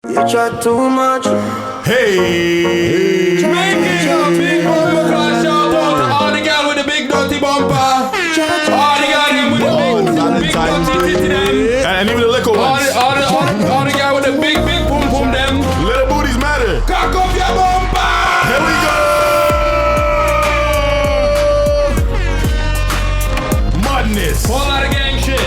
You chat too much. Hey! Make it a big bumper class shout out to all the girl with the big dirty bumper. All the girl with the big dirty titty them. And even the little ones. All the girl with the big pum pum them. Little booties matter. Cock up your bumper. Here we go! Madness. Whole lot of gang shit.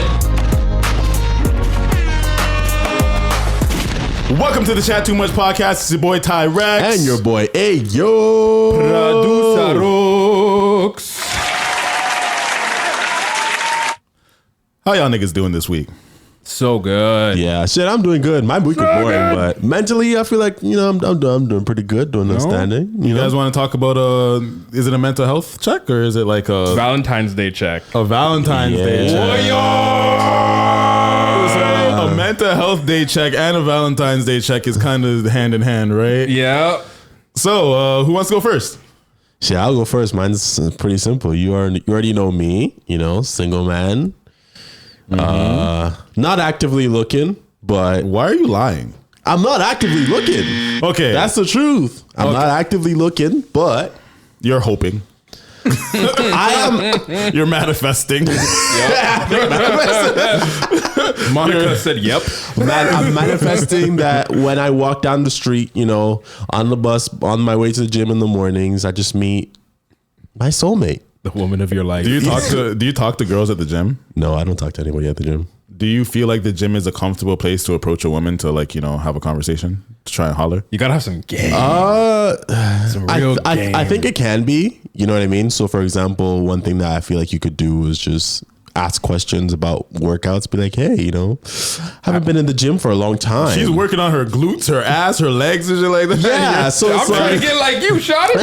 Welcome to the Chat2Much podcast. It's your boy Ty Rex. And your boy Ayo. Producer Rooks. How y'all niggas doing this week? So good. Yeah, shit, I'm doing good. My week is boring, but mentally, I feel like, I'm doing pretty good, doing outstanding. You guys want to talk about, is it a mental health check or is it like a Valentine's Day check. Valentine's Day check? A mental health day check and a Valentine's Day check is kind of hand in hand, right? Yeah. So, who wants to go first? Shit, I'll go first. Mine's pretty simple. You already know me, single man. Not actively looking, but Why are you lying? I'm not actively looking. Okay. That's the truth. I'm not actively looking, but You're hoping. I am. You're manifesting. Monica said yep. I'm manifesting that when I walk down the street, on the bus, on my way to the gym in the mornings, I just meet my soulmate. The woman of your life. Do you talk to girls at the gym? No, I don't talk to anybody at the gym. Do you feel like the gym is a comfortable place to approach a woman to have a conversation, to try and holler? You gotta have some game. Some real game. I think it can be. You know what I mean? So, for example, one thing that I feel like you could do is just ask questions about workouts. Be like, hey, haven't been in the gym for a long time. She's working on her glutes, her ass, her legs, and shit like that. Yeah, so I'm it's trying like, to get like you, shawty.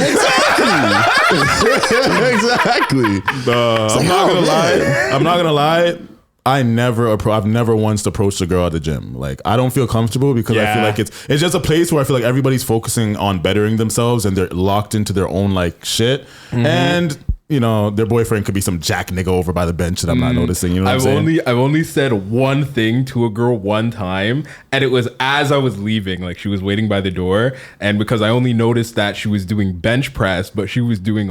exactly. I'm not gonna lie. I've never once approached a girl at the gym. Like, I don't feel comfortable because I feel like it's just a place where I feel like everybody's focusing on bettering themselves and they're locked into their own like shit. And their boyfriend could be some jack nigga over by the bench that I'm not noticing. You know what I'm saying? I've only said one thing to a girl one time, and it was as I was leaving. Like, she was waiting by the door, and because I only noticed that she was doing bench press, but she was doing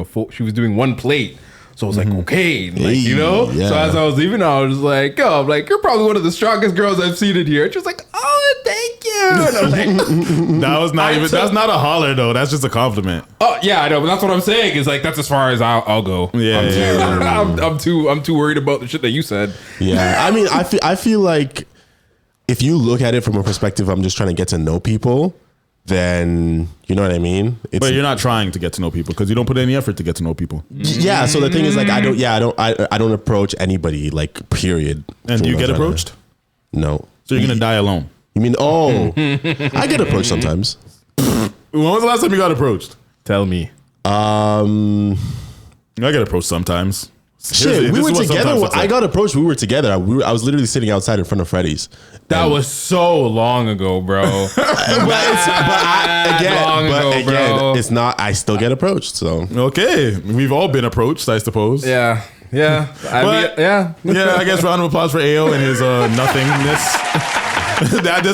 one plate. So I was like, okay, Yeah. So as I was leaving, I was like, you're probably one of the strongest girls I've seen in here. And she was like, oh, thank you. And I'm like, that's not a holler though. That's just a compliment. oh yeah, I know, but that's what I'm saying. Is like that's as far as I'll go. I'm too worried about the shit that you said. Yeah, I mean, I feel like if you look at it from a perspective, I'm just trying to get to know people. Then you know what I mean. But you're not trying to get to know people because you don't put any effort to get to know people. Yeah. So the thing is, like, I don't approach anybody, like, period. And do you get approached? No. So you're gonna die alone. You mean? Oh, I get approached sometimes. When was the last time you got approached? Tell me. I get approached sometimes. Shit, we were together. I got approached. We were together. I was literally sitting outside in front of Freddy's. That was so long ago, bro. Again, it's not. I still get approached. So Okay, we've all been approached, I suppose. Yeah. I guess round of applause for Ayo and his nothingness.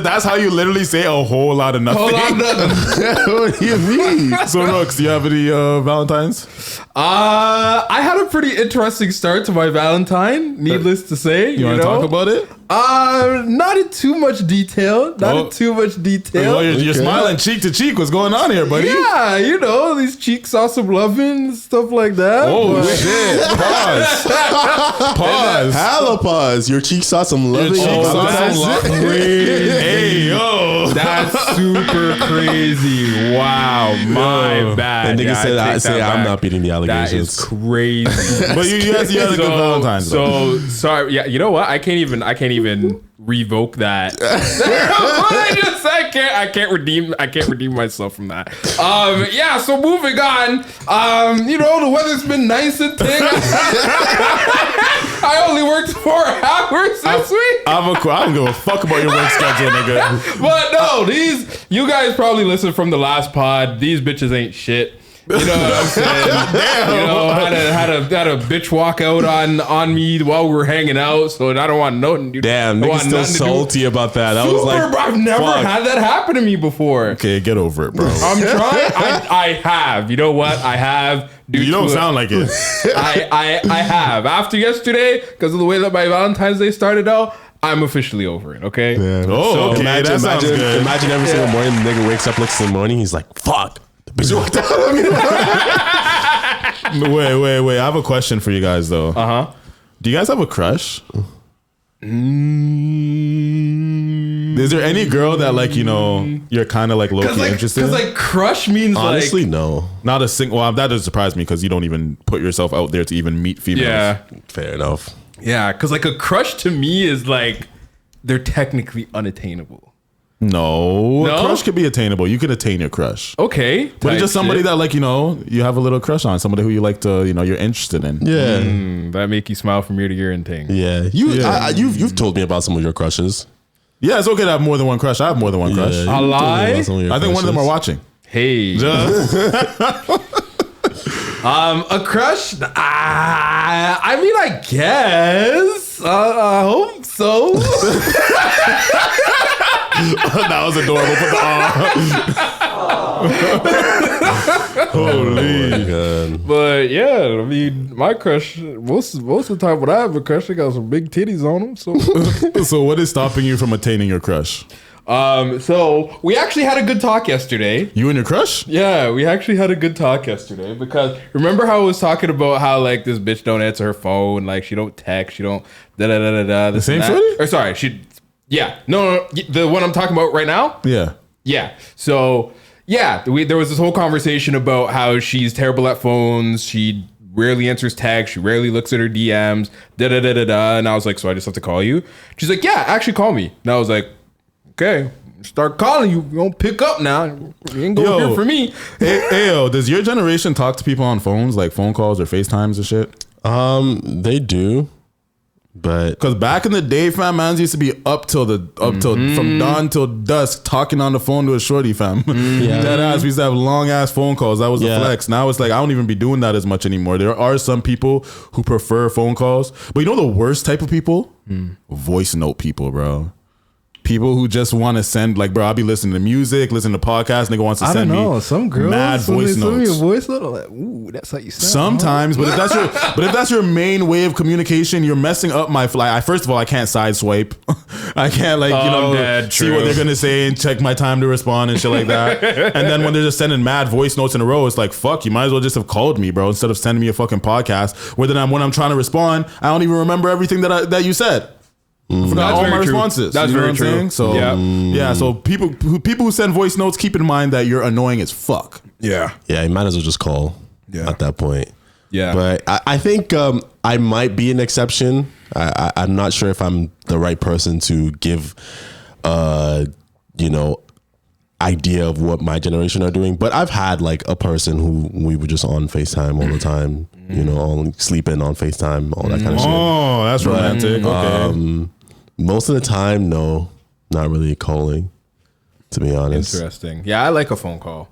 That's how you literally say a whole lot of nothing. what do you mean? So, Rooks, do you have any Valentines? I had a pretty interesting start to my Valentine, needless to say. You want to talk about it? Not in too much detail. Well, you're smiling cheek to cheek. What's going on here, buddy? Yeah, these cheeks saw some loving, stuff like that. Oh, shit. Pause. Hella pause. Your cheeks saw some loving. Hey, yo. That's super crazy. Wow, my bad. And nigga said, I'm not beating the allegations. That is crazy. But you had a good Valentine's. So sorry. Yeah, you know what? I can't even revoke that. I can't redeem myself from that. So moving on. The weather's been nice and ting. I only worked 4 hours this week. I don't give a fuck about your work schedule, nigga. But no, you guys probably listened from the last pod. These bitches ain't shit. You know what I'm saying? You know, had a bitch walk out on me while we were hanging out. So I don't want nothing. Dude. Damn, niggas still salty about that. I was like, bro, I've never had that happen to me before. Okay, get over it, bro. I'm trying. I have. You know what? I have. You don't sound like it. I have. After yesterday, because of the way that my Valentine's Day started out, I'm officially over it. Okay. Yeah. Oh, so okay. imagine every single morning the nigga wakes up, looks in the morning, he's like, fuck. The bitch walked out on me. Wait. I have a question for you guys though. Do you guys have a crush? Is there any girl that like, you know, you're kind of like low-key interested in? Because like crush means honestly, like, no. Not a single. Well, that doesn't surprise me because you don't even put yourself out there to even meet females. yeah. Fair enough. Yeah, because like a crush to me is like they're technically unattainable. No, a crush could be attainable. You could attain your crush. Okay, But it's just somebody that like, you know, you have a little crush on, somebody who you like to, you know, you're interested in. Yeah. that make you smile from ear to ear and thing. Yeah. You've told me about some of your crushes. Yeah, it's okay to have more than one crush. I have more than one crush. A lie? I think one of them are watching. Hey. A crush? I mean, I guess. I hope so. That was adorable. Put the holy God. But yeah, I mean, my crush, most of the time when I have a crush, I got some big titties on them. So, So what is stopping you from attaining your crush? so we actually had a good talk yesterday. You and your crush? Yeah, we actually had a good talk yesterday because remember how I was talking about how like this bitch don't answer her phone, like she don't text, she don't da. The same shorty? Or sorry, no, the one I'm talking about right now. Yeah. Yeah. So yeah, there was this whole conversation about how she's terrible at phones. She rarely answers texts. She rarely looks at her DMs. Da. And I was like, so I just have to call you? She's like, yeah, actually call me. And I was like, okay, start calling you. You don't pick up now. You ain't going here for me. Hey, does your generation talk to people on phones, like phone calls or FaceTimes and shit? They do. But because back in the day, fam, mans used to be up till from dawn till dusk talking on the phone to a shorty, fam. That ass, we used to have long ass phone calls. That was a flex. Now it's like I don't even be doing that as much anymore. There are some people who prefer phone calls, but you know the worst type of people? Voice note people, bro. People who just want to send, like, bro, I'll be listening to music, listening to podcasts, nigga wants to send me some girls, mad voice notes. A voice note, I'm like, ooh, that's how you sound. Sometimes, but if that's your main way of communication, you're messing up my flight. First of all, I can't side swipe. I can't see what they're gonna say and check my time to respond and shit like that. And then when they're just sending mad voice notes in a row, it's like, fuck, you might as well just have called me, bro, instead of sending me a fucking podcast. Where then when I'm trying to respond, I don't even remember everything that you said. I forgot all my responses. That's very true. So so people who send voice notes, keep in mind that you're annoying as fuck. Yeah, you might as well just call at that point. Yeah, but I think I might be an exception. I'm not sure if I'm the right person to give idea of what my generation are doing. But I've had like a person who we were just on FaceTime all the time, on sleeping on FaceTime, all that kind of shit. Oh, that's romantic. Okay. Most of the time, no, not really calling, to be honest. Interesting. Yeah, I like a phone call.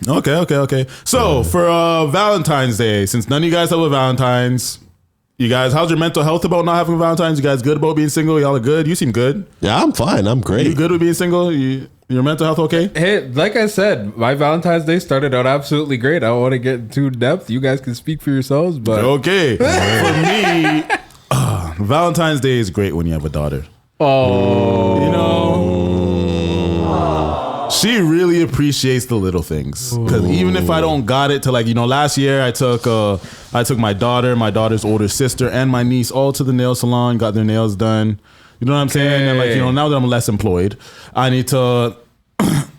Okay. So for Valentine's Day, since none of you guys have a Valentine's, you guys, how's your mental health about not having a Valentine's? You guys good about being single? Y'all are good? You seem good. Yeah, I'm fine. I'm great. You good with being single? Your mental health okay? Hey, like I said, my Valentine's Day started out absolutely great. I don't want to get too depth. You guys can speak for yourselves, but okay. For me, Valentine's Day is great when you have a daughter. She really appreciates the little things. Because even if I don't got it to last year I took my daughter, my daughter's older sister, and my niece all to the nail salon, got their nails done. You know what I'm saying? And now that I'm less employed, I need to.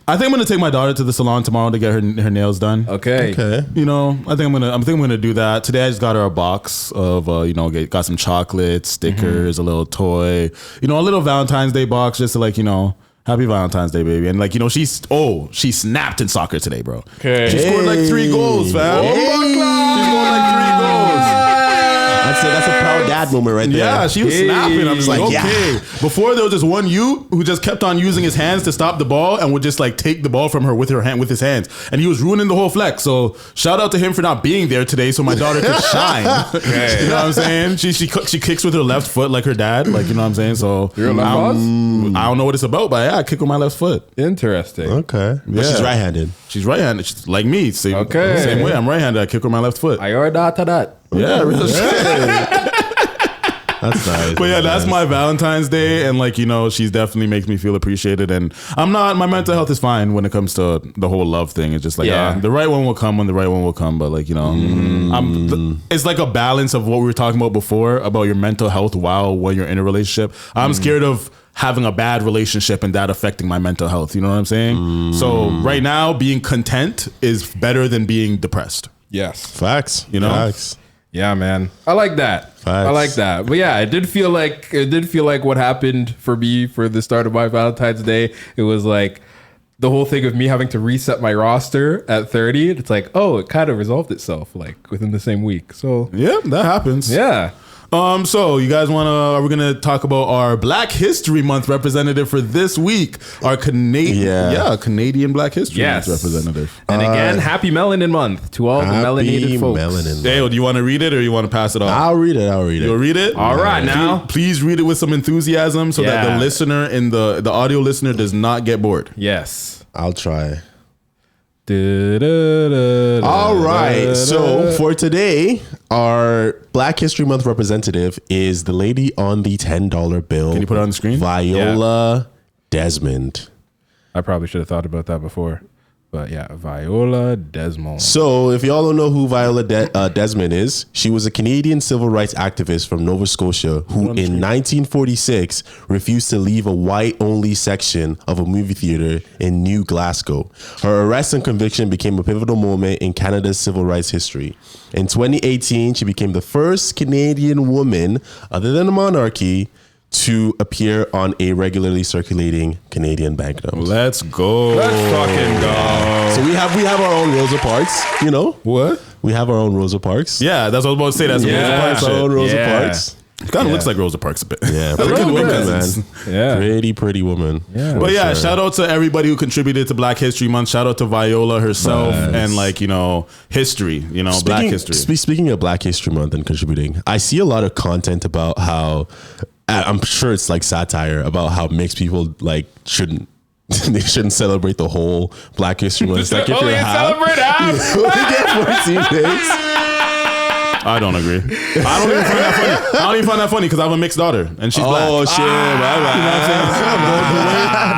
I think I'm gonna take my daughter to the salon tomorrow to get her nails done. Okay. I think I'm gonna do that. Today I just got her a box of got some chocolates, stickers, a little toy, a little Valentine's Day box just to happy Valentine's Day, baby. And she snapped in soccer today, bro. Okay. She scored 3 goals, fam. She's scoring 3 goals. That's a proud dad moment right there. Yeah, she was snapping. I'm just like, Yeah. okay. Before there was this one you who just kept on using his hands to stop the ball and would just like take the ball from her with his hands, and he was ruining the whole flex. So shout out to him for not being there today, so my daughter could shine. You know what I'm saying? She kicks with her left foot like her dad, like, you know what I'm saying. So You're a left boss? I don't know what it's about, but yeah, I kick with my left foot. Interesting. Okay. But Yeah. she's right-handed. She's right-handed, she's like me. Same Okay. way. I'm right-handed. I kick with my left foot. I heard that. Yeah, real shit. That's nice. But yeah, that's my Valentine's Day, and like, you know, she's definitely makes me feel appreciated. And my mental health is fine when it comes to the whole love thing. It's just like, the right one will come when the right one will come. But like, you know, it's like a balance of what we were talking about before about your mental health when you're in a relationship. I'm scared of having a bad relationship and that affecting my mental health. You know what I'm saying? So right now, being content is better than being depressed. Yes. Facts. You know? Facts. Yeah, man. I like that. Facts. I like that. But yeah, it did feel like what happened for me for the start of my Valentine's Day. It was like the whole thing of me having to reset my roster at 30. It's like, oh, it kind of resolved itself like within the same week. So Yeah, that happens. yeah. So you guys are we gonna talk about our Black History Month representative for this week? Our Canadian Black History Yes. Month representative. And again, happy Melanin Month to all the melanated folks. Melanin. Dale, do you want to read it or you want to pass it off? I'll read it. You'll read it? All right, now. Please read it with some enthusiasm so that the Yeah. listener and the audio listener does not get bored. Yes. I'll try. All All right. So for today, our Black History Month representative is the lady on the $10 bill. Can you put it on the screen? Viola Desmond. I probably should have thought about that before. But yeah, Viola Desmond. So, if y'all don't know who Viola Desmond is, she was a Canadian civil rights activist from Nova Scotia who, in 1946, refused to leave a white-only section of a movie theater in New Glasgow. Her arrest and conviction became a pivotal moment in Canada's civil rights history. In 2018, she became the first Canadian woman, other than a monarchy, to appear on a regularly circulating Canadian banknote. Let's go. Let's fucking go. So we have our own Rosa Parks, you know? What? We have our own Rosa Parks. Yeah, that's what I was about to say. That's Yeah. Rosa Parks Our own shit. Rosa Yeah. Parks. It kind of looks like Rosa Parks a bit. Yeah, pretty little woman, bit. man. Yeah. Pretty woman. Yeah. But yeah, sure. shout out to everybody who contributed to Black History Month. Shout out to Viola herself and like, you know, history, you know, Black history. Speaking of Black History Month and contributing, I see a lot of content about how, I'm sure it's like satire about how mixed people like shouldn't they shouldn't celebrate the whole Black History Month. It's like if Only you're half, celebrate half. you only get 14 days. I don't agree. I don't even find that funny. I don't even find that funny because I have a mixed daughter and she's black. Oh shit!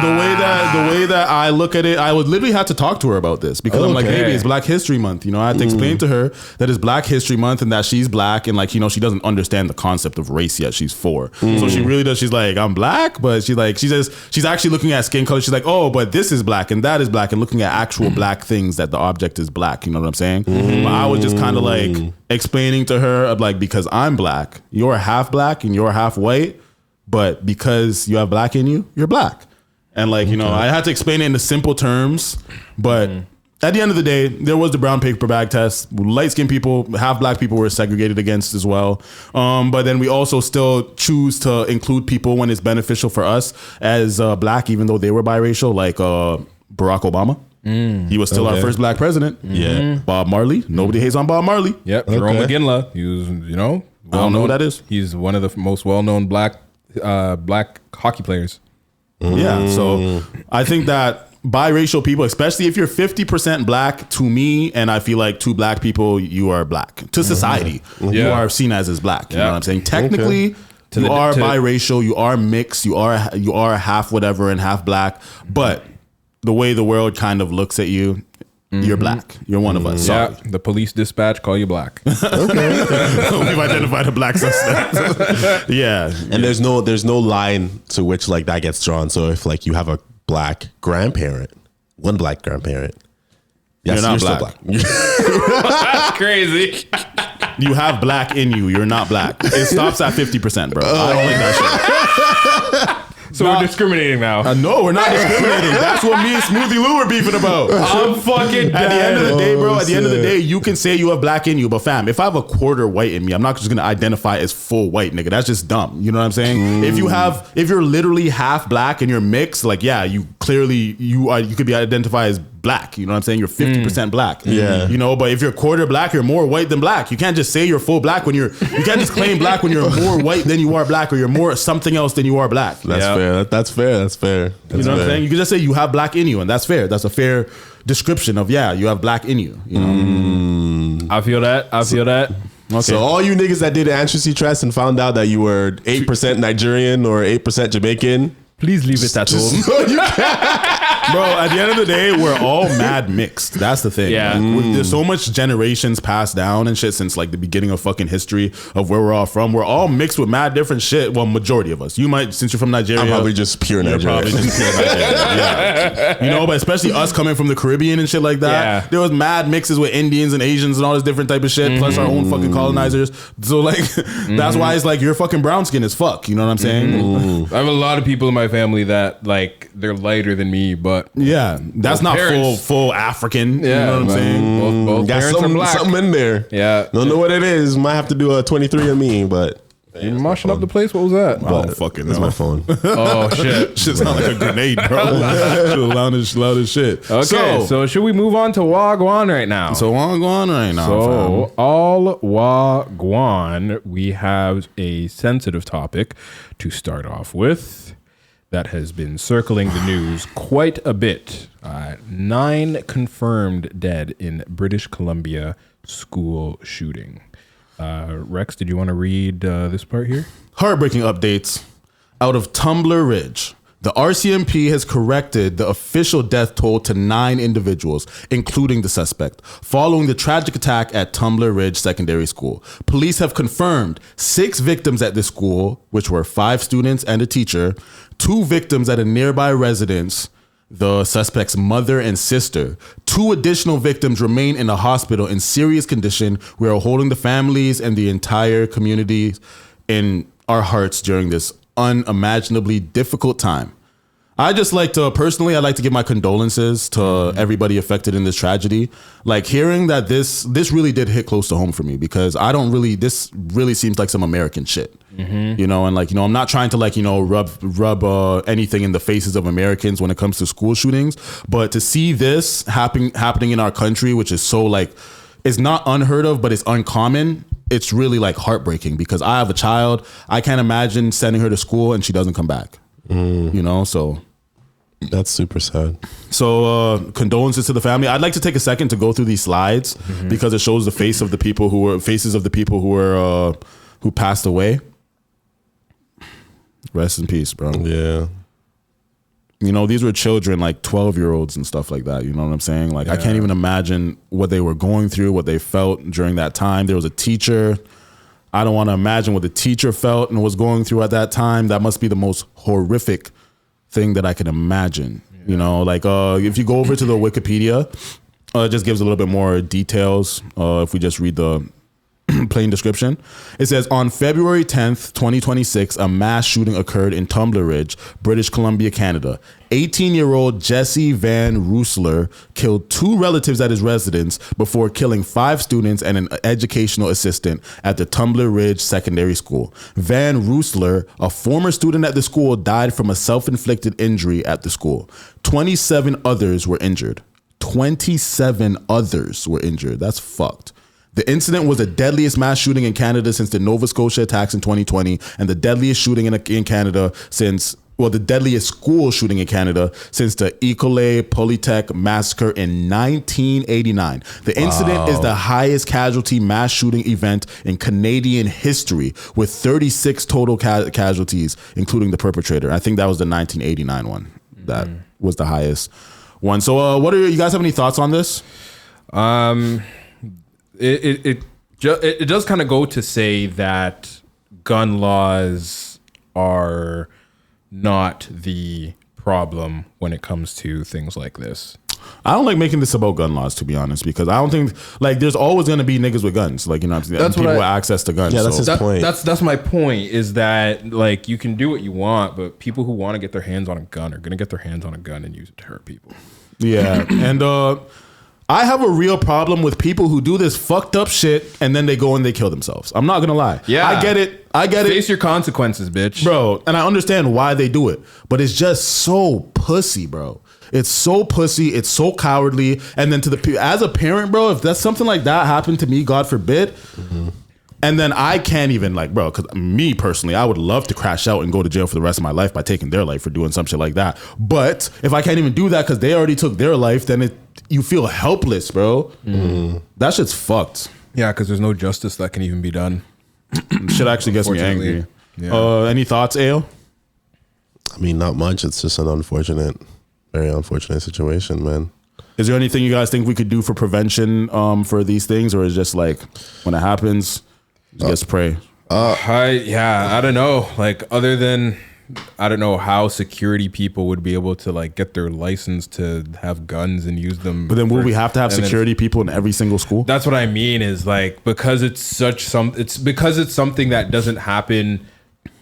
The way that I look at it, I would literally have to talk to her about this because I'm like, Okay. baby, it's Black History Month. You know, I had to explain to her that it's Black History Month and that she's black and like, you know, she doesn't understand the concept of race yet. She's 4. So she really does. She's like, I'm black, but she's actually looking at skin color. She's like, oh, but this is black and that is black and looking at actual black things that the object is black. You know what I'm saying? But I was just kind of like explaining to her of like, because I'm black, you're half black and you're half white, but because you have black in you, you're black. And like, you know, I had to explain it in the simple terms, but at the end of the day, there was the brown paper bag test. Light skinned people, half black people were segregated against as well. But then we also still choose to include people when it's beneficial for us as black, even though they were biracial, like Barack Obama. He was still our first black president. Yeah. Bob Marley. Nobody hates on Bob Marley. Yep, Jerome McGinley. He was, you know, I don't know who that is. He's one of the most well-known black hockey players. Yeah. So I think that biracial people, especially if you're 50% black, to me, and I feel like to black people, you are black. To society, you Yeah. are seen as black. You know Yeah. what I'm saying? Technically, you are biracial, you are mixed, you are half whatever and half black, but the way the world kind of looks at you, you're black. You're one of us. Sorry. Yeah, the police dispatch call you black. We've identified a black suspect. Yeah. And there's no line to which like that gets drawn. So if like you have a black grandparent, one black grandparent, yes, You're not still black. That's crazy. You have black in you. You're not black. It stops at 50%, bro. I don't like that shit. So we're discriminating now. No, we're not discriminating. That's what me and Smoothie Lou were beefing about. I'm fucking At the end of the day, bro, Oh, at the end of the shit. day, you can say you have black in you, but fam, if I have a quarter white in me, I'm not just gonna identify as full white, nigga. That's just dumb. You know what I'm saying? If you're literally half black and you're mixed, like, yeah, you could be identified as black. You know what I'm saying? You're 50% black. Yeah. You know, but if you're quarter black, you're more white than black. You can't just say you're full black you can't just claim black when you're more white than you are black, or you're more something else than you are black. That's fair. That's fair. That's fair. You know what I'm saying? You can just say you have black in you, and that's fair. That's a fair description of, yeah, you have black in you. You know? I feel that. Okay. So all you niggas that did an ancestry test and found out that you were 8% Nigerian or 8% Jamaican, Please leave it at home. Bro, at the end of the day, we're all mad mixed. That's the thing. Yeah. Like, there's so much generations passed down and shit since like the beginning of fucking history of where we're all from. We're all mixed with mad different shit. Well, majority of us. You might, since you're from Nigeria. I'm probably just pure You're Nigerian. probably just pure Nigerian. Yeah. You know, but especially us coming from the Caribbean and shit like that. Yeah. There was mad mixes with Indians and Asians and all this different type of shit, plus our own fucking colonizers. So like, that's why it's like you're fucking brown skin as fuck. You know what I'm saying? I have a lot of people in my family that like they're lighter than me, but Yeah. That's Both not parents. full African. Yeah, You know what I'm man. saying? both Got parents are black. something in there. Yeah. Don't know what it is. Might have to do a 23andMe, but You mushing up the place? What was that? I don't fucking that's know. my phone. Oh shit. Shit sound like a grenade, bro. Shit loud as shit. Okay, so should we move on to Wagwan right now? So on going right now. So, all Wagwan, we have a sensitive topic to start off with that has been circling the news quite a bit. 9 confirmed dead in British Columbia school shooting. Rex, did you want to read this part here? Heartbreaking updates out of Tumbler Ridge. The RCMP has corrected the official death toll to 9 individuals, including the suspect, following the tragic attack at Tumbler Ridge Secondary School. Police have confirmed 6 victims at the school, which were 5 students and a teacher, 2 victims at a nearby residence, the suspect's mother and sister. 2 additional victims remain in the hospital in serious condition. We are holding the families and the entire community in our hearts during this unimaginably difficult time. I'd like to give my condolences to everybody affected in this tragedy. Like, hearing that this really did hit close to home for me, because this really seems like some American shit. You know, and I'm not trying to rub anything in the faces of Americans when it comes to school shootings, but to see this happening in our country, which is so it's not unheard of, but it's uncommon. It's really heartbreaking, because I have a child. I can't imagine sending her to school and she doesn't come back. You know, so That's super sad. So condolences to the family. I'd like to take a second to go through these slides because it shows the faces of the people who passed away. Rest in peace, bro. Yeah. You know, these were children, 12-year-olds and stuff like that. You know what I'm saying? I can't even imagine what they were going through, what they felt during that time. There was a teacher. I don't want to imagine what the teacher felt and was going through at that time. That must be the most horrific thing that I can imagine. Yeah. You know, if you go over to the Wikipedia, it just gives a little bit more details. If we just read the plain description, it says, on February 10th, 2026, a mass shooting occurred in Tumbler Ridge, British Columbia, Canada. 18-year-old Jesse Van Roosler killed 2 relatives at his residence before killing 5 students and an educational assistant at the Tumbler Ridge Secondary School. Van Roosler, a former student at the school, died from a self-inflicted injury at the school. 27 others were injured. 27 others were injured. That's fucked. The incident was the deadliest mass shooting in Canada since the Nova Scotia attacks in 2020, and the deadliest shooting in Canada the deadliest school shooting in Canada since the École Polytech massacre in 1989. The incident is the highest casualty mass shooting event in Canadian history, with 36 total casualties, including the perpetrator. I think that was the 1989 one. That was the highest one. So, you guys have any thoughts on this? It does kind of go to say that gun laws are not the problem when it comes to things like this. I don't like making this about gun laws, to be honest, because I don't think like there's always going to be niggas with guns, like, you know what I'm saying? People with access to guns. Yeah, that's his point. That's my point, is that like you can do what you want, but people who want to get their hands on a gun are going to get their hands on a gun and use it to hurt people. Yeah, and I have a real problem with people who do this fucked up shit and then they go and they kill themselves. I'm not gonna lie. Yeah, I get it. Face your consequences, bitch, bro. And I understand why they do it, but it's just so pussy, bro. It's so pussy. It's so cowardly. And then as a parent, bro, if that's something like that happened to me, God forbid. And then I can't even like, bro, because me personally, I would love to crash out and go to jail for the rest of my life by taking their life for doing some shit like that. But if I can't even do that because they already took their life, then you feel helpless, bro. That shit's fucked. Yeah, because there's no justice that can even be done. Shit actually gets me angry. Yeah. Any thoughts, Ayo? I mean, not much. It's just an very unfortunate situation, man. Is there anything you guys think we could do for prevention for these things, or is just like when it happens, just pray? I don't know. Like, other than I don't know how security people would be able to like get their license to have guns and use them. But then will we have to have security people in every single school? That's what I mean, is like, because it's something that doesn't happen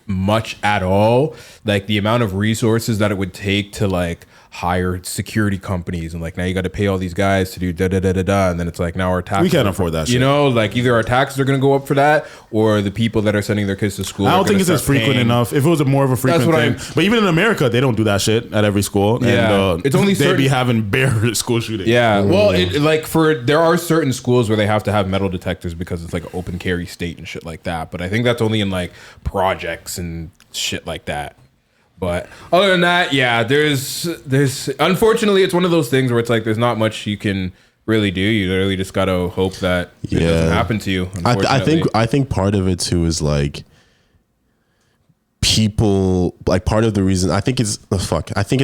much at all. Like the amount of resources that it would take to like hire security companies, and like now you got to pay all these guys to do da da da da da, and then it's like now our taxes, we can't afford that shit. You know, like either our taxes are going to go up for that, or the people that are sending their kids to school. I don't think it's as frequent enough. If it was more of a frequent thing, but even in America, they don't do that shit at every school. Yeah, and, it's only they'd be having bare school shootings. Yeah, well, there are certain schools where they have to have metal detectors because it's like an open carry state and shit like that. But I think that's only in like projects and shit like that. But other than that, yeah, there's unfortunately it's one of those things where it's like there's not much you can really do. You really just gotta hope that it doesn't happen to you. I think part of it too is like people, like part of the reason I think it's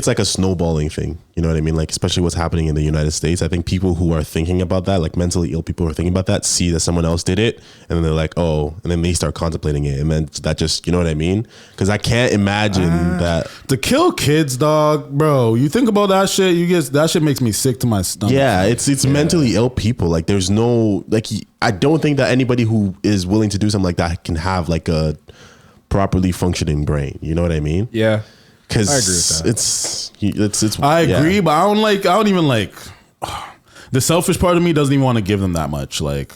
like a snowballing thing. You know what I mean? Like especially what's happening in the United States. I think people who are thinking about that, like mentally ill people who are thinking about that, see that someone else did it, and then they're like, oh, and then they start contemplating it, and then that just, you know what I mean? Because I can't imagine that to kill kids, dog, bro. You think about that shit, that shit makes me sick to my stomach. Yeah, it's mentally ill people. Like there's no like, I don't think that anybody who is willing to do something like that can have like a properly functioning brain. You know what I mean? Yeah. Because I agree with that. It's I agree, but I don't even like the selfish part of me doesn't even want to give them that much. Like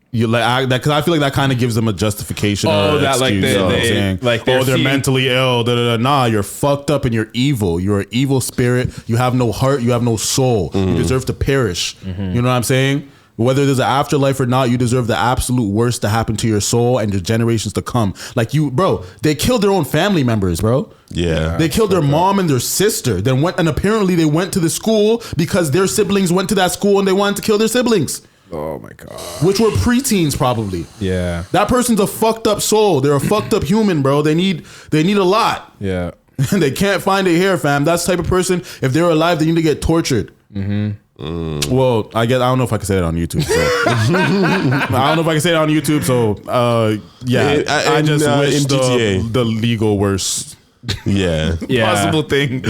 you like that, because I feel like that kind of gives them a justification. Oh, or that excuse, they're mentally ill. Da, da, da. Nah, you're fucked up and you're evil. You're an evil spirit. You have no heart. You have no soul. You deserve to perish. You know what I'm saying? Whether there's an afterlife or not, you deserve the absolute worst to happen to your soul and the generations to come. Like you, bro, they killed their own family members, bro. Yeah. They killed their mom and their sister. Then apparently they went to the school because their siblings went to that school and they wanted to kill their siblings. Oh my God. Which were preteens probably. Yeah. That person's a fucked up soul. They're a fucked up human, bro. They need a lot. Yeah. And they can't find it here, fam. That's the type of person, if they're alive, they need to get tortured. Well, I don't know if I can say that on YouTube. So. I don't know if I can say it on YouTube. So, I just wish the legal worst, possible thing.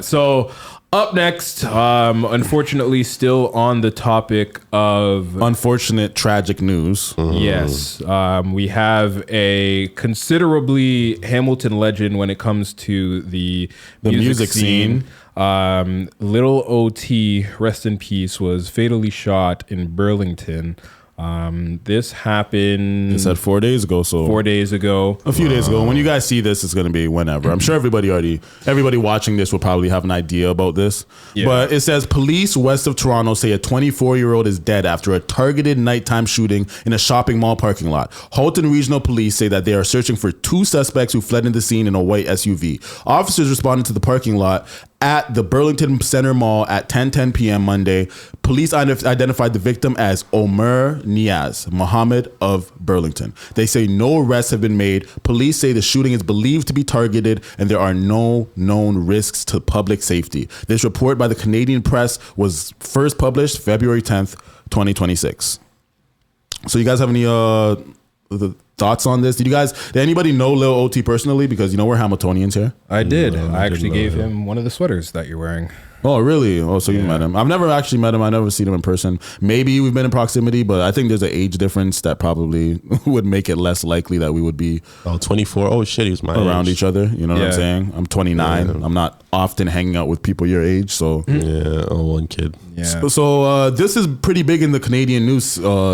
So up next, unfortunately, still on the topic of unfortunate tragic news. Yes, we have a considerably Hamilton legend when it comes to the music scene. Lil OT, rest in peace, was fatally shot in Burlington. This happened. It said 4 days ago. So 4 days ago, a few days ago. When you guys see this, it's going to be whenever. I'm sure everybody watching this will probably have an idea about this. Yeah. But it says police west of Toronto say a 24-year-old is dead after a targeted nighttime shooting in a shopping mall parking lot. Halton Regional Police say that they are searching for 2 suspects who fled in the scene in a white SUV. Officers responded to the parking lot at the Burlington Center Mall at 10:10 p.m. Monday. Police identified the victim as Omer Niaz Mohammed of Burlington. They say no arrests have been made. Police say the shooting is believed to be targeted and there are no known risks to public safety. This report by the Canadian Press was first published February 10th, 2026. So you guys have any thoughts on this? Did anybody know Lil OT personally? Because, you know, we're Hamiltonians here. I did. I actually gave him one of the sweaters that you're wearing. Oh, really? Oh, so you met him. I've never actually met him. I've never seen him in person. Maybe we've been in proximity, but I think there's an age difference that probably would make it less likely that we would be 24. Oh, shit, he was my around age. each other. You know what I'm saying? I'm 29. I'm not often hanging out with people your age, so. Yeah, one kid. Yeah. So this is pretty big in the Canadian news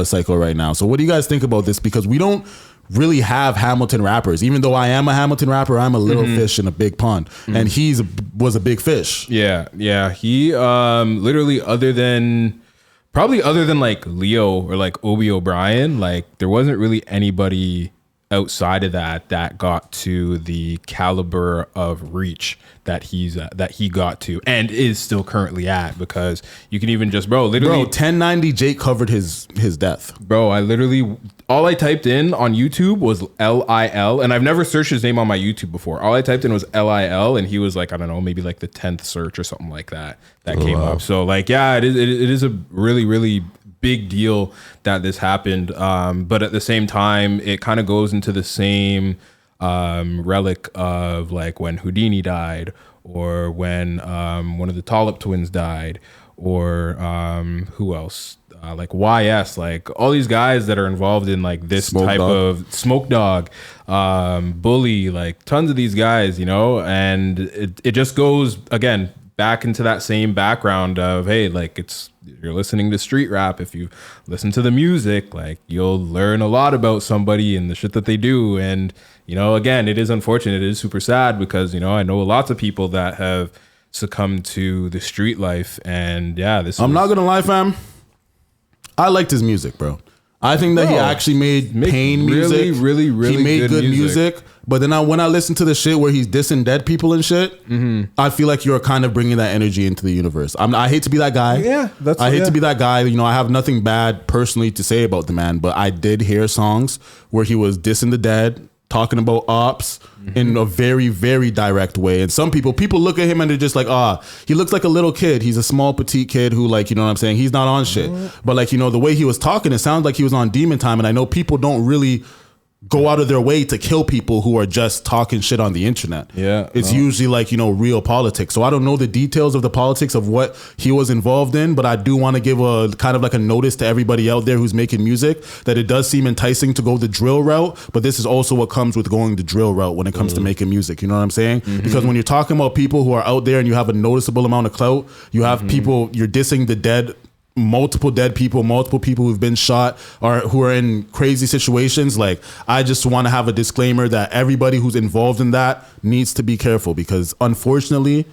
cycle right now. So what do you guys think about this? Because we don't really have Hamilton rappers. Even though I am a Hamilton rapper, I'm a little fish in a big pond, and was a big fish. Yeah. He literally, other than like Leo or like Obi O'Brien, like there wasn't really anybody outside of that got to the caliber of reach that he got to and is still currently at, because you can even just literally 1090 Jake covered his death. All I typed in on YouTube was LIL, and I've never searched his name on my YouTube before. All I typed in was LIL, and he was like, I don't know, maybe like the 10th search or something like that came up. So like, yeah, it is a really, really big deal that this happened. But at the same time, it kind of goes into the same relic of like when Houdini died, or when one of the Tollip twins died, or who else? Like YS, like all these guys that are involved in like this of Smoke Dog, Bully, like tons of these guys, you know, and it just goes again back into that same background of, hey, like you're listening to street rap. If you listen to the music, like you'll learn a lot about somebody and the shit that they do. And, you know, again, it is unfortunate. It is super sad because, you know, I know lots of people that have succumbed to the street life. And yeah, I'm not going to lie, fam. I liked his music, bro. I think that he actually made pain music. Really he made good music. But then when I listen to the shit where he's dissing dead people and shit, I feel like you're kind of bringing that energy into the universe. I hate to be that guy. Yeah, I hate to be that guy. You know, I have nothing bad personally to say about the man, but I did hear songs where he was dissing the dead, talking about ops in a very, very direct way. And some people look at him and they're just like, he looks like a little kid. He's a small, petite kid who, like, you know what I'm saying? He's not on shit. But like, you know, the way he was talking, it sounds like he was on demon time. And I know people don't really go out of their way to kill people who are just talking shit on the internet. Yeah. It's usually like, you know, real politics. So I don't know the details of the politics of what he was involved in, but I do want to give a kind of like a notice to everybody out there who's making music that it does seem enticing to go the drill route, but this is also what comes with going the drill route when it comes to making music. You know what I'm saying? Because when you're talking about people who are out there and you have a noticeable amount of clout, you have people, you're dissing the dead, multiple people who've been shot or who are in crazy situations. Like, I just want to have a disclaimer that everybody who's involved in that needs to be careful, because unfortunately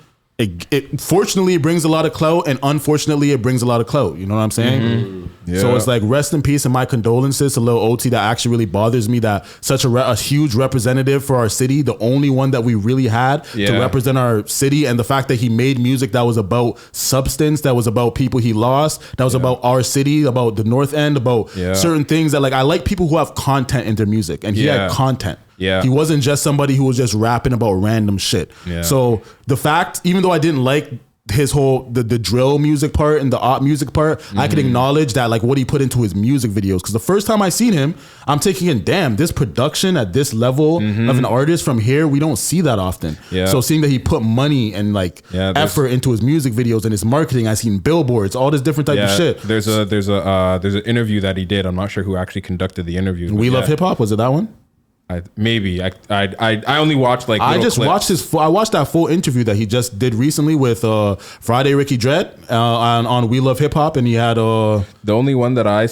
fortunately it brings a lot of clout, and unfortunately it brings a lot of clout. You know what I'm saying? Yeah. So it's like, rest in peace and my condolences to Lil OT. That actually really bothers me that such a huge representative for our city, the only one that we really had to represent our city, and the fact that he made music that was about substance, that was about people he lost, that was about our city, about the North End, about certain things that, like, I like people who have content in their music, and he had content. Yeah. He wasn't just somebody who was just rapping about random shit. Yeah. So the fact, even though I didn't like his whole the drill music part and the op music part, I can acknowledge that, like, what he put into his music videos. Because the first time I seen him, I'm taking in, damn, this production at this level of an artist from here, we don't see that often. Yeah. So seeing that he put money and like effort into his music videos and his marketing, I seen billboards, all this different type of shit. There's an interview that he did. I'm not sure who actually conducted the interview. We Love Hip Hop, was it that one? I only watched like I watched that full interview that he just did recently with Friday Ricky Dredd on We Love Hip Hop, and he had the only one that I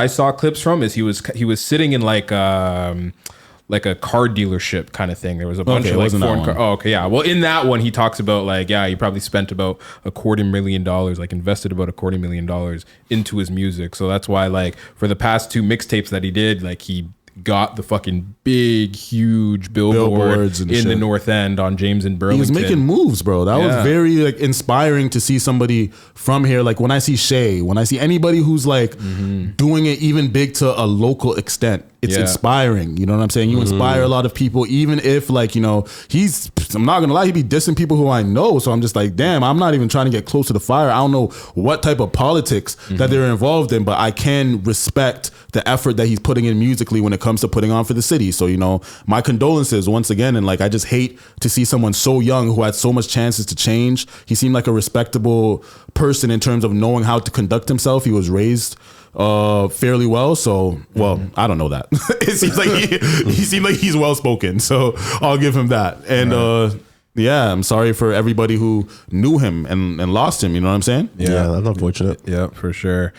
saw clips from is he was sitting in like a car dealership kind of thing. There was a bunch of like foreign car. Oh, okay, yeah. Well, in that one, he talks about like, he probably spent about $250,000, like invested about $250,000 into his music. So that's why, like, for the past 2 mixtapes that he did, like, he got the fucking big, huge billboards in the North End on James and Burlington. He was making moves, bro. That was very, like, inspiring to see somebody from here. Like, when I see Shay, when I see anybody who's like doing it even big to a local extent, It's Yeah. inspiring. You know what I'm saying? You inspire a lot of people, even if like, you know, I'm not gonna lie, he be dissing people who I know. So I'm just like, damn, I'm not even trying to get close to the fire. I don't know what type of politics that they're involved in, but I can respect the effort that he's putting in musically when it comes to putting on for the city. So, you know, my condolences once again. And like, I just hate to see someone so young who had so much chances to change. He seemed like a respectable person in terms of knowing how to conduct himself. He was raised fairly well. So, well, I don't know that. It seems like he seemed like he's well spoken. So I'll give him that. And yeah, I'm sorry for everybody who knew him and lost him. You know what I'm saying? Yeah, that's unfortunate. Yeah, for sure.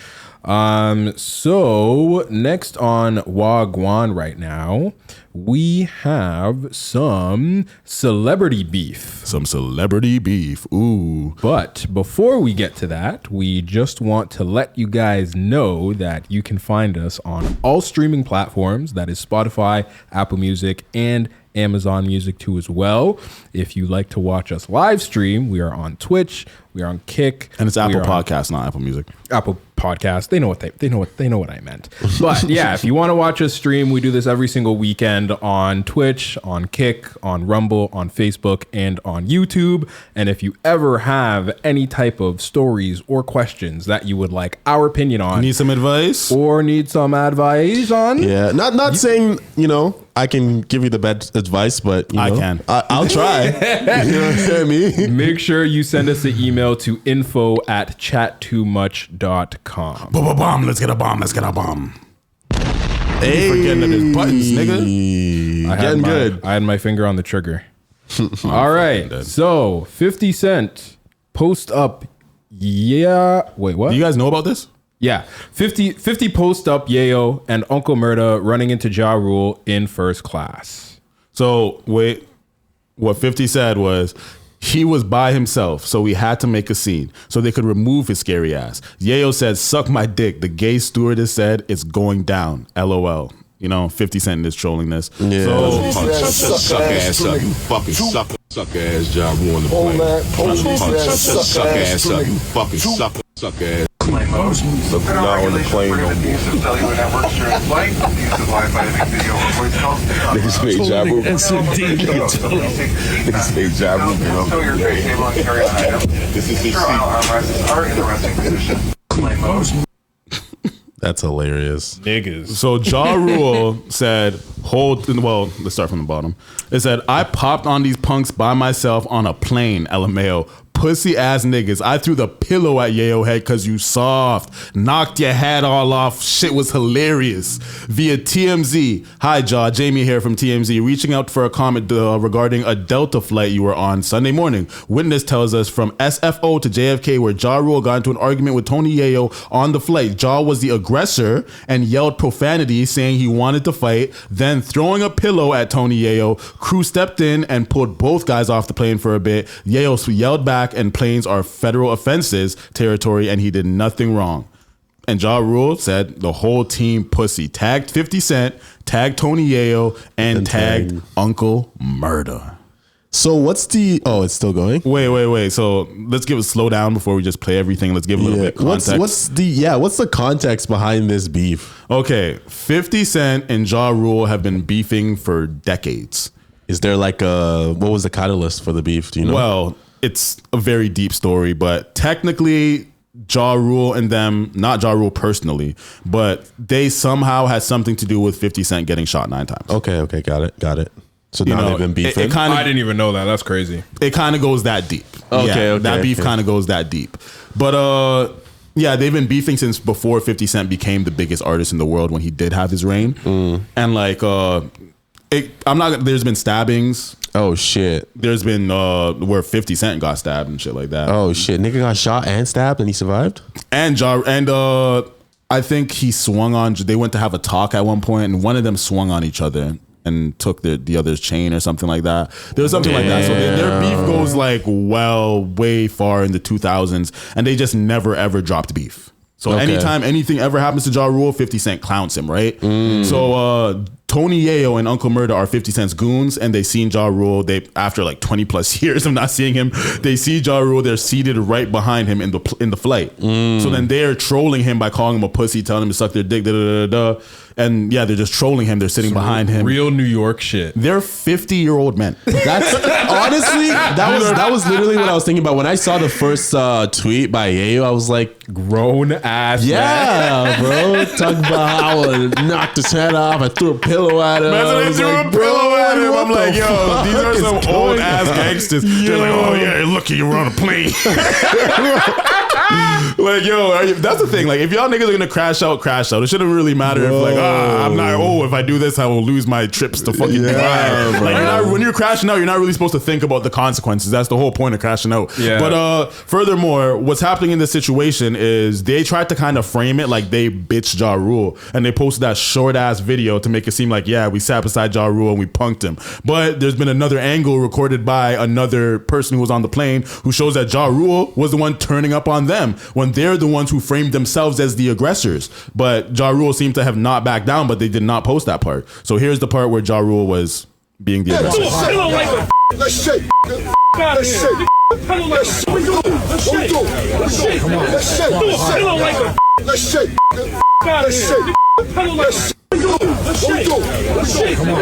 So next on Wagwan right now, we have some celebrity beef. Some celebrity beef. Ooh. But before we get to that, we just want to let you guys know that you can find us on all streaming platforms. That is Spotify, Apple Music, and Amazon Music too as well. If you like to watch us live stream, we are on Twitch, we are on Kick, And it's Apple Podcasts, not Apple Music. Apple Podcast. They know what I meant. But yeah, if you want to watch us stream, we do this every single weekend on Twitch, on Kick, on Rumble, on Facebook, and on YouTube. And if you ever have any type of stories or questions that you would like our opinion on, Need some advice? or need some advice on, Yeah, not saying, you know, I can give you the best advice, but you I know, can. I'll try. You know what I mean? make sure you send us an email to info@chat2much.com. Bomb. Let's get a bomb. Let's get a bomb. Hey, forgetting of his buttons, nigga. Getting good. I had my finger on the trigger. All right. So 50 Cent post up. Yeah. Wait, what? Do you guys know about this? Yeah. 50 post up Yayo and Uncle Murda running into Ja Rule in first class. So wait, what 50 said was he was by himself, so he had to make a scene so they could remove his scary ass. Yayo said, "Suck my dick." The gay stewardess said, "It's going down." LOL. You know, 50 Cent is trolling this. Yeah. So Suck ass up, you fucking suck ass job on the plane. Suck ass up, you fucking suck ass. Look now on the plane no more. Niggas made job move. Niggas made job move. This is his seat. That's hilarious. Niggas. So Ja Rule said, well, let's start from the bottom. It said, "I popped on these punks by myself on a plane, LMAO. Pussy ass niggas. I threw the pillow at Yayo head cause you soft. Knocked your head all off. Shit was hilarious." Via TMZ. "Hi, Ja. Jamie here from TMZ. Reaching out for a comment regarding a Delta flight you were on Sunday morning. Witness tells us from SFO to JFK where Ja Rule got into an argument with Tony Yayo on the flight. Ja was the aggressor and yelled profanity saying he wanted to fight, then throwing a pillow at Tony Yayo. Crew stepped in and pulled both guys off the plane for a bit. Yayo yelled back and planes are federal offenses territory and he did nothing wrong." And Ja Rule said the whole team pussy. Tagged 50 Cent, tagged Tony Yayo, and tagged Uncle Murda. So what's the? Oh, it's still going. Wait. So let's give a slow down before we just play everything. Let's give a little bit of context. What's the context behind this beef? Okay, 50 Cent and Ja Rule have been beefing for decades. Is there like what was the catalyst for the beef? Do you know? Well, it's a very deep story, but technically Ja Rule and them, not Ja Rule personally, but they somehow had something to do with 50 Cent getting shot 9 times. Okay, got it. So now they've been beefing. I didn't even know that. That's crazy. It kind of goes that deep. Okay, that beef kind of goes that deep. But yeah, they've been beefing since before 50 Cent became the biggest artist in the world when he did have his reign. And like there's been stabbings. Oh shit. There's been where 50 Cent got stabbed and shit like that. Oh shit. Nigga got shot and stabbed and he survived? And I think he swung on, they went to have a talk at one point and one of them swung on each other and took the other's chain or something like that. There was something like that. So their beef goes like way far in the 2000s and they just never ever dropped beef. So anytime anything ever happens to Ja Rule, 50 Cent clowns him, right? So Tony Yayo and Uncle Murda are 50 Cent's goons, and they seen Ja Rule. They, after like 20 plus years of not seeing him, they see Ja Rule. They're seated right behind him in the flight. So then they're trolling him by calling him a pussy, telling him to suck their dick, and yeah, they're just trolling him. They're sitting behind him. Real New York shit. They're 50-year-old men. That's honestly, that was literally what I was thinking about when I saw the first tweet by Yayo. I was like, grown ass. yeah, bro. Talk about how I knocked his head off. I threw a pillow at him. Imagine they threw a pillow at him. I'm like, yo, these are some old ass gangsters. They're like, oh yeah, look, you were on a plane. Like, yo, that's the thing. Like, if y'all niggas are gonna crash out. It shouldn't really matter if like, I'm not. Oh, if I do this, I will lose my trips to fucking Dubai. Like, when you're crashing out, you're not really supposed to think about the consequences. That's the whole point of crashing out. Yeah. But furthermore, what's happening in this situation is they tried to kind of frame it like they bitched Ja Rule, and they posted that short ass video to make it seem like, yeah, we sat beside Ja Rule and we punked him. But there's been another angle recorded by another person who was on the plane who shows that Ja Rule was the one turning up on them when they're the ones who framed themselves as the aggressors. But Ja Rule seemed to have not backed down, but they did not post that part. So here's the part where Ja Rule was being the aggressor. Let's shake. Let's shake. Let's shake.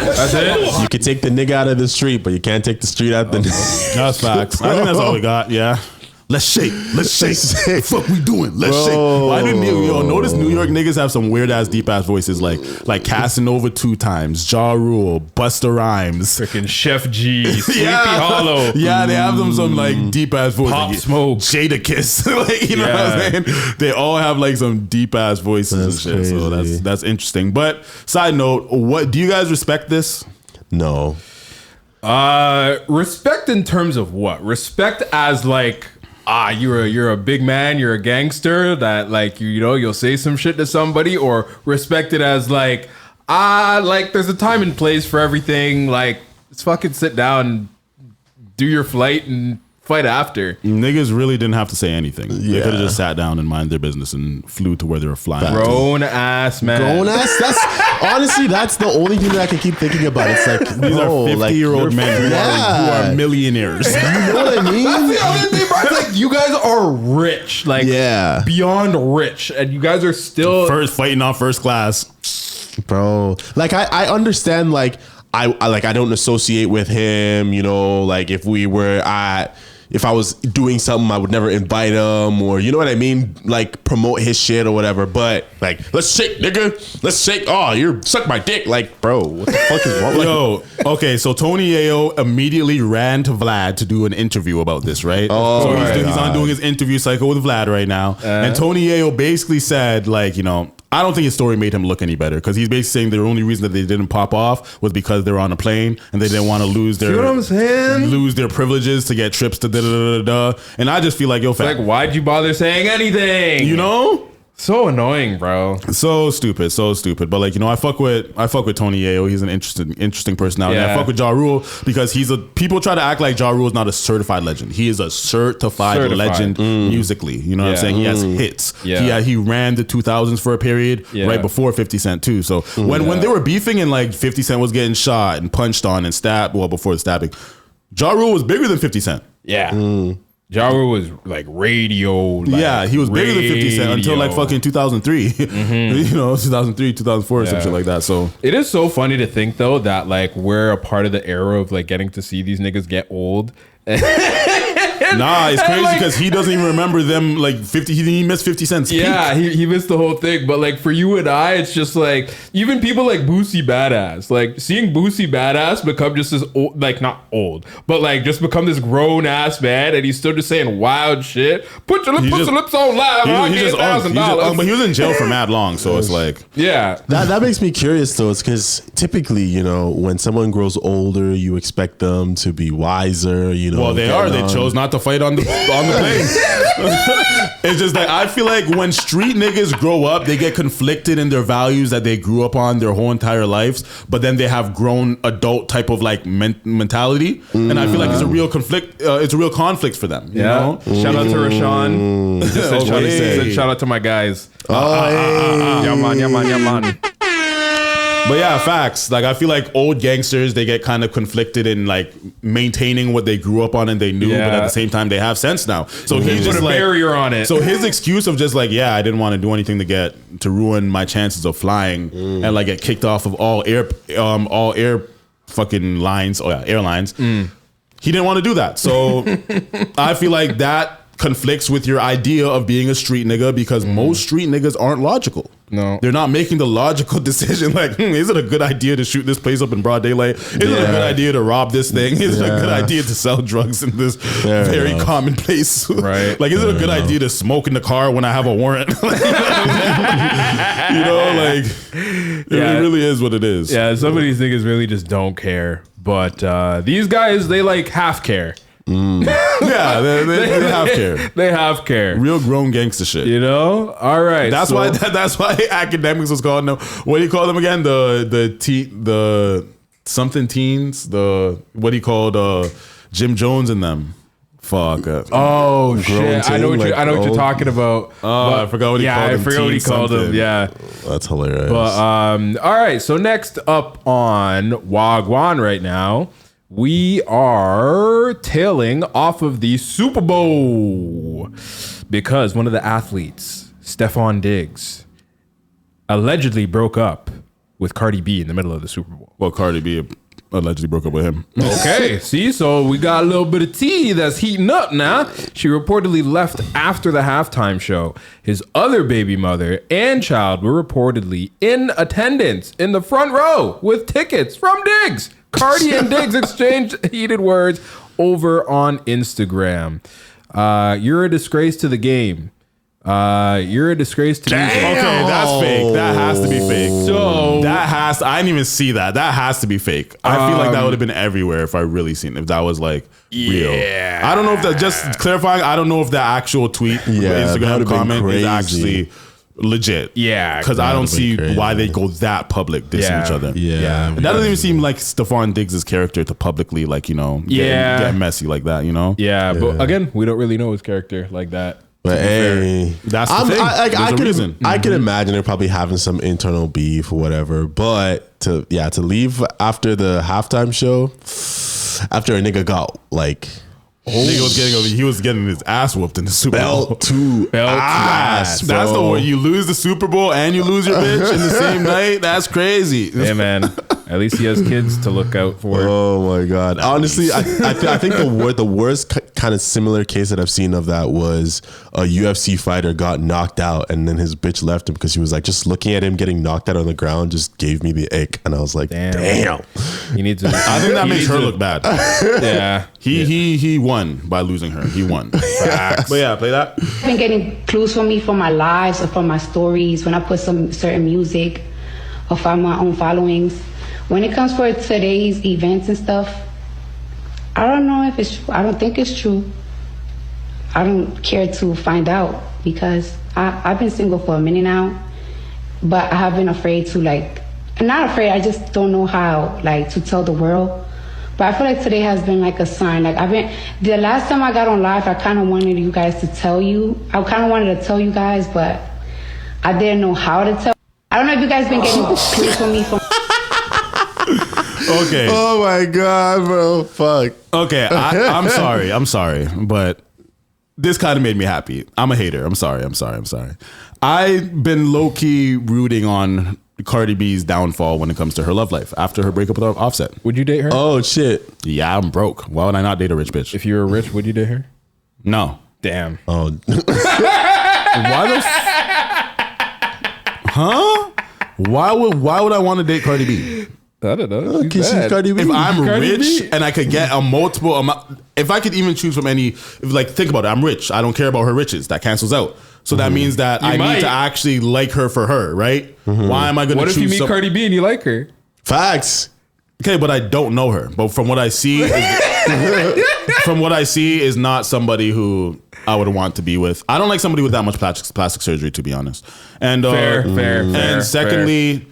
That's it. You can take the nigga out of the street, but you can't take the street out the. That's facts. I think that's all we got. Yeah. Let's shake. What the fuck we doing? Let's shake. Why do notice New York niggas have some weird ass deep ass voices like Casanova 2 times, Ja Rule, Busta Rhymes, Freaking Chef G, Sleepy Hollow. Yeah, they have some like deep ass voices. Pop like Smoke, Jada Kiss. Like, you know what I'm saying? They all have like some deep ass voices and shit. Crazy. So that's interesting. But side note, what do you guys respect this? No. Respect in terms of what? Respect as like, you're a big man, you're a gangster that like you'll say some shit to somebody, or respect it as like like there's a time and place for everything. Like, let's fucking sit down and do your flight and fight after. Niggas really didn't have to say anything. They could have just sat down and mind their business and flew to where they were flying. Grown ass man. Grown ass. That's honestly, that's the only thing that I can keep thinking about. It's like These are 50-year-old men who are millionaires. You know what I mean? That's the other thing, bro. It's like, you guys are rich, like beyond rich, and you guys are still fighting off first class, bro. Like I understand. Like I don't associate with him. You know, like if I was doing something, I would never invite him, or you know what I mean, like promote his shit or whatever. But like, let's shake, nigga. Let's shake. Oh, you're suck my dick, like, bro. What the fuck is wrong? Yo, okay. So Tony Yayo immediately ran to Vlad to do an interview about this, right? Oh, so he's on doing his interview cycle with Vlad right now, and Tony Yayo basically said, like, I don't think his story made him look any better, because he's basically saying the only reason that they didn't pop off was because they were on a plane and they didn't want to lose their privileges to get trips to da-da-da-da-da. And I just feel like, yo, like, why'd you bother saying anything? You know? So annoying, bro. So stupid. But like, I fuck with Tony Yayo. He's an interesting personality. Yeah. I fuck with Ja Rule because people try to act like Ja Rule is not a certified legend. He is a certified legend musically. You know what I'm saying? He has hits. Yeah. He ran the 2000s for a period right before 50 Cent too. So when they were beefing and like 50 Cent was getting shot and punched on and stabbed, well, before the stabbing, Ja Rule was bigger than 50 Cent. Yeah. Ja Rule was like radio. Like, he was bigger than 50 Cent until like fucking 2003. 2003, 2004, or some shit like that. So it is so funny to think though that like we're a part of the era of like getting to see these niggas get old. Nah, it's crazy because he doesn't even remember them like 50. He missed 50 Cent's peak. Yeah, he missed the whole thing. But like for you and I, it's just like even people like Boosie Badass, like seeing Boosie Badass become just this old, like not old, but like just become this grown ass man, and he's still just saying wild shit. Put your lips on live. $1,000. But he was in jail for mad long, so it's like that makes me curious though. It's because typically when someone grows older, you expect them to be wiser. Well, they are. They chose not to fight on the plane. It's just that I feel like when street niggas grow up, they get conflicted in their values that they grew up on their whole entire lives, but then they have grown adult type of like mentality, and I feel like it's a real conflict. It's a real conflict for them. You know? Shout out to Rashawn. Shout out to my guys. Oh, yeah man. But yeah, facts. Like I feel like old gangsters, they get kind of conflicted in like maintaining what they grew up on and they knew, but at the same time they have sense now. So he's just put a like barrier on it. So his excuse of just like, yeah, I didn't want to do anything to ruin my chances of flying and like get kicked off of all air fucking lines. Oh yeah, airlines. He didn't want to do that. So I feel like that conflicts with your idea of being a street nigga because most street niggas aren't logical. No. They're not making the logical decision like, is it a good idea to shoot this place up in broad daylight? Is it a good idea to rob this thing? Is it a good idea to sell drugs in this very common place? Right. Like, is it a good idea to smoke in the car when I have a warrant? You know, like, it really is what it is. Yeah, some of these niggas really just don't care. But these guys, they like half care. Yeah, they have care. They have care. Real grown gangster shit. You know? All right. That's why academics was calling them. What do you call them again? The something teens. What do you call Jim Jones and them? Fuck. Oh shit! I know what you're talking about. I forgot what he called them. I forgot what he called them. Yeah, That's hilarious. but all right. So next up on Wagwan right now, we are tailing off of the Super Bowl because one of the athletes, Stefon Diggs, allegedly broke up with Cardi B in the middle of the Super Bowl. Well, Cardi B allegedly broke up with him. Okay, see, so we got a little bit of tea that's heating up now. She reportedly left after the halftime show. His other baby mother and child were reportedly in attendance in the front row with tickets from Diggs. Cardi and Diggs exchanged heated words over on Instagram. You're a disgrace to the game. You're a disgrace to music. Okay, that's fake. That has to be fake. So I didn't even see that. That has to be fake. I feel like that would have been everywhere if I really seen it. If that was like real. I don't know if that, just clarifying, I don't know if the actual tweet, Instagram comment is actually legit. Yeah. Because I don't see why they go that public dissing each other. Yeah. That doesn't even seem like Stefon Diggs' character to publicly, like, you know, get messy like that, you know? Yeah, but again, we don't really know his character like that. But hey, that's the thing. I can imagine they're probably having some internal beef or whatever. But to leave after the halftime show, after a nigga got like, he was getting his ass whooped in the Super Bowl. Belt to ass. That's the one. You lose the Super Bowl and you lose your bitch in the same night. That's crazy. Yeah, man. At least he has kids to look out for. Oh my god! Honestly, I think the worst kind of similar case that I've seen of that was a UFC fighter got knocked out and then his bitch left him because she was like, just looking at him getting knocked out on the ground just gave me the ick, and I was like, damn. You need to. I think that makes her look bad. Yeah. He won by losing her. He won. But yeah, play that. I've been getting clues from me from my lives or from my stories when I put some certain music or find my own followings. When it comes for today's events and stuff, I don't know if it's true. I don't think it's true. I don't care to find out because I've been single for a minute now, but I have been afraid to not afraid, I just don't know how to tell the world. But I feel like today has been like a sign. The last time I got on live, I kind of wanted you guys to tell you. I kind of wanted to tell you guys, but I didn't know how to tell. I don't know if you guys been getting clues from me from. Okay. Oh my god, bro. Fuck. Okay, I'm sorry, but this kind of made me happy. I'm a hater. I'm sorry. I've been low-key rooting on Cardi B's downfall when it comes to her love life after her breakup with Offset. Would you date her? Oh shit. Yeah, I'm broke. Why would I not date a rich bitch? If you were rich, would you date her? No. Damn. Oh. Why the huh? Why would I want to date Cardi B? I don't know. She's Cardi B. If I'm Cardi rich B. and I could get a multiple amount, if I could even choose from any, think about it, I'm rich. I don't care about her riches. That cancels out. So that means that I need to actually like her for her, right? Why am I going to choose? What if you meet Cardi B and you like her? Facts. Okay, but I don't know her. But from what I see, is not somebody who I would want to be with. I don't like somebody with that much plastic surgery, to be honest. And fair. And secondly,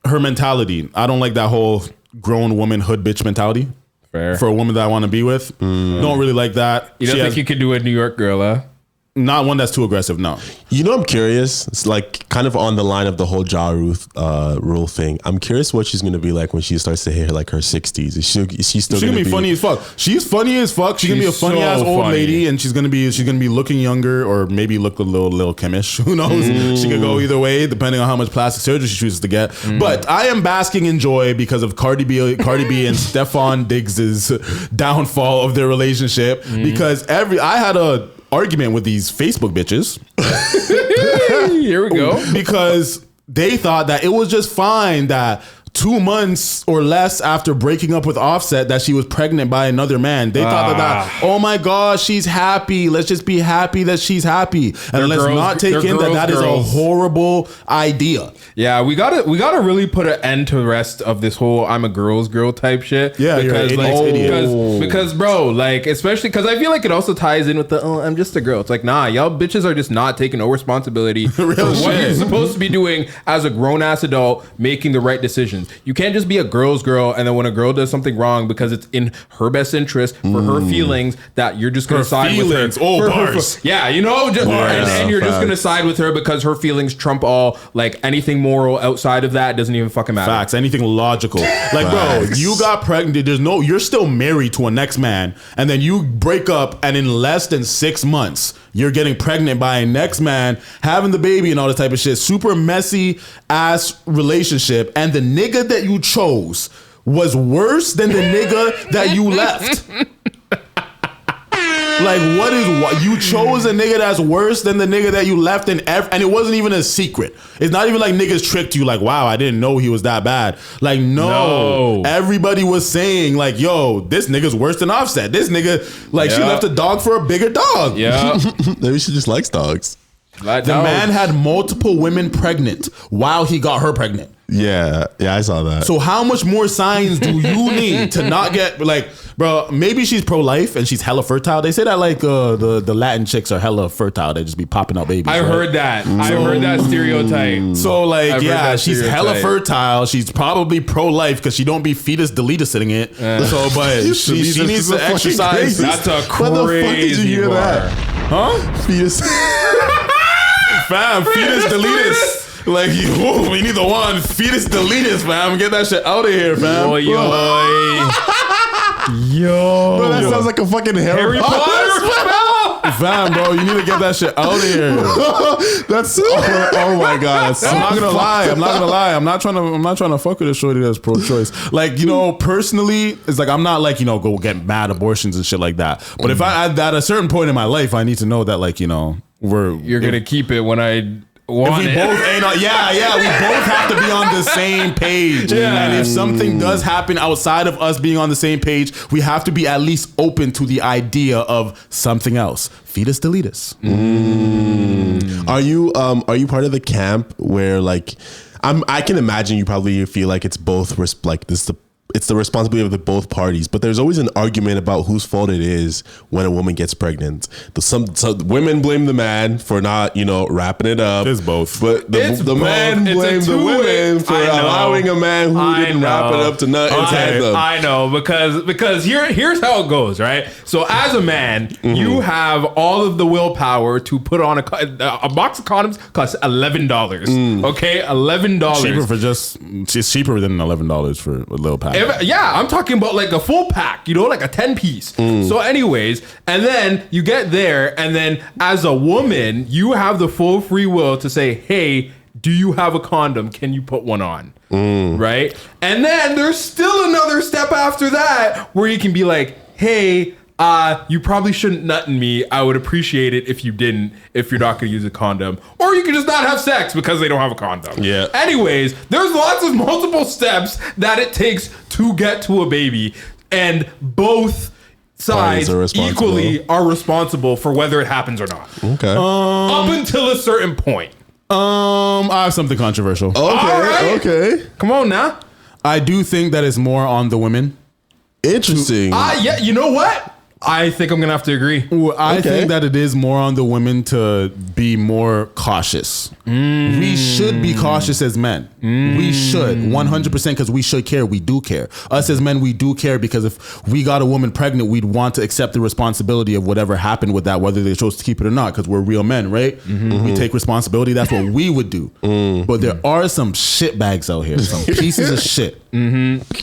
her mentality. I don't like that whole grown woman hood bitch mentality. Fair. For a woman that I want to be with. Don't really like that. You don't think you could do a New York girl, huh? Not one that's too aggressive, no. You know, I'm curious. It's like kind of on the line of the whole Ja Rule thing. I'm curious what she's gonna be like when she starts to hit like her 60s. Is she still gonna be funny as fuck? She's funny as fuck. She's gonna be a funny ass old lady, and she's gonna be looking younger, or maybe look a little Kimish. Who knows? She could go either way depending on how much plastic surgery she chooses to get. But I am basking in joy because of Cardi B and Stefon Diggs's downfall of their relationship. Because I had a argument with these Facebook bitches. Here we go. Because they thought that it was just fine that 2 months or less after breaking up with Offset that she was pregnant by another man. They thought that, oh my God, she's happy. Let's just be happy that she's happy. And let's not take in that is a horrible idea. Yeah, we gotta really put an end to the rest of this whole I'm a girl's girl type shit. Yeah, because bro, like, especially because I feel like it also ties in with the I'm just a girl. It's like, nah, y'all bitches are just not taking no responsibility for what you're supposed to be doing as a grown ass adult, making the right decisions. You can't just be a girl's girl, and then when a girl does something wrong because it's in her best interest for her feelings, that you're just gonna side with her. Yeah, you know, and you're just gonna side with her because her feelings trump all. Like anything moral outside of that doesn't even fucking matter. Facts. Anything logical. Like, bro, you got pregnant. You're still married to a next man, and then you break up, and in less than 6 months, you're getting pregnant by a next man, having the baby and all this type of shit. Super messy ass relationship. And the nigga that you chose was worse than the nigga that you left. Like, what you chose a nigga that's worse than the nigga that you left, and it wasn't even a secret. It's not even like niggas tricked you like, wow, I didn't know he was that bad. Like, no. Everybody was saying like, yo, this nigga's worse than Offset. This nigga, like, she left a dog for a bigger dog. Yeah. Maybe she just likes dogs. The man had multiple women pregnant while he got her pregnant. Yeah, I saw that. So how much more signs do you need to not get, like, bro, maybe she's pro-life and she's hella fertile. They say that like the Latin chicks are hella fertile. They just be popping out babies. I heard that. I heard that stereotype. So like, yeah, she's hella fertile. She's probably pro-life because she don't be fetus deleting it. So, but she needs to exercise. That's a crazy. When the fuck did you hear that? Huh? Fetus. Fam, fetus deletus. Like, we need the one. Fetus deletus, fam. Get that shit out of here, fam. Yo. Bro, that sounds like a fucking Harry Potter. Fam, bro, you need to get that shit out of here. That's oh my God. I'm not gonna lie. I'm not trying to fuck with a shorty that's pro-choice. Like, you know, personally, it's like I'm not like, you know, go get mad abortions and shit like that. But if at a certain point in my life, I need to know that, like, you know, you're gonna keep it when I want we it. Both ain't on, we both have to be on the same page. And if something does happen outside of us being on the same page, we have to be at least open to the idea of something else. Fetus deletus. Are you part of the camp where, like, I can imagine you probably feel like it's both it's the responsibility of the both parties, but there's always an argument about whose fault it is when a woman gets pregnant. Some women blame the man for not, you know, wrapping it up. It's both. But the man blames the women for allowing a man who didn't wrap it up to nut inside them. I know, because here's how it goes, right? So as a man, you have all of the willpower to put on a box of condoms costs $11. Okay, $11. It's cheaper than $11 for a little pack. I'm talking about like a full pack, you know, like a 10 piece. So anyways, and then you get there, and then as a woman, you have the full free will to say, hey, do you have a condom? Can you put one on? Right? And then there's still another step after that where you can be like, hey, you probably shouldn't nut in me. I would appreciate it if you didn't, if you're not going to use a condom. Or you can just not have sex because they don't have a condom. Yeah. Anyways, there's lots of multiple steps that it takes to get to a baby. And both sides equally are responsible for whether it happens or not. Okay. Up until a certain point. I have something controversial. Okay. Come on now. I do think that it's more on the women. Interesting. Yeah, you know what? I think I'm gonna have to agree. Well, I think that it is more on the women to be more cautious. We should be cautious as men. We should 100% because we should care. We do care. Us as men, we do care because if we got a woman pregnant, we'd want to accept the responsibility of whatever happened with that, whether they chose to keep it or not, because we're real men, right? We take responsibility. That's what we would do. But there are some shitbags out here, some pieces of shit. You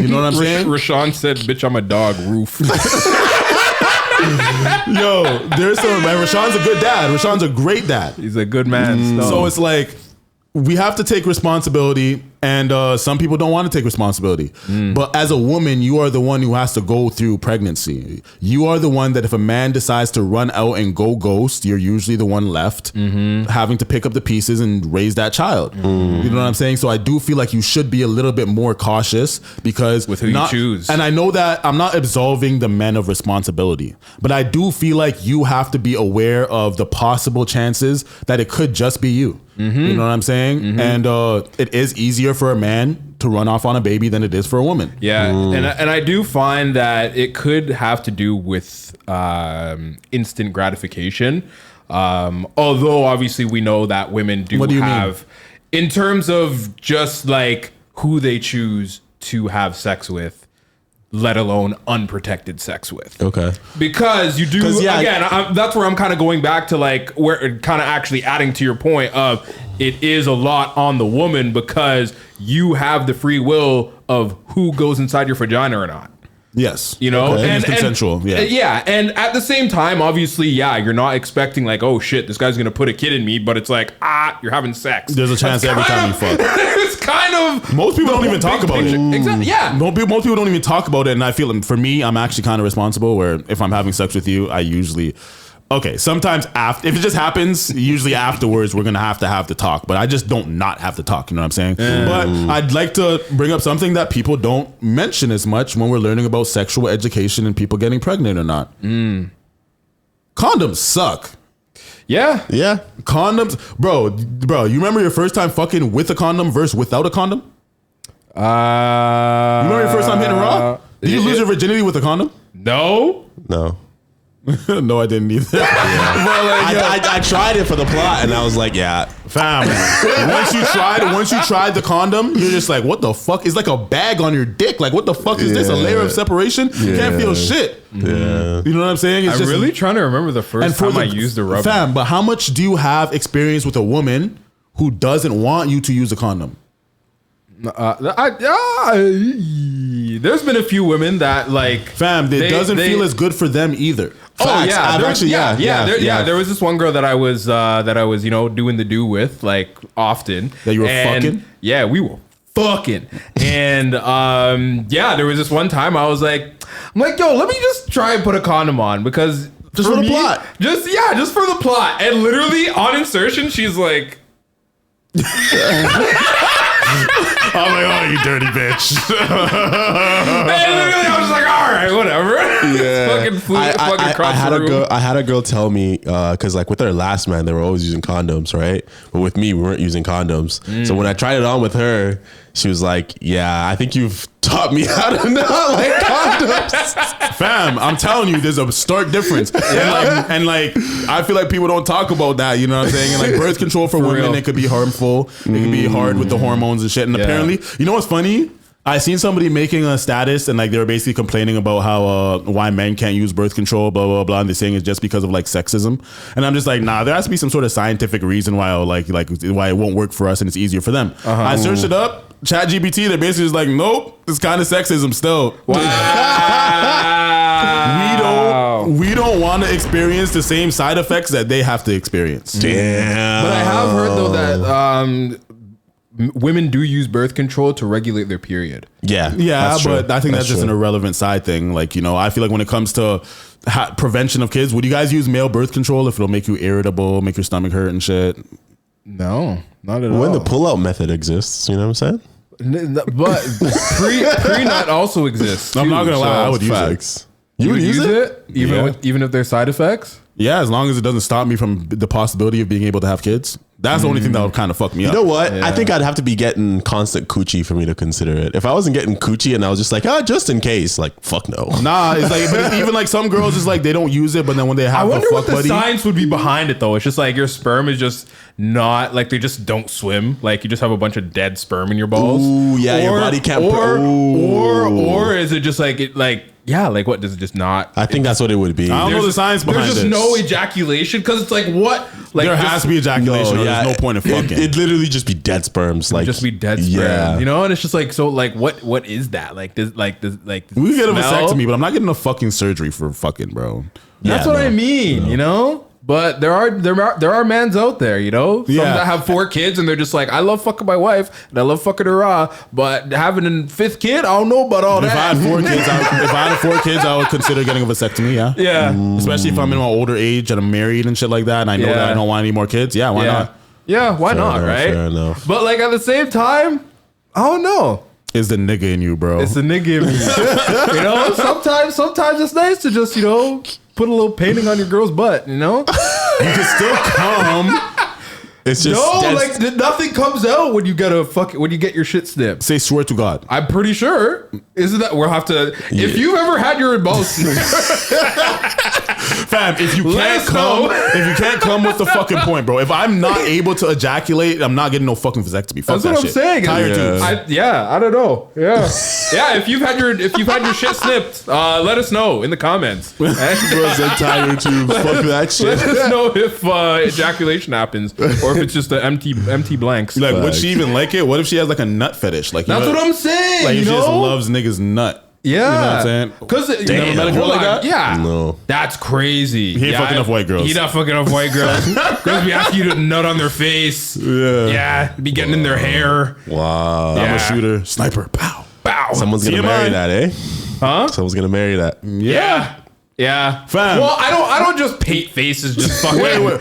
know what I'm saying? Rashawn said, "Bitch, I'm a dog." Roof. Yo, there's some, man. Rashawn's a good dad. Rashawn's a great dad. He's a good man. So it's like, we have to take responsibility, and some people don't want to take responsibility. But as a woman, you are the one who has to go through pregnancy. You are the one that if a man decides to run out and go ghost, you're usually the one left having to pick up the pieces and raise that child. You know what I'm saying? So I do feel like you should be a little bit more cautious because with who you choose. And I know that I'm not absolving the men of responsibility, but I do feel like you have to be aware of the possible chances that it could just be you. You know what I'm saying? And it is easier for a man to run off on a baby than it is for a woman. Yeah, and I do find that it could have to do with instant gratification. Although obviously we know that women do have, in terms of just like who they choose to have sex with, let alone unprotected sex with. Okay. Because you do, that's where I'm kind of going back to like where kind of actually adding to your point of it is a lot on the woman because you have the free will of who goes inside your vagina or not. Yes. You know, and it's consensual. Yeah. And at the same time, obviously, you're not expecting like, oh shit, this guy's going to put a kid in me, but it's like, you're having sex. There's a chance every time you fuck. It's kind of. Most people don't even talk about it. Exactly. Yeah. Most people don't even talk about it. And I feel, for me, I'm actually kind of responsible where if I'm having sex with you, I usually, sometimes after, if it just happens, usually afterwards, we're going to have the talk. But I just don't not have to talk. You know what I'm saying? But I'd like to bring up something that people don't mention as much when we're learning about sexual education and people getting pregnant or not. Condoms suck. Yeah. Yeah. Condoms. Bro, you remember your first time fucking with a condom versus without a condom? You remember your first time hitting raw? Did you lose your virginity with a condom? No. No, I didn't either. I tried it for the plot, and I was like, fam. once you tried the condom, you're just like, what the fuck? It's like a bag on your dick. Like, what the fuck is this? A layer of separation? You can't feel shit. You know what I'm saying? I'm really trying to remember the first time I used a rubber. Fam, but how much do you have experience with a woman who doesn't want you to use a condom? There's been a few women that like, fam, it doesn't feel as good for them either. Facts. Oh yeah, there was this one girl that I was doing the do with like often. That you were fucking? Yeah, we were fucking. And there was this one time I'm like, yo, let me just try and put a condom on because just for the plot. Just for the plot. And literally on insertion, she's like. I'm like, oh, you dirty bitch. And literally, I was like, all right, whatever. Yeah. I had a girl tell me, because like with her last man, they were always using condoms, right? But with me, we weren't using condoms. So when I tried it on with her, she was like, yeah, I think you've taught me how to not like condoms. Fam, I'm telling you, there's a stark difference. And I feel like people don't talk about that, you know what I'm saying? And like birth control for women, real. it could be harmful. It can be hard with the hormones and shit. And apparently, you know what's funny? I seen somebody making a status and like they were basically complaining about how why men can't use birth control, blah blah blah, and they're saying it's just because of like sexism. And I'm just like, nah, there has to be some sort of scientific reason why why it won't work for us and it's easier for them. I searched it up, Chat2Much, they're basically just like, nope, it's kind of sexism still. Wow. We don't want to experience the same side effects that they have to experience. Damn. But I have heard though that women do use birth control to regulate their period. Yeah, but I think that's just an irrelevant side thing. Like, you know, I feel like when it comes to prevention of kids, would you guys use male birth control if it'll make you irritable, make your stomach hurt and shit? No, not at all. When the pull-out method exists, you know what I'm saying? But pre-nut also exists. I'm not gonna lie, I would use it. You would use it even if there's side effects? Yeah, as long as it doesn't stop me from the possibility of being able to have kids. That's the only thing that would kind of fuck me up. You know what? I think I'd have to be getting constant coochie for me to consider it. If I wasn't getting coochie and I was just like, just in case, like, fuck no. Nah, it's like, but even like some girls is like they don't use it, but then when they have I wonder a what fuck the buddy, science would be behind it though. It's just like your sperm is just not like they just don't swim. Like you just have a bunch of dead sperm in your balls. Ooh, yeah, your body can't. Or is it just like it like. Yeah, like what does it just not? I think that's what it would be. I don't know the science behind There's just no ejaculation because it's like what? Like there has to be ejaculation. Or there's no point in fucking. It'd literally just be dead sperms. Like just be dead sperm, you know. And it's just like so. Like what is that? Like this. We get a vasectomy, but I'm not getting a fucking surgery for fucking, bro. That's what I mean. You know. But there are mans out there, you know, some that have 4 kids and they're just like, I love fucking my wife and I love fucking her raw, but having a 5th kid, I don't know about all that. If I had 4 kids, I would consider getting a vasectomy. Yeah, especially if I'm in my older age and I'm married and shit like that, and I know that I don't want any more kids. Yeah, why not? Yeah, why not? Right? Fair enough. But like at the same time, I don't know. It's the nigga in you, bro. It's the nigga in me. You know, sometimes it's nice to just put a little painting on your girl's butt, you know? You can still come. It's just nothing comes out when you get your shit snipped. Say swear to God. I'm pretty sure. Isn't that we'll have to if you've ever had your balls snipped. Fam, if you can't come, what's the fucking point, bro? If I'm not able to ejaculate, I'm not getting no fucking vasectomy. Fuck That's what I'm saying. I don't know. Yeah. Yeah, if you've had your shit snipped, let us know in the comments. Bro, tire tube. Fuck that shit. Let us know if ejaculation happens or if it's just the empty blanks. Like, would she even like it? What if she has like a nut fetish? Like, that's what I'm saying. Like, she just loves niggas nut. Yeah, you know what I'm saying? Because you never met a girl like that. Yeah, no, that's crazy. He ain't fucking enough white girls. He not fucking enough white girls. Girls be asking you to nut on their face. Yeah, be getting in their hair. Wow, I'm a shooter, sniper. Pow, pow. Someone's gonna marry that, eh? Huh? Someone's gonna marry that. Yeah. Yeah, fam. Well, I don't just paint faces. Just fucking. Wait.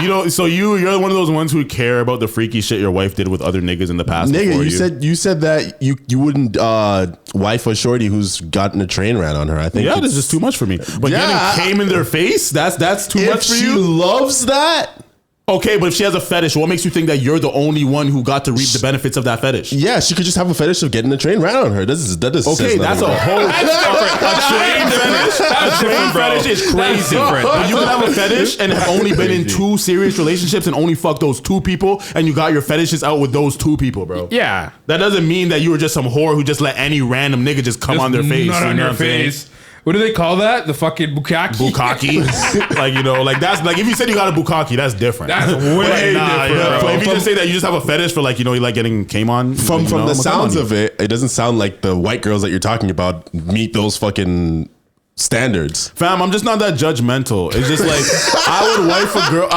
You know, so you're one of those ones who care about the freaky shit your wife did with other niggas in the past. Nigga, you said that you wouldn't wife a shorty who's gotten a train ran on her. I think that's just too much for me. But getting came in their face, that's too much for you. She loves that. Okay, but if she has a fetish, what makes you think that you're the only one who got to reap the benefits of that fetish? Yeah, she could just have a fetish of getting a train ran on her. That does okay, that's a whole a train fetish is crazy. But you can have a fetish and have only been in 2 serious relationships and only fucked those 2 people, and you got your fetishes out with those 2 people, bro. Yeah, that doesn't mean that you were just some whore who just let any random nigga just come on their face. Not on your face. What do they call that? The fucking bukkake? Bukkake. Like that's like if you said you got a bukkake, that's different. That's way different. Bro. If you just say that you just have a fetish for you like getting came on. From the sounds of it, it doesn't sound like the white girls that you're talking about meet those fucking standards. Fam, I'm just not that judgmental. It's just like I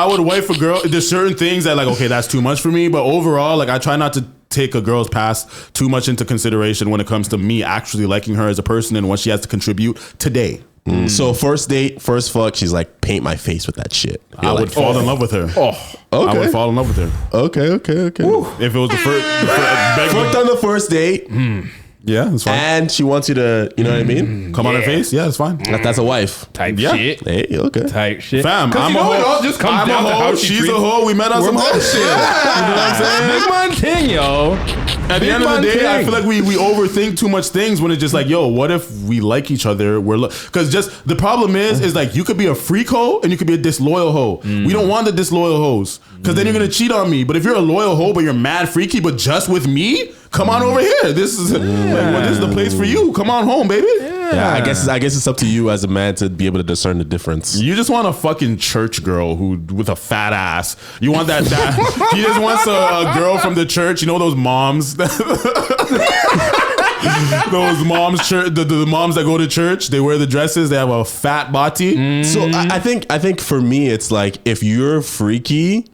would wife a girl. There's certain things that okay, that's too much for me. But overall, I try not to take a girl's past too much into consideration when it comes to me actually liking her as a person and what she has to contribute today. So first date, first fuck, she's like, paint my face with that shit. I would fall in love with her. Okay. I would fall in love with her. Okay. Woo. If it was the first fucked on the first date. Yeah, that's fine. And she wants you to, you know what I mean? Come on her face? Yeah, that's fine. That's a wife. Type shit. Hey, okay. Type shit. Fam, I'm a hoe. It all just comes down to how she's a hoe. We met on some hoe shit. You know what I'm saying? Big man thing, yo. At the end of the day, I feel like we overthink too much things when it's just like, yo, what if we like each other? Because just the problem is like you could be a freak hoe and you could be a disloyal hoe. We don't want the disloyal hoes because then you're gonna cheat on me. But if you're a loyal hoe but you're mad freaky but just with me, come on over here. This is this is the place for you. Come on home, baby. Yeah, I guess it's up to you as a man to be able to discern the difference. You just want a fucking church girl who with a fat ass. You want that he just wants a girl from the church. You know those moms. Those moms, the moms that go to church, they wear the dresses. They have a fat body. So I think for me, it's like if you're freaky,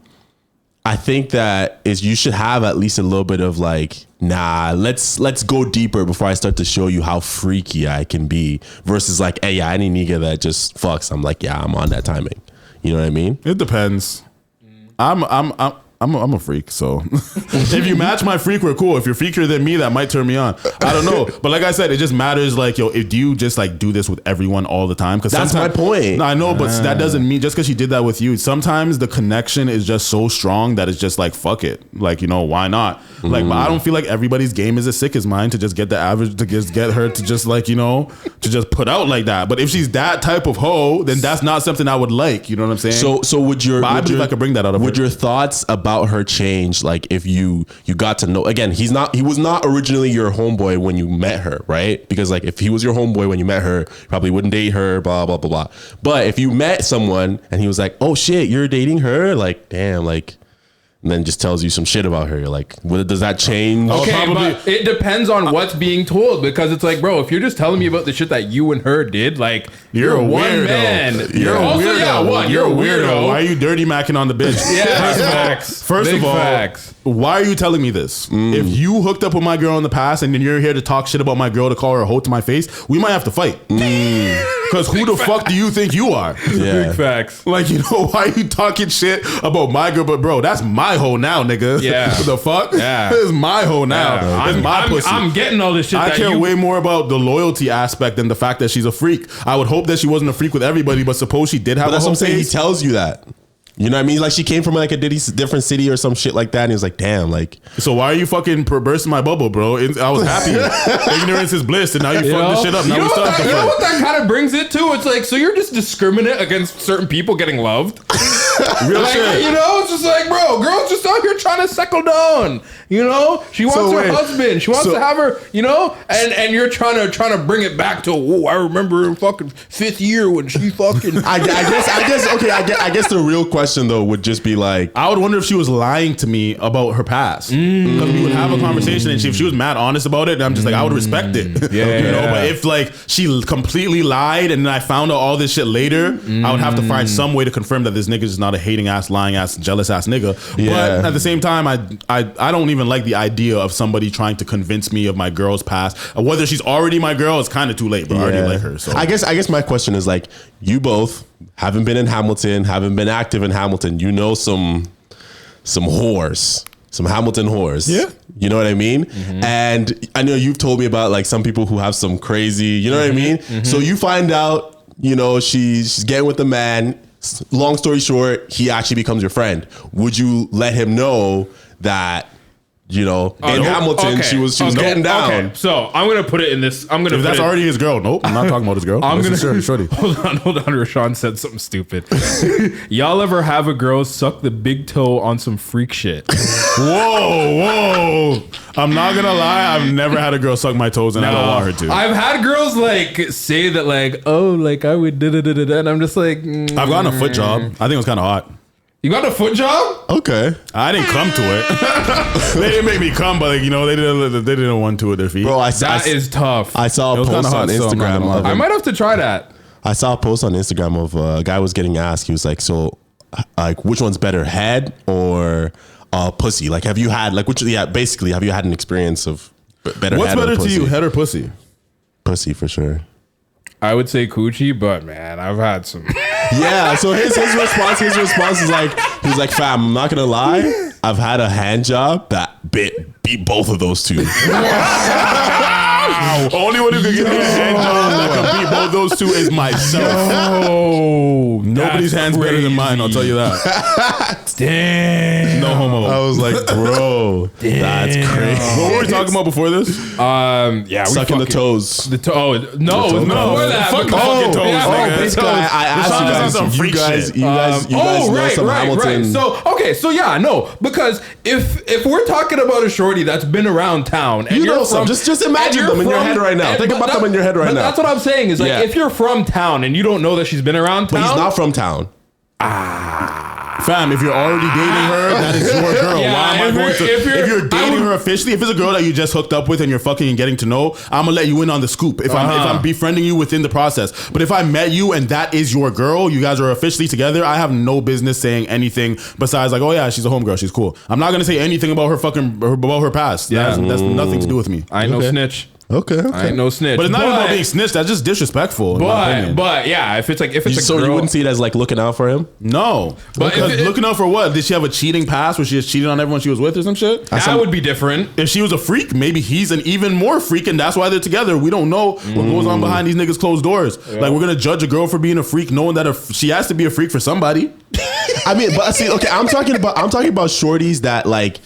I think that you should have at least a little bit of let's go deeper before I start to show you how freaky I can be. Versus any nigga that just fucks. I'm like, I'm on that timing. You know what I mean? It depends. I'm a freak, so if you match my freak, we're cool. If you're freakier than me, that might turn me on. I don't know, but like I said, it just matters. Like, yo, if do you just like do this with everyone all the time? Because that's my point. No, I know, but that doesn't mean just because she did that with you. Sometimes the connection is just so strong that it's just like fuck it. Like, you know, why not? Like, but I don't feel like everybody's game is as sick as mine to just get the average to just get her to just like, you know, to just put out like that. But if she's that type of hoe, then that's not something I would like. You know what I'm saying? So would your I believe I could bring that out of would her. your thoughts about her change? Like if you got to know, again, he was not originally your homeboy when you met her, right? Because like if he was your homeboy when you met her, you probably wouldn't date her, blah blah blah blah. But if you met someone and he was like, oh shit, you're dating her, like damn, like, and then just tells you some shit about her, you're like, does that change? Okay, but it depends on what's being told, because it's like, bro, if you're just telling me about the shit that you and her did, like, you're a one weirdo. man. You're a also, weirdo. yeah, what? You're a weirdo. Why are you dirty macking on the bitch? Yeah, facts. First Big of all, facts. why are you telling me this? If you hooked up with my girl in the past and then you're here to talk shit about my girl to call her a hoe to my face, we might have to fight. Because who the fuck do you think you are? Big facts. Like, you know, why are you talking shit about my girl? But bro, that's my hoe now, nigga. Yeah. What the fuck? Yeah. This is my hoe now. Yeah. It's my pussy. I'm getting all this shit. I care way more about the loyalty aspect than the fact that she's a freak. I would hope that she wasn't a freak with everybody, but suppose she did have But that's a what hoe I'm saying. He phase. tells you that. You know what I mean? Like she came from like a different city or some shit like that, and he was like, "Damn!" Like, So why are you fucking bursting my bubble, bro? I was happy. Ignorance is bliss, and now you fucked this shit up. Now we still have to You know fight. what that kind of brings it to? It's like, so you're just discriminate against certain people getting loved. Real Like, shit. you know, it's just like, bro, girl's just out here trying to settle down. You know, she wants her husband. She wants to have her. You know, and you're trying to bring it back to. Oh, I remember in fucking 5th year when she fucking. I guess the real question though would just be like, I would wonder if she was lying to me about her past. Because we would have a conversation, and if she was mad honest about it, I'm just like, I would respect it. Yeah, you know. yeah. But if like she completely lied, and then I found out all this shit later, I would have to find some way to confirm that this nigga is not a hating ass, lying ass, jealous ass nigga. Yeah. But at the same time, I don't even like the idea of somebody trying to convince me of my girl's past. Whether she's already my girl, it's kind of too late. But I already like her. So I guess my question is like, you both haven't been in Hamilton, haven't been active in Hamilton. You know some whores, some Hamilton whores. Yeah. You know what I mean? And I know you've told me about like some people who have some crazy, you know what I mean? So you find out, you know, she's getting with the man. Long story short, he actually becomes your friend. Would you let him know that, you know, in Hamilton, she was getting down? Okay, so I'm gonna put it in this. I'm gonna. if put that's it, already his girl, nope, I'm not talking about his girl. I'm This gonna is shorty. hold on. Rashawn said something stupid. Y'all ever have a girl suck the big toe on some freak shit? Whoa. I'm not gonna lie, I've never had a girl suck my toes, and I don't want her to. I've had girls like say that, like, oh, like I would da da da da, and I'm just like, I've gotten a foot job. I think it was kind of hot. You got a foot job? Okay. I didn't come to it. They didn't make me come, but like, you know, they didn't want to with their feet. Bro, That is tough. I saw a It was post kinda on hot, so I'm not Instagram. gonna lie. I might have to try that. I saw a post on Instagram of a guy was getting asked. He was like, so like, which one's better, head or pussy? Like, have you had like basically, have you had an experience of better What's head or better to pussy? you, head or pussy? Pussy for sure. I would say coochie, but man, I've had some. Yeah, so his response is like, he's like, fam, I'm not gonna lie, I've had a hand job that beat both of those two. Only one who can get me a hand job that can beat both those two is myself. Oh, Nobody's hands better than mine, I'll tell you that. Damn. No homo. I was like, bro, that's crazy. What were we talking about before this? Yeah, we Sucking the fucking- toes. The toe. No, toe. no. Before that, Fuck the because- fucking toes, yeah, nigga. fuck the Basically, toes. I asked This you sounds like some guys, freak you guys shit. know some Hamilton. So okay, so yeah, no, because if we're talking about a shorty that's been around town, and You you're know some. from, Just imagine and you're them in your head right now. Think but about them in your head right but now. That's what I'm saying is like, Yeah. if you're from town and you don't know that she's been around town, But he's not from town. Fam, if you're already dating her, that is your girl. Yeah, Why am I if going you're- to? if you're- If you're I dating would- her officially, if it's a girl that you just hooked up with and you're fucking and getting to know, I'm gonna let you in on the scoop. If I'm befriending you within the process. But if I met you and that is your girl, you guys are officially together, I have no business saying anything besides like, oh yeah, she's a homegirl, she's cool. I'm not gonna say anything about her past. Yeah. That's nothing to do with me. I know snitch. Okay. I ain't no snitch. But it's not even about being snitched. That's just disrespectful. But yeah, if it's a So girl, you wouldn't see it as like looking out for him? No. But Because looking out for what? Did she have a cheating past where she just cheated on everyone she was with or some shit? that would be different. If she was a freak, maybe he's an even more freak, and that's why they're together. We don't know what goes on behind these niggas' closed doors. Yeah. Like, we're gonna judge a girl for being a freak, knowing that she has to be a freak for somebody. I mean, but see, okay, I'm talking about shorties that like.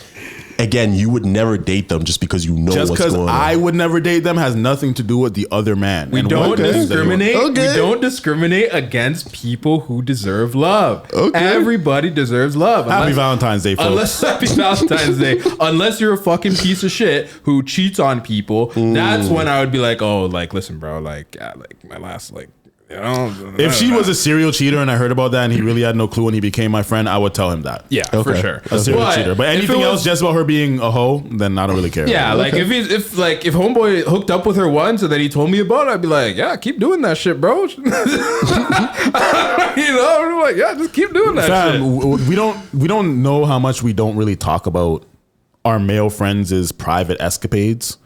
Again, you would never date them just because you know just what's going on. I would never date them has nothing to do with the other man. We don't discriminate. We don't discriminate against people who deserve love. Okay. Everybody deserves love. Happy Valentine's Day, folks. Happy Valentine's Day. Unless you're a fucking piece of shit who cheats on people, that's when I would be like, oh, like, listen, bro, like, yeah, like my last, like. If she was a serial cheater and I heard about that and he really had no clue and he became my friend, I would tell him that. Yeah, for sure. A serial cheater. But anything else just about her being a hoe, then I don't really care. Yeah, like if homeboy hooked up with her once and then he told me about it, I'd be like, yeah, keep doing that shit, bro. I'm like, yeah, just keep doing that shit. We don't know how much we don't really talk about our male friends' private escapades.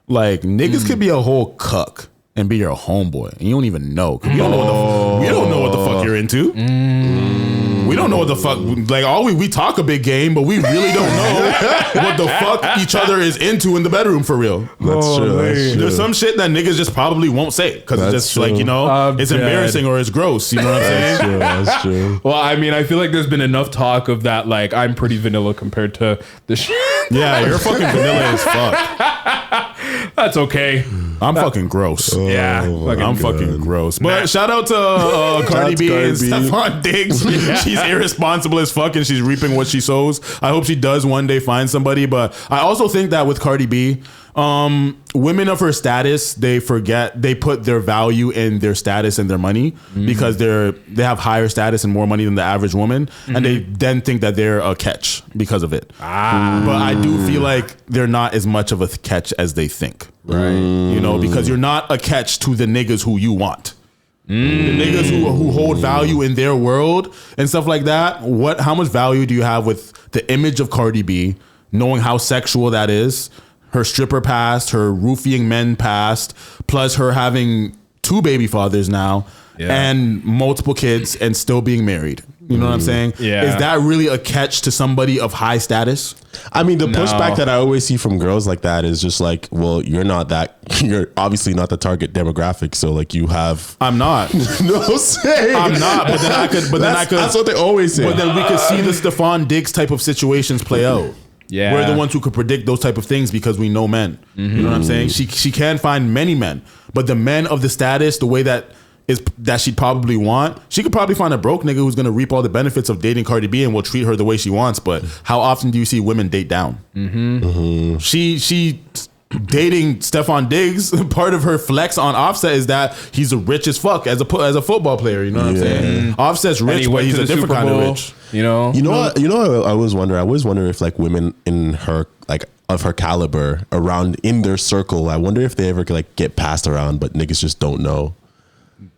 Like, niggas could be a whole cuck and be your homeboy, and you don't even know. We don't know what the fuck you're into. We don't know what the fuck. Like, we talk a big game, but we really don't know what the fuck each other is into in the bedroom for real. That's true. There's some shit that niggas just probably won't say because it's just true. Like, it's embarrassing or it's gross. You know what I'm saying? That's true. Well, I mean, I feel like there's been enough talk of that. Like, I'm pretty vanilla compared to the shit. Yeah, you're fucking vanilla as fuck. That's okay. I'm fucking gross. Yeah, I'm fucking gross. But shout out to Cardi B and Stefon Diggs. She's irresponsible as fuck and she's reaping what she sows. I hope she does one day find somebody. But I also think that with Cardi B, women of her status, they put their value in their status and their money because they have higher status and more money than the average woman, and they then think that they're a catch because of it. But I do feel like they're not as much of a catch as they think. Right. Because you're not a catch to the niggas who you want. The niggas who hold value in their world and stuff like that. How much value do you have with the image of Cardi B, knowing how sexual that is? Her stripper past, her roofing men past, plus her having 2 baby fathers now and multiple kids and still being married. You know what I'm saying? Yeah. Is that really a catch to somebody of high status? I mean, the pushback that I always see from girls like that is just like, well, you're obviously not the target demographic. So like you have. I'm not. No, say. I'm not. But then I could. That's what they always say. But then we could see the Stefon Diggs type of situations play out. Yeah. We're the ones who could predict those type of things because we know men. You know what I'm saying? She can find many men, but the men of the status, the way that she'd probably want, she could probably find a broke nigga who's gonna reap all the benefits of dating Cardi B and will treat her the way she wants. But how often do you see women date down? She dating Stefon Diggs, part of her flex on Offset is that he's rich as fuck as a football player. You know what I'm saying? Offset's rich, but he's a different kind of rich. You know what? I always wonder if like women in her like of her caliber around in their circle, I wonder if they ever like get passed around, but niggas just don't know.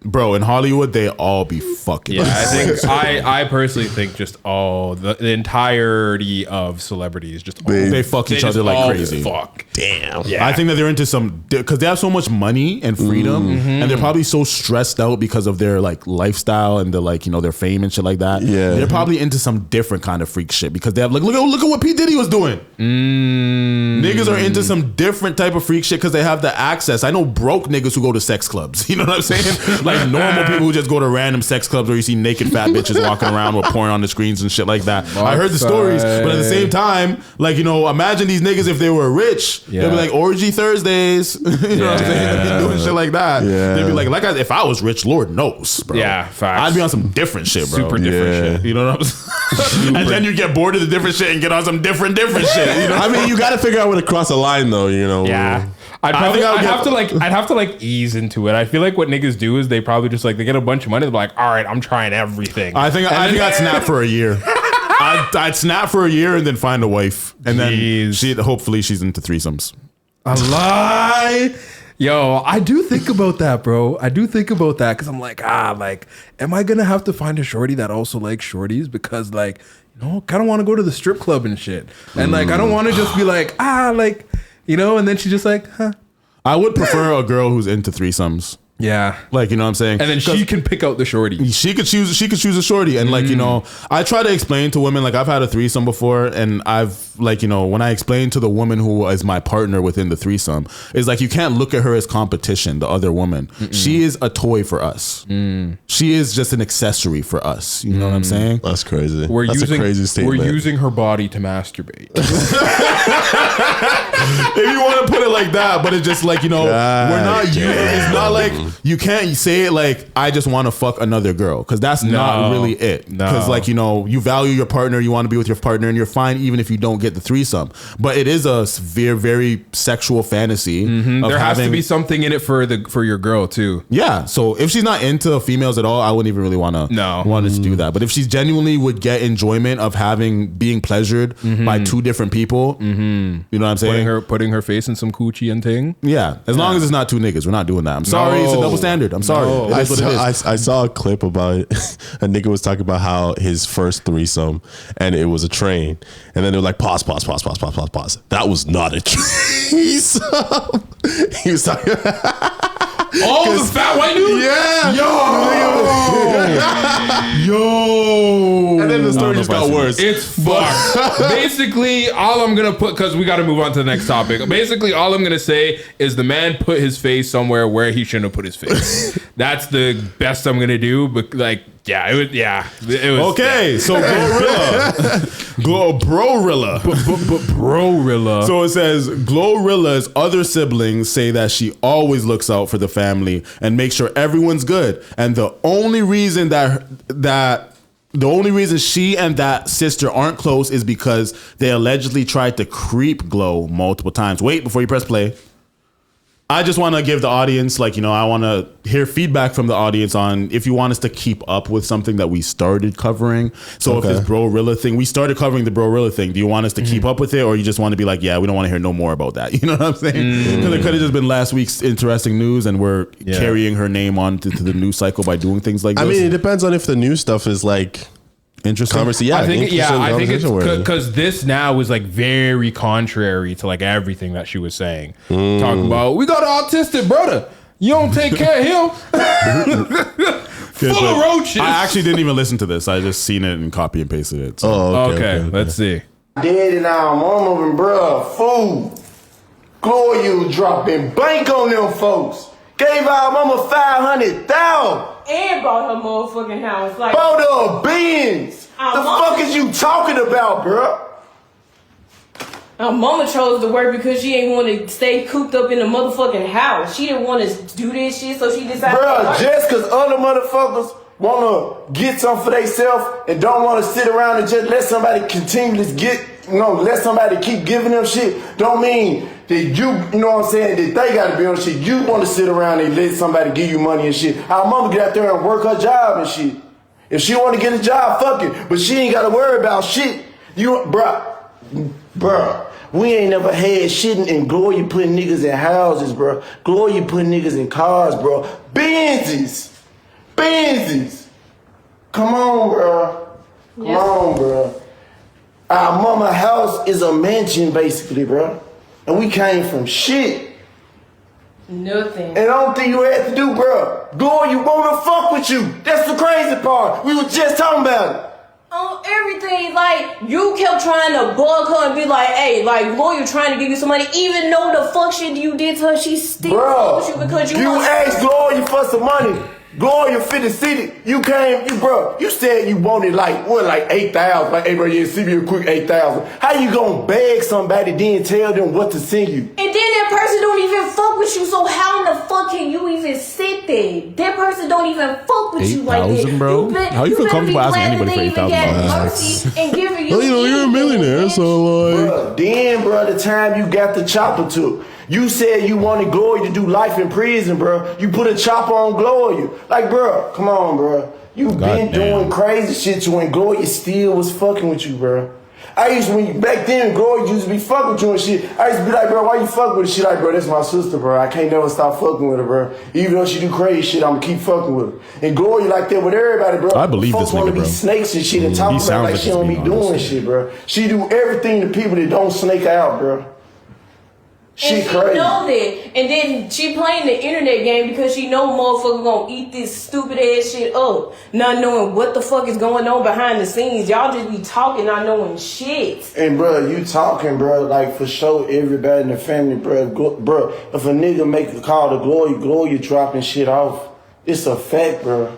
Bro, in Hollywood, they all be fucking. Yeah, I personally think just the entirety of celebrities they fuck each other like crazy. Fuck. Damn. Yeah. I think that they're into because they have so much money and freedom, and they're probably so stressed out because of their like lifestyle and their fame and shit like that. Yeah, they're probably into some different kind of freak shit because they have like look at what P Diddy was doing. Niggas are into some different type of freak shit because they have the access. I know broke niggas who go to sex clubs. You know what I'm saying? Like normal people who just go to random sex clubs where you see naked fat bitches walking around with porn on the screens and shit like that. I heard the stories, but at the same time, like, imagine these niggas if they were rich, they'd be like orgy Thursdays. You know what I'm saying? They'd be doing shit like that. Yeah. They'd be like if I was rich, Lord knows, bro. Yeah, facts. I'd be on some different shit, bro. Super different shit. You know what I'm saying? And then you get bored of the different shit and get on some different shit. I mean, you got to figure out where to cross a line, though. Yeah. I'd have to ease into it. I feel like what niggas do is they probably just they get a bunch of money. They're like, all right, I'm trying everything. I think I'd snap for a year. I'd snap for a year and then find a wife, and then hopefully she's into threesomes. A lie. Yo, I do think about that, bro. I do think about that because I'm like, am I gonna have to find a shorty that also likes shorties? Because kind of want to go to the strip club and shit, and I don't want to just be and then she's just like, huh. I would prefer a girl who's into threesomes. Yeah. Like, you know what I'm saying? And then she can pick out the shorty. She could choose a shorty. And like, you know, I try to explain to women, like I've had a threesome before, and I've like, you know, when I explain to the woman who is my partner within the threesome, is like, you can't look at her as competition, the other woman. She is a toy for us. She is just an accessory for us. You know what I'm saying? That's crazy. That's a crazy statement. We're using her body to masturbate. If you want to put it like that, but it's just like, you know, we're not it's not like you can't say it like I just want to fuck another girl, because that's not really it. Because like, you know, you value your partner, you want to be with your partner, and you're fine even if you don't get the threesome. But it is a very, very sexual fantasy. There has to be something in it for your girl too. Yeah. So if she's not into females at all, I wouldn't even really want to do that. But if she's genuinely would get enjoyment of being pleasured by two different people, you know what I'm saying? Putting her face in some coochie and thing. Yeah, as long as it's not two niggas, we're not doing that. I'm sorry, it's a double standard. I'm sorry. It is what it is. I saw a clip about a nigga was talking about how his first threesome, and it was a train, and then they were like, pause. That was not a threesome. He was talking. Oh, the fat white dude? Yeah. Yo. And then the story just got worse. It's fucked. Basically, all I'm going to put, because we got to move on to the next topic. Basically, all I'm going to say is the man put his face somewhere where he shouldn't have put his face. That's the best I'm going to do. But like, it was okay. So Glorilla. Brorilla. So it says Glorilla's other siblings say that she always looks out for the family and makes sure everyone's good. And the only reason she and that sister aren't close is because they allegedly tried to creep Glow multiple times. Wait, before you press play, I just want to give the audience, like, you know, I want to hear feedback from the audience on if you want us to keep up with something that we started covering. So if this Brorilla thing, we started covering the Brorilla thing. Do you want us to keep up with it, or you just want to be like, yeah, we don't want to hear no more about that? You know what I'm saying? Because it could have just been last week's interesting news, and we're carrying her name on to the news cycle by doing things like this. I mean, it depends on if the news stuff is like interesting. I think it's because this now is like very contrary to like everything that she was saying. Talking about, we got an autistic brother, you don't take care of him. Full of roaches. I actually didn't even listen to this. I just seen it and copy and pasted it. So. Okay. Let's see. Daddy now, mama and bruh, fool. Gloria dropping bank on them folks. Gave our mama $500,000. And bought her motherfucking house. Like, bought her Benz. The fuck is you talking about, bro? Our mama chose to work because she ain't want to stay cooped up in the motherfucking house. She didn't want to do this shit, so she decided to work. Just because other motherfuckers want to get something for themselves and don't want to sit around and just let somebody continuously let somebody keep giving them shit, don't mean that you know what I'm saying, that they got to be on shit. You want to sit around and let somebody give you money and shit. Our mama get out there and work her job and shit. If she want to get a job, fuck it. But she ain't got to worry about shit. Bruh, we ain't never had shit in Gloria putting niggas in houses, bruh. Gloria putting niggas in cars, bro. Benzes. Come on, bruh. Come on, bruh. Our mama house is a mansion, basically, bruh. And we came from shit. Nothing. And the only thing you had to do, bro, Gloria wanna fuck with you. That's the crazy part. We was just talking about it. On everything, like, you kept trying to bug her and be like, hey, like, Gloria trying to give you some money, even though the fuck shit you did to her, she still fucked with you because you asked Gloria for some money. Gloria fit the city. You said you wanted like 8,000. Like, hey bro, you see me a quick 8,000. How you gonna beg somebody then tell them what to send you? And then that person don't even fuck with you, so how in the fuck can you even sit there? That person don't even fuck with you like that. Bro? How you feel comfortable asking anybody for $8,000? And giving you you're a millionaire, so like. Bro, the time you got the chopper took. You said you wanted Gloria to do life in prison, bro. You put a chopper on Gloria. Like, bro, come on, bro. You been doing crazy shit to when Gloria still was fucking with you, bro. Back then, Gloria used to be fucking with you and shit. I used to be like, bro, why you fucking with her? She like, bro, that's my sister, bro. I can't never stop fucking with her, bro. Even though she do crazy shit, I'ma keep fucking with her. And Gloria like that with everybody, bro. I believe this nigga, bro. Be snakes and shit and talk about like she don't be doing shit, bro. She do everything to people that don't snake out, bro. She she crazy. know that. And then she playing the internet game because she know motherfucker gonna eat this stupid ass shit up. Not knowing what the fuck is going on behind the scenes. Y'all just be talking, not knowing shit. And bro, you talking, bro, like for sure everybody in the family, bro, if a nigga make a call to Gloria dropping shit off. It's a fact, bro.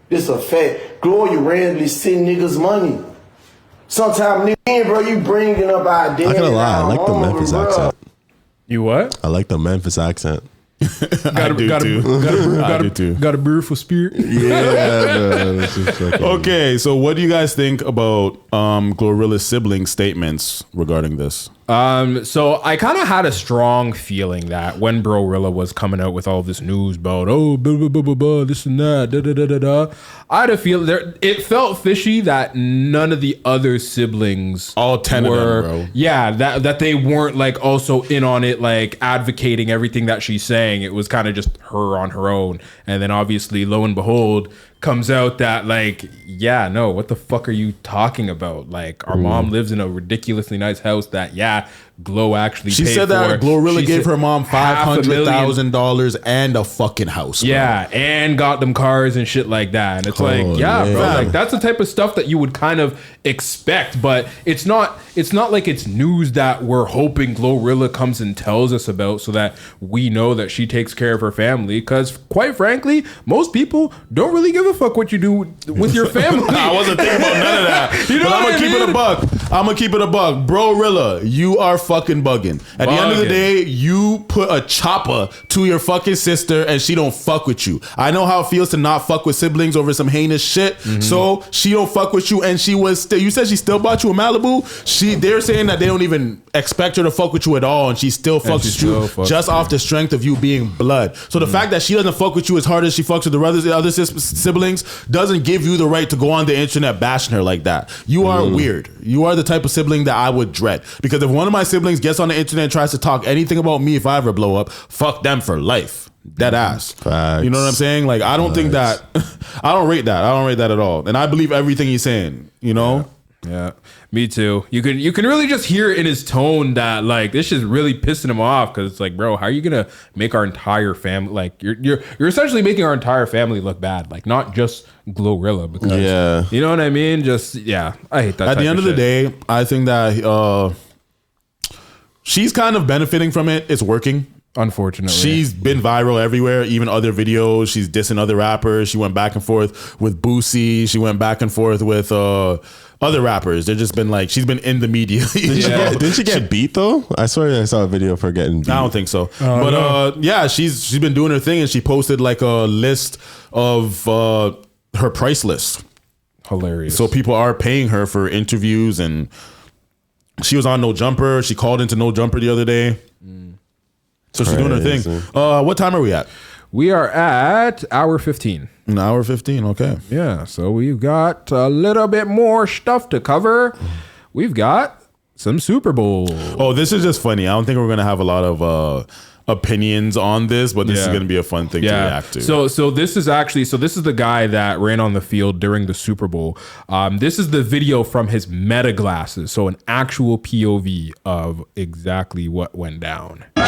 It's a fact. Gloria randomly send niggas money. Sometimes, nigga, bro, you bringing up ideas. I can't lie, I like the Memphis accent. You what? I like the Memphis accent. I do too. Got a beautiful spirit. Yeah. Okay, so what do you guys think about Glorilla's sibling statements regarding this? So I kind of had a strong feeling that when Glorilla was coming out with all this news about blah, blah, blah, blah, blah, this and that, da da da da da, I had a feeling there. It felt fishy that none of the other siblings, all 10 were, of them, bro. Yeah, that they weren't like also in on it, like advocating everything that she's saying. It was kind of just her on her own, and then obviously, lo and behold, comes out that like, yeah, no, what the fuck are you talking about? Like, our mom lives in a ridiculously nice house that, yeah, Glow actually She paid said that for. Glorilla She gave said her mom $500,000 $500,000 and a fucking house. Bro. Yeah, and got them cars and shit like that. And it's like, yeah, bro, like that's the type of stuff that you would kind of expect, but it's not like it's news that we're hoping Glorilla comes and tells us about so that we know that she takes care of her family. Because quite frankly, most people don't really give a fuck what you do with your family. I wasn't thinking about none of that. You know but I'm what gonna I keep it mean? a buck. I'm gonna keep it a buck. Brorilla, you are fucking bugging. At the end of the day, you put a chopper to your fucking sister and she don't fuck with you. I know how it feels to not fuck with siblings over some heinous shit. So she don't fuck with you, and she was still, you said she still bought you a Malibu? They're saying that they don't even expect her to fuck with you at all, and she still fucks with you just off the strength of you being blood. So the fact that she doesn't fuck with you as hard as she fucks with the other siblings doesn't give you the right to go on the internet bashing her like that. You are weird. You are the type of sibling that I would dread, because if one of my siblings gets on the internet and tries to talk anything about me if I ever blow up, fuck them for life. Dead ass. Facts. You know what I'm saying? Like, I don't think that, I don't rate that. I don't rate that at all. And I believe everything he's saying, you know? Yeah, me too. You can really just hear in his tone that like this is really pissing him off, because it's like, bro, how are you gonna make our entire family, like you're essentially making our entire family look bad, like not just Glorilla, because you know what I mean? Just I hate that. At the end of the day, I think that she's kind of benefiting from it. It's working. Unfortunately, she's been viral everywhere, even other videos. She's dissing other rappers. She went back and forth with Boosie. She went back and forth with other rappers. They've just been like, she's been in the media. Didn't she get beat though? I swear I saw a video of her getting beat. I don't think so. But she's been doing her thing, and she posted like a list of her price list. Hilarious. So people are paying her for interviews, and she was on No Jumper. She called into No Jumper the other day. So she's doing her thing. What time are we at? We are at hour 15. An hour 15, okay. Yeah, so we've got a little bit more stuff to cover. We've got some Super Bowl. Oh, this is just funny. I don't think we're going to have a lot of opinions on this, but this is going to be a fun thing to react to. So this is the guy that ran on the field during the Super Bowl. This is the video from his Meta glasses, so an actual POV of exactly what went down. I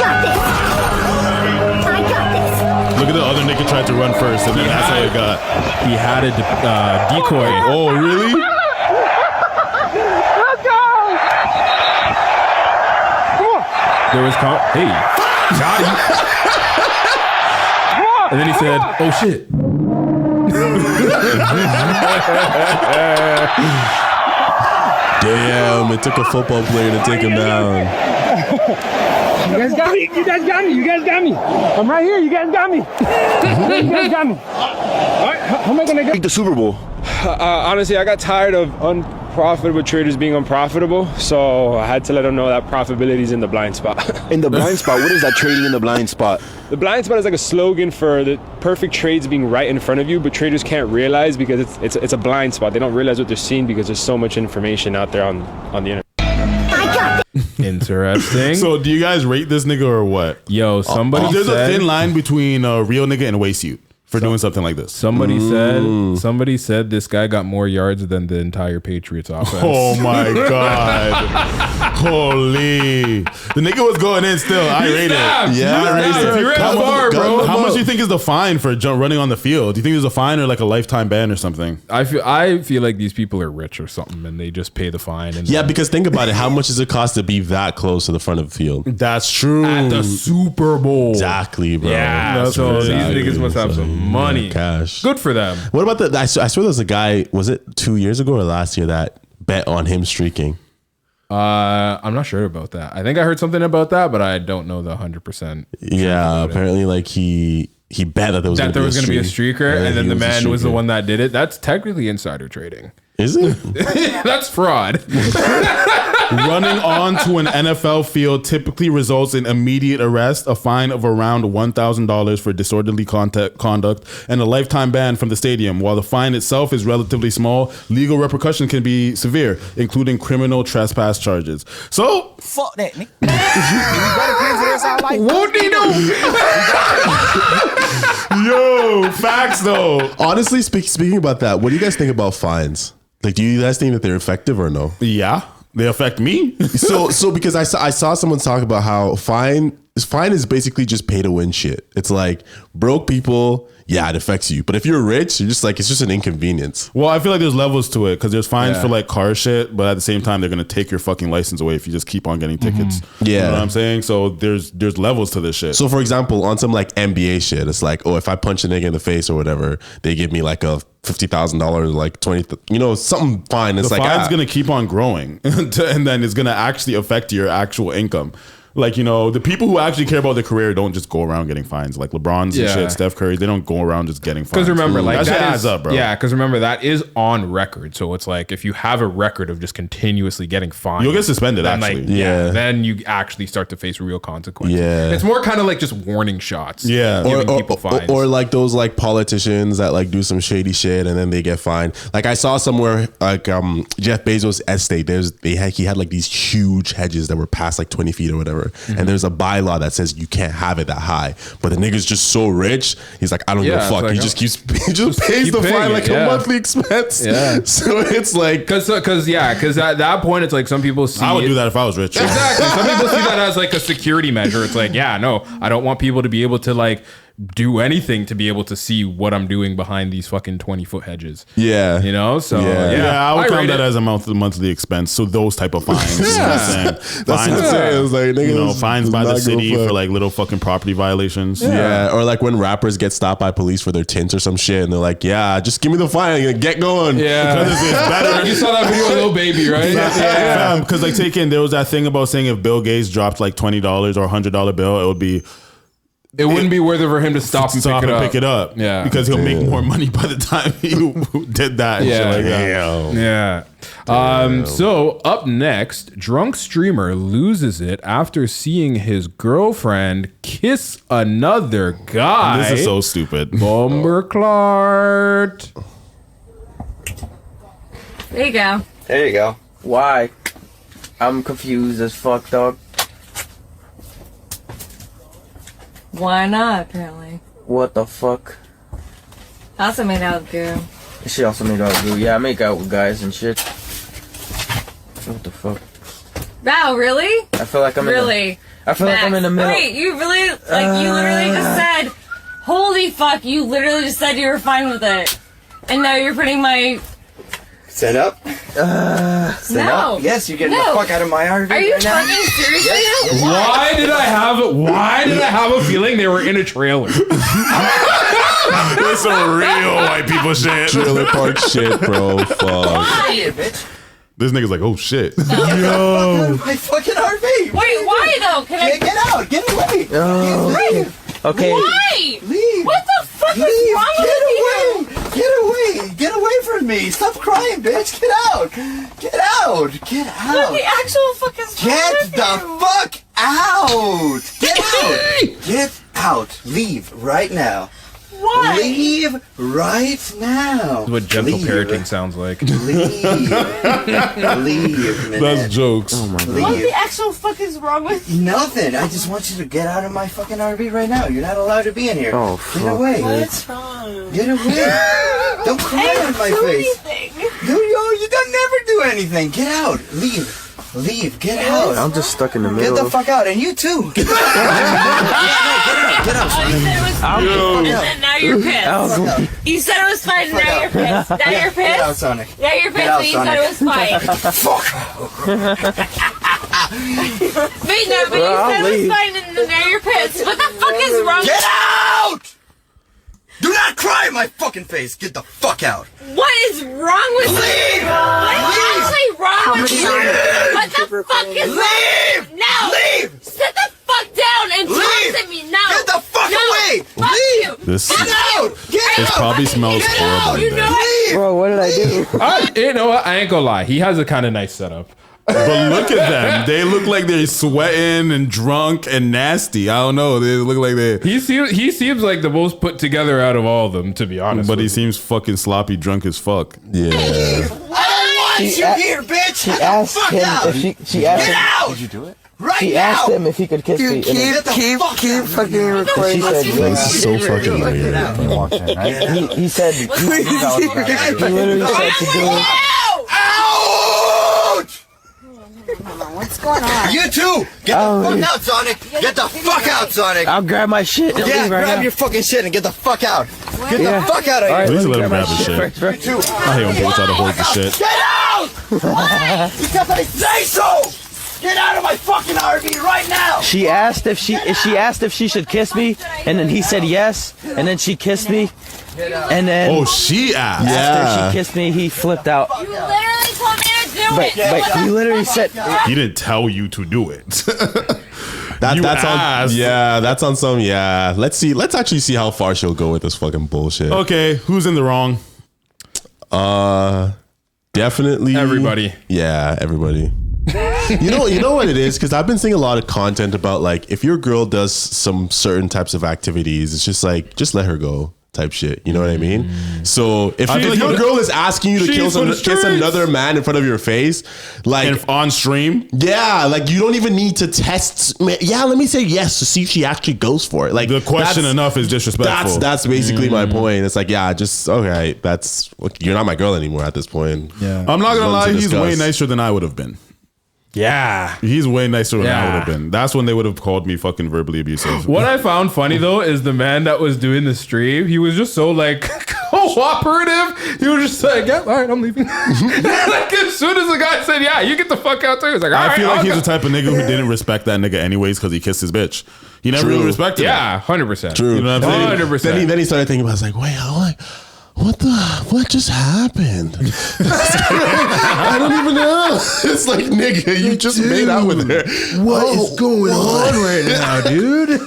got this. Look at the other nigga tried to run first, and then that's how it got. He had a decoy. Oh, really? Let's go! Come on. There was hey. Got him. And then he said, "Oh shit." Damn, it took a football player to take him down. You guys got me. You guys got me. You guys got me. I'm right here. You guys got me. You guys got me. All right, how am I gonna get the Super Bowl? Honestly, I got tired of unprofitable traders being unprofitable, so I had to let them know that profitability is in the blind spot. In the blind spot? What is that, trading in the blind spot? The blind spot is like a slogan for the perfect trades being right in front of you, but traders can't realize because it's a blind spot. They don't realize what they're seeing because there's so much information out there on the internet. Interesting. So do you guys rate this nigga or what? Yo, somebody there's said, a thin line between a real nigga and a waste suit. for doing something like this. Somebody said this guy got more yards than the entire Patriots offense. Oh my God. Holy. The nigga was going in still. I rate it. Yeah, he ran far, bro. How much do you think is the fine for running on the field? Do you think there's a fine or like a lifetime ban or something? I feel like these people are rich or something and they just pay the fine. And because think about it. How much does it cost to be that close to the front of the field? That's true. At the Super Bowl. Exactly, bro. Yeah, so these niggas must have some money. Cash. Good for them. What about I swear there was a guy, was it 2 years ago or last year, that bet on him streaking? I'm not sure about that. I think I heard something about that, but I don't know the 100%. Yeah, apparently like he bet that there was going to be a streaker, and then the man was the one that did it. That's technically insider trading. Is it? That's fraud. Running onto an NFL field typically results in immediate arrest, a fine of around $1,000 for disorderly conduct, and a lifetime ban from the stadium. While the fine itself is relatively small, legal repercussions can be severe, including criminal trespass charges. So, fuck that, nigga. Won't he do? Yo, facts though. Honestly, speaking about that, what do you guys think about fines? Like, do you guys think that they're effective or no? Yeah, they affect me. so because I saw someone talk about how fine is basically just pay to win shit. It's like broke people, yeah, it affects you. But if you're rich, you're just like, it's just an inconvenience. Well, I feel like there's levels to it because there's fines for like car shit, but at the same time, they're gonna take your fucking license away if you just keep on getting tickets. Yeah, you know what I'm saying. So there's levels to this shit. So for example, on some like NBA shit, it's like, oh, if I punch a nigga in the face or whatever, they give me like a $50,000, like 20, something fine. It's the like fine's gonna keep on growing, and then it's gonna actually affect your actual income. Like, the people who actually care about their career don't just go around getting fines. Like LeBron's and shit, Steph Curry, they don't go around just getting fines. Because remember, like that shit adds up, bro. Yeah, because remember, that is on record. So it's like if you have a record of just continuously getting fined, you'll get suspended, then actually. Then you actually start to face real consequences. Yeah. It's more kind of like just warning shots. Yeah. Giving people fines. Or like those like politicians that like do some shady shit and then they get fined. Like I saw somewhere like Jeff Bezos' estate, he had like these huge hedges that were past like 20 feet or whatever. And there's a bylaw that says you can't have it that high, but the nigga's just so rich, he's like, I don't give a fuck. Like, he just pays the fine like a monthly expense. Yeah. So it's like, because at that point it's like some people see I would do that if I was rich. Exactly. Some people see that as like a security measure. It's like, I don't want people to be able to like do anything to be able to see what I'm doing behind these fucking 20-foot hedges. Yeah. So I would count that as a monthly expense. So those type of fines. You know what I'm saying? That's what I'm saying. It was like, nigga, fines by the city for like little fucking property violations. Yeah. Or like when rappers get stopped by police for their tints or some shit and they're like, yeah, just give me the fine and get going. Yeah. Because it's better. You saw that video of Lil Baby, right? Yeah. Because like there was that thing about saying if Bill Gates dropped like $20 or $100 bill, it wouldn't be worth it for him to stop and pick it up. Yeah. Because he'll make more money by the time he did that. And shit like that. Yeah. So up next, drunk streamer loses it after seeing his girlfriend kiss another guy. This is so stupid. Bomber Clart. There you go. There you go. Why? I'm confused as fuck, dog. Why not, apparently? What the fuck? I also made out with Goo. She also made out with Goo. Yeah, I make out with guys and shit. What the fuck? Wow, really? I feel like I'm really? I feel like I'm in the middle. Wait, you really, you literally just said, holy fuck, you literally just said you were fine with it. And now you're putting my... Set up? Set up? Yes, you're getting the fuck out of my RV. Are you fucking seriously? Yes. Why did I have a feeling they were in a trailer? That's some real white people shit. Trailer park shit, bro. Fuck. Why? Bitch. This nigga's like, oh shit. Yo. My fucking RV. Wait, why though? Can I get out? Get away. Okay. Why? Leave. What the fuck is wrong with you? Get away. Get away from me. Stop crying, bitch. Get out. Get out. Get out. What the actual fuck is wrong Get with the you? fuck out. Get out. Get out. Leave right now. Why? Leave right now. That's what gentle parenting sounds like. Leave, man. That's jokes. What the actual fuck is wrong with you? Nothing. I just want you to get out of my fucking RV right now. You're not allowed to be in here. Oh, get away. What's wrong? Get away. Don't cry on my face. You don't never do anything. Get out. Leave. Leave. Get out. I'm just stuck in the middle. Get the fuck out. And you too. Get the fuck out. Get out. Oh, you said it was fine, and now you're pissed. You said it was fine, and now you're pissed. Now you're pissed? Get out, Sonic. Now you're pissed, but you said it was fine. Fuck. Wait, no, but you said it was fine, and now you're pissed. What the fuck is wrong with you? Get out! Do not cry in my fucking face. Get the fuck out. What is wrong with you? Leave! What is actually wrong with you? Leave! What the fuck is wrong? Leave! No! Leave! Sit the fuck down and Leave! talk to me. No! Get the fuck away! Fuck Leave! you! This Get out! Get this out! probably smells Get horrible. out! in You bed. know Leave! Bro, what did I do? You know what? I ain't gonna lie. He has a kind of nice setup. But look at them. They look like they're sweating and drunk and nasty. I don't know. They look like they. He seems like the most put together out of all of them, to be honest. But he seems fucking sloppy drunk as fuck. Yeah. I don't want you here, bitch! She Get the asked fuck him out! if she asked Get him. out! Did you do it? Right She now! asked him if he could kiss me. Dude, and then keep fucking recording. she said This yes. is so fucking weird. He said he literally said to do it. Out! What's going on? You too! Get the fuck out, Sonic! Get the fuck out, Sonic! I'll grab my shit and Yeah, leave right grab now. your fucking shit and get the fuck out! Get Yeah. the fuck out of All right, here! Please me let him grab my his shit. first. You too! I hate when people try to hold the shit. Get out! Because I say so! Get out of my fucking RV right now! She asked if she should kiss me, and then he said yes, and then she kissed me, and then Oh, she asked. after Yeah. she kissed me, he flipped out. You literally told me to do But it. he literally said, He didn't tell you to do it. That's asked. on. Yeah, that's on some. Yeah. Let's see. Let's actually see how far she'll go with this fucking bullshit. Okay, who's in the wrong? Definitely Everybody. Yeah, everybody. You know what it is? Because I've been seeing a lot of content about like if your girl does some certain types of activities, it's just like just let her go type shit. You know what I mean? So if your girl is asking you to kiss another man in front of your face, like And on stream, yeah, like you don't even need to test. Yeah, let me say yes to see if she actually goes for it. Like the question enough is disrespectful. That's basically my point. It's like, yeah, just okay. You're not my girl anymore at this point. I'm not gonna lie, he's way discuss. nicer than I would have been. Yeah. He's way nicer than I Yeah. would have been. That's when they would have called me fucking verbally abusive. What I found funny though is the man that was doing the stream, he was just so like cooperative. He was just like, yeah, all right, I'm leaving. Like as soon as the guy said, yeah, you get the fuck out too. He was like, all I right, feel like I'll he's go. the type of nigga who didn't respect that nigga anyways because he kissed his bitch. He never True. really respected Yeah, 100%. True. You know what I'm saying? 100%. Then he started thinking about. I was like, wait, what just happened? I don't even know. It's like, nigga, you just made out with her. What is going on right now, dude?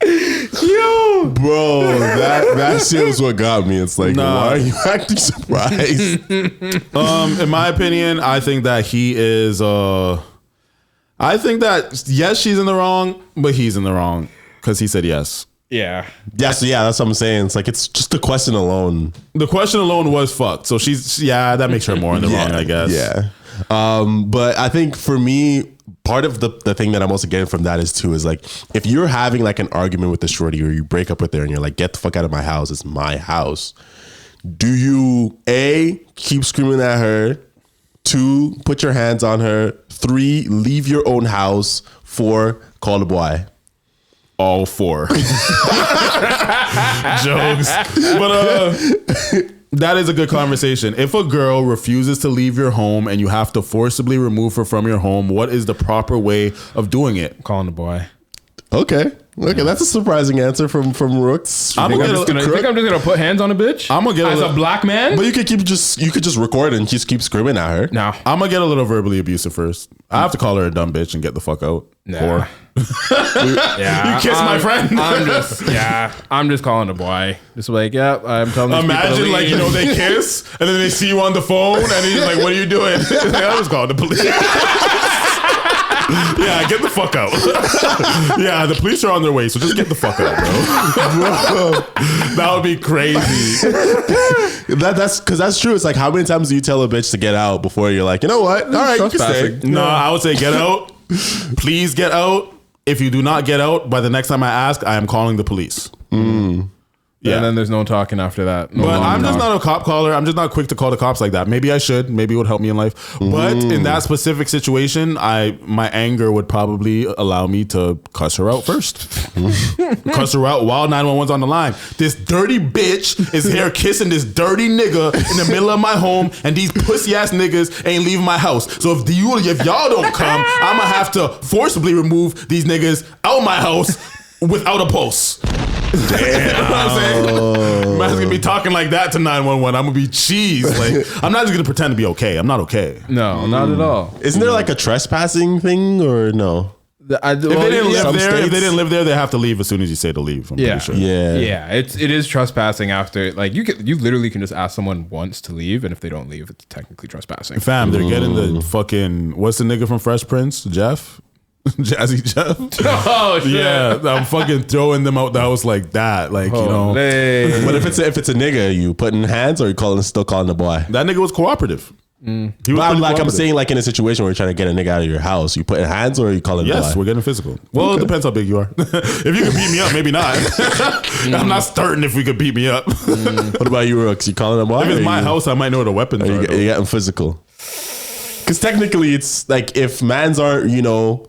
Yo, bro, that shit was what got me. It's like, why are you acting surprised? In my opinion, I think that he is. I think that yes, she's in the wrong, but he's in the wrong because he said yes. Yeah. Yes, yeah, that's what I'm saying. It's like it's just the question alone. The question alone was fucked. So that makes her more in the wrong, I guess. Yeah. But I think for me, part of the thing that I'm also getting from that is like if you're having like an argument with the shorty or you break up with her and you're like, get the fuck out of my house, it's my house. Do you A, keep screaming at her? 2, put your hands on her? 3, leave your own house? 4, call the boy? All 4. Jokes. But that is a good conversation. If a girl refuses to leave your home and you have to forcibly remove her from your home, what is the proper way of doing it? Calling the boy. Okay, that's a surprising answer from Rooks. You think I'm just gonna put hands on a bitch? I'm gonna get as a black man. But you could just record and just keep screaming at her. No, I'm gonna get a little verbally abusive first. I have to call her a dumb bitch and get the fuck out. Nah. Yeah, you kissed my friend. I'm just calling the boy. Just like, yeah, I'm telling. Imagine like they kiss and then they see you on the phone and he's like, "What are you doing?" I was calling the police. Yeah, get the fuck out. Yeah, the police are on their way, so just get the fuck out, bro. That would be crazy. That's true. It's like, how many times do you tell a bitch to get out before you're like, you know what? All right, you can stay. No, I would say get out. Please get out. If you do not get out, by the next time I ask, I am calling the police. Yeah, and then there's no talking after that. No but I'm just talk. not a cop caller. I'm just not quick to call the cops like that. Maybe I should. Maybe it would help me in life. But in that specific situation, my anger would probably allow me to cuss her out first. Cuss her out while 911's on the line. This dirty bitch is here kissing this dirty nigga in the middle of my home, and these pussy ass niggas ain't leaving my house. So if y'all don't come, I'm gonna have to forcibly remove these niggas out my house without a pulse. Damn. You know what I'm saying? Man's gonna be talking like that to 911. I'm gonna be cheese. Like, I'm not just gonna pretend to be okay. I'm not okay. No, not at all. Isn't there like a trespassing thing or no? If they didn't live there, they have to leave as soon as you say to leave. I'm pretty sure. Yeah. It is trespassing after. Like you literally can just ask someone once to leave, and if they don't leave, it's technically trespassing. Fam, they're getting the fucking, what's the nigga from Fresh Prince? Jeff? Jazzy Jeff. Oh shit. Yeah, I'm fucking throwing them out the house like that. Like, you know. But if it's a nigga, you putting hands or you still calling the boy? That nigga was cooperative. He was I'm saying like in a situation where you're trying to get a nigga out of your house, you putting hands or you calling the boy? Yes, we're getting physical. Well, it depends how big you are. If you can beat me up, maybe not. I'm not starting if we could beat me up. What about you, Rooks? You calling them boy? If it's my house, I might know where the weapons are. You getting physical. Because technically it's like if mans aren't, you know,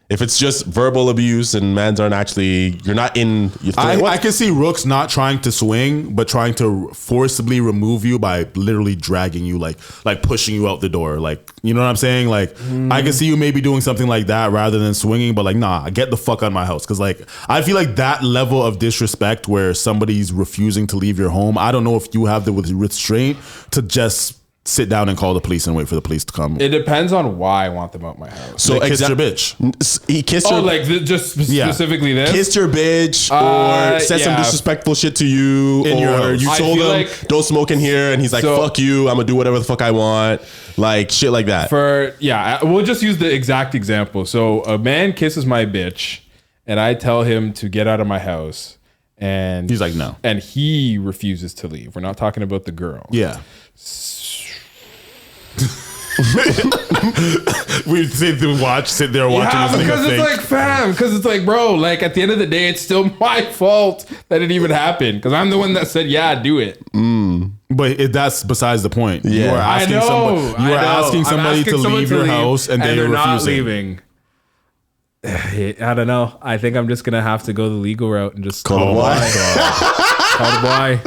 if it's just verbal abuse and mans aren't actually, you're not in. I can see Rooks not trying to swing, but trying to forcibly remove you by literally dragging you, like pushing you out the door. Like, you know what I'm saying? Like, I can see you maybe doing something like that rather than swinging, but like, nah, get the fuck out of my house. Cause like, I feel like that level of disrespect where somebody's refusing to leave your home, I don't know if you have the restraint to just sit down and call the police and wait for the police to come. It depends on why I want them out my house. So kissed your bitch. He kissed her. Oh, like just specifically this? Kissed your bitch or said some disrespectful shit to you, or you told him like, don't smoke in here, and he's like, fuck you, I'm gonna do whatever the fuck I want. Like shit like that. We'll just use the exact example. So a man kisses my bitch and I tell him to get out of my house. And he's like, no. And he refuses to leave. We're not talking about the girl. Yeah. We sit there watching this nigga because it's like, fam, because it's like, bro, like at the end of the day, it's still my fault that it even happened because I'm the one that said, yeah, do it. But that's besides the point. Yeah. You are asking somebody to leave your house and they're not leaving. I don't know. I think I'm just gonna have to go the legal route and just call the boy.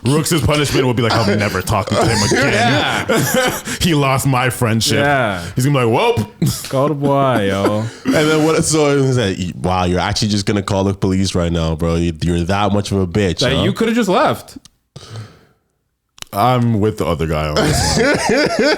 Rooks' punishment will be like, I'm never talking to him again. He lost my friendship. Yeah. He's gonna be like, whoop. Call the boy, yo. And then what? So it was like, wow, you're actually just gonna call the police right now, bro. You're that much of a bitch. Like, you could have just left. I'm with the other guy on this one.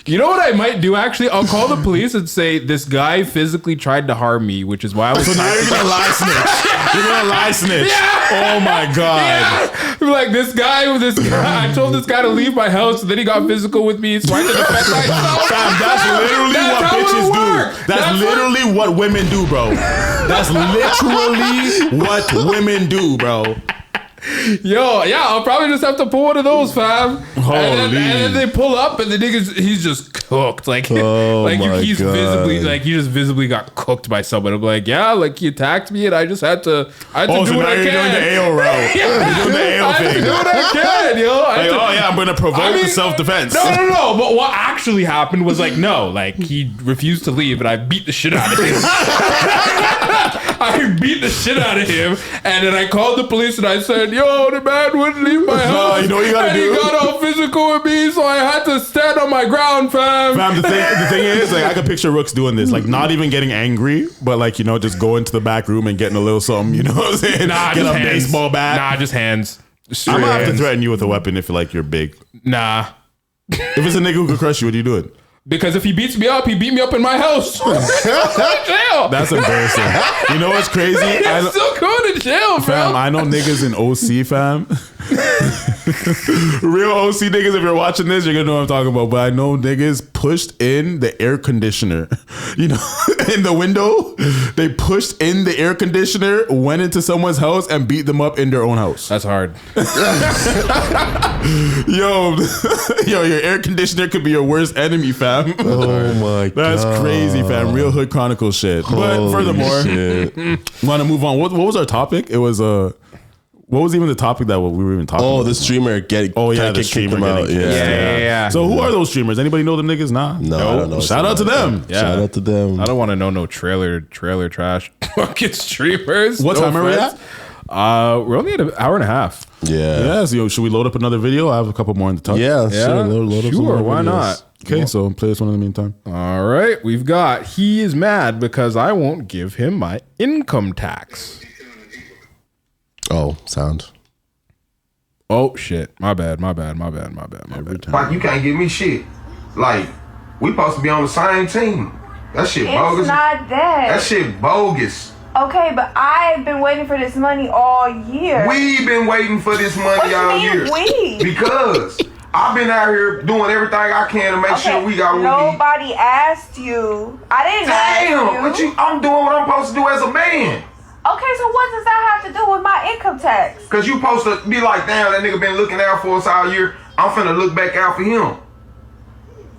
You know what I might do actually? I'll call the police and say this guy physically tried to harm me, which is why I was. So now you're gonna lie snitch. You're gonna lie snitch. Yeah. Oh my god. Yeah. Like this guy. I told this guy to leave my house, and then he got physical with me, so I had to defend myself. Fam, that's literally what bitches do. That's literally what women do, bro. That's literally what women do, bro. Yo, yeah, I'll probably just have to pull one of those, fam. Holy. And then they pull up, and the he's just cooked. Like, he's visibly, like, he just visibly got cooked by someone. I'm like, yeah, like he attacked me, and I just had to do what I can. You're doing the AO route. You're doing the AO thing. Do what I can, yo. I'm gonna provoke self-defense. No. But what actually happened was like, no, like he refused to leave, and I beat the shit out of him. I beat the shit out of him, and then I called the police, and I said, yo, the man wouldn't leave my house. You know what you gotta do? He got all physical with me, so I had to stand on my ground, fam. The thing is, like, I can picture Rooks doing this, like, not even getting angry, but like, you know, just going to the back room and getting a little something, you know what I'm saying? Get a baseball bat. Nah, just hands. I'm gonna have to threaten you with a weapon if you're big. Nah. If it's a nigga who could crush you, what are you doing? Because if he beats me up, he beat me up in my house. Jail. That's embarrassing. You know what's crazy? I'm still going to jail, bro. Fam, I know niggas in OC, fam. Real OC niggas, if you're watching this, you're gonna know what I'm talking about. But I know niggas pushed in the air conditioner, you know, in the window. They pushed in the air conditioner, went into someone's house, and beat them up in their own house. That's hard. Yo, your air conditioner could be your worst enemy, fam. Oh my god, that's crazy, fam. Real Hood Chronicle shit. But furthermore, want to move on. What was our topic? It was what was even the topic that we were even talking about? The streamer the streamer out. Yeah. So who are those streamers? Anybody know them niggas? Nah. No, I don't know. Shout out to them. Yeah. Shout out to them. I don't want to know no trailer trash fucking streamers. What time are we at? We're only at an hour and a half. Yeah. So should we load up another video? I have a couple more in the tuck. Yeah. Load up some more why videos. Not? Okay, so play this one in the meantime. All right, we've got he is mad because I won't give him my income tax. Oh, sound. Oh shit! My bad. Like you can't give me shit. Like we supposed to be on the same team. That shit bogus. It's not that. That shit bogus. Okay, but I've been waiting for this money all year. We've been waiting for this money all year. We? Because I've been out here doing everything I can to make sure we got what we need. Nobody asked you. I didn't ask you. But I'm doing what I'm supposed to do as a man. Okay, so what does that have to do with my income tax? Because you supposed to be like, damn, that nigga been looking out for us all year. I'm finna look back out for him.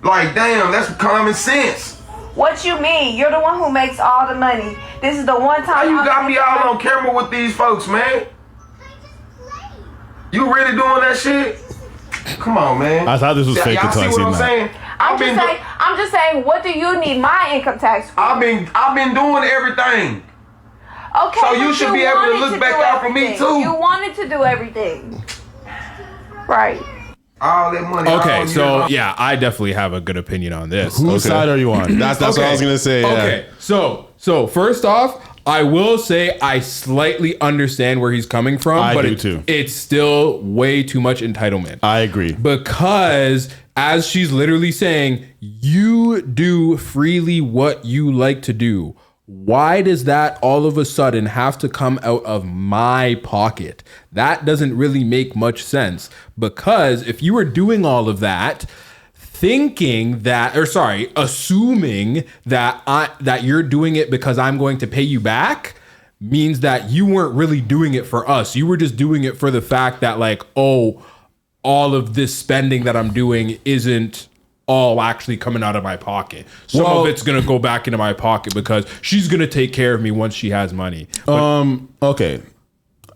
Like, damn, that's common sense. What you mean? You're the one who makes all the money. This is the one time. How you got me all on camera with these folks, man? You really doing that shit? Come on, man. I thought this was fake until I seen that. I'm just saying, what do you need my income tax for? I've been doing everything. Okay, so you should be able to look back out for me too. You wanted to do everything, right? All that money. Okay, so yeah, I definitely have a good opinion on this. Whose side are you on? That's what I was gonna say. Okay, so first off, I will say I slightly understand where he's coming from, I but do too. It's still way too much entitlement. I agree. Because as she's literally saying, you do freely what you like to do. Why does that all of a sudden have to come out of my pocket? That doesn't really make much sense, because if you were doing all of that, assuming that that you're doing it because I'm going to pay you back, means that you weren't really doing it for us. You were just doing it for the fact that, like, oh, all of this spending that I'm doing isn't all actually coming out of my pocket. Some of it's gonna go back into my pocket because she's gonna take care of me once she has money. Okay,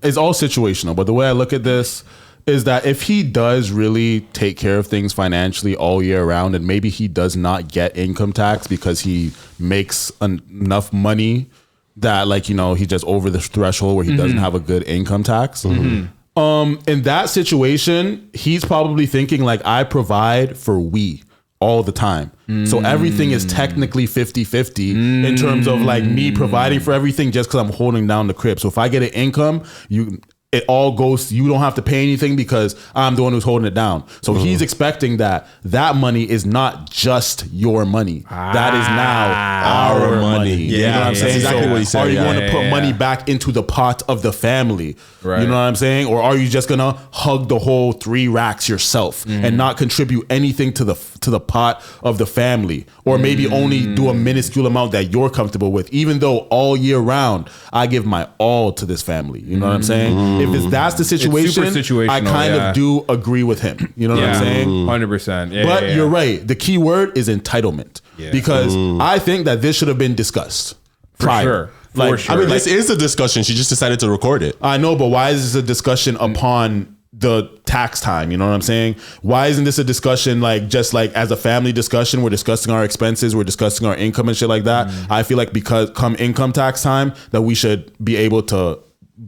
it's all situational, but the way I look at this is that if he does really take care of things financially all year round, and maybe he does not get income tax because he makes enough money that, like, you know, he just over the threshold where he doesn't have a good income tax. In that situation, he's probably thinking, like, I provide for we all the time. So everything is technically 50-50 in terms of, like, me providing for everything just because I'm holding down the crib. So if I get an income, it all goes, you don't have to pay anything because I'm the one who's holding it down. So he's expecting that money is not just your money. That is now our money. You know what I'm saying? Exactly what he said. Are you going to put money back into the pot of the family? Right. You know what I'm saying? Or are you just going to hug the whole 3 racks yourself and not contribute anything to the pot of the family? Or maybe only do a minuscule amount that you're comfortable with, even though all year round, I give my all to this family. You know what I'm saying? If that's the situation, I kind of do agree with him. You know what I'm saying? 100%. But you're right. The key word is entitlement. Because I think that this should have been discussed prior. For sure. I mean, this is a discussion. She just decided to record it. I know, but why is this a discussion upon the tax time? You know what I'm saying? Why isn't this a discussion, like, just like as a family discussion? We're discussing our expenses, we're discussing our income and shit like that. I feel like because come income tax time, that we should be able to,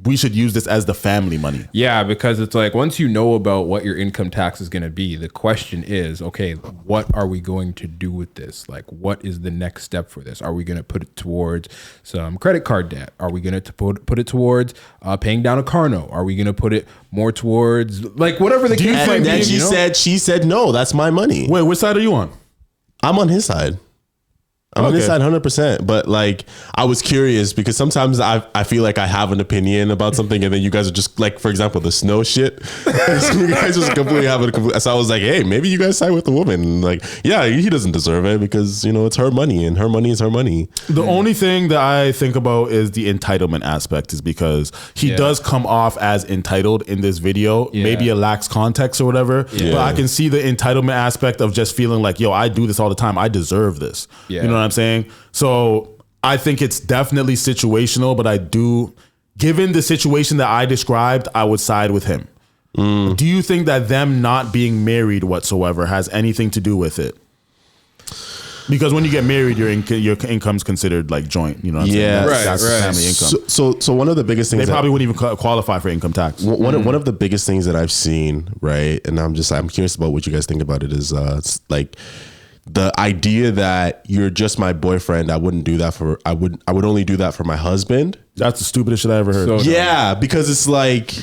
we should use this as the family money. Yeah, because it's like, once you know about what your income tax is going to be, the question is, okay, what are we going to do with this? Like, what is the next step for this? Are we going to put it towards some credit card debt? Are we going to put it towards paying down a car note? Are we going to put it more towards, like, whatever the case might be? And she said no, that's my money. Wait, which side are you on? I'm on his side. I'm on this side 100%. But like, I was curious because sometimes I feel like I have an opinion about something, and then you guys are just like, for example, the snow shit. So you guys just completely have it. So I was like, hey, maybe you guys side with the woman. Like, yeah, he doesn't deserve it because it's her money, and her money is her money. The only thing that I think about is the entitlement aspect, is because he does come off as entitled in this video. Maybe it lacks context or whatever, but I can see the entitlement aspect of just feeling like, yo, I do this all the time. I deserve this. You know what I'm saying? So I think it's definitely situational, but I do, given the situation that I described, I would side with him. Do you think that them not being married whatsoever has anything to do with it? Because when you get married, your income's considered like joint. You know what I'm saying? That's family income. So one of the biggest things, they probably wouldn't even qualify for income tax. One of the biggest things that I've seen, right? And I'm curious about what you guys think about it, is like the idea that you're just my boyfriend. I wouldn't do that for, I would only do that for my husband. That's the stupidest shit I ever heard. So because it's like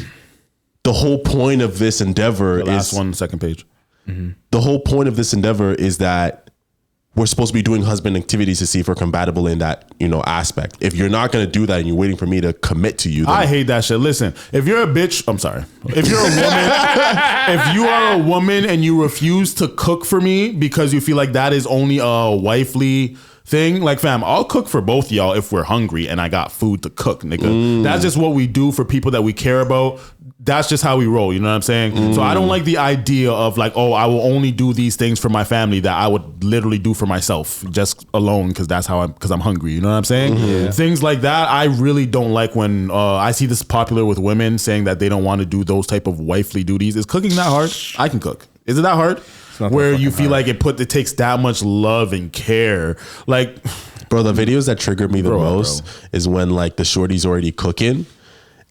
the whole point of this endeavor the last one, second page. The whole point of this endeavor is that we're supposed to be doing husband activities to see if we're compatible in that, aspect. If you're not going to do that and you're waiting for me to commit to you, then I hate that shit. Listen, if you're a bitch, I'm sorry. If you're a woman, if you are a woman and you refuse to cook for me because you feel like that is only a wifely thing, like, fam, I'll cook for both of y'all if we're hungry and I got food to cook, nigga. That's just what we do for people that we care about. That's just how we roll, you know what I'm saying? So I don't like the idea of like, oh, I will only do these things for my family that I would literally do for myself just alone because I'm hungry, you know what I'm saying? Things like that, I really don't like when I see this popular with women saying that they don't want to do those type of wifely duties. Is cooking that hard? I can cook. Is it that hard? Where you feel like it takes that much love and care, like, bro, the videos that trigger me the most is when like the shorty's already cooking,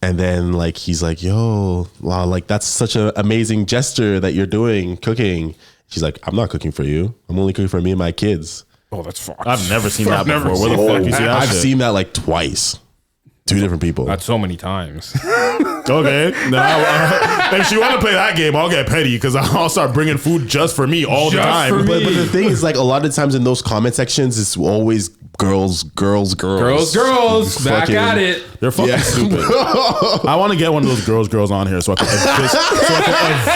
and then like he's like, yo, wow, like that's such an amazing gesture that you're doing, cooking. She's like, I'm not cooking for you. I'm only cooking for me and my kids. Oh, that's fucked. I've never seen that before. Where the fuck you see that? I've seen that like twice. Two different people. That's so many times. Okay. If she want to play that game, I'll get petty because I'll start bringing food just for me all the time. But the thing is, like, a lot of times in those comment sections, it's always girls. Back at it. They're fucking stupid. I want to get one of those girls on here so I can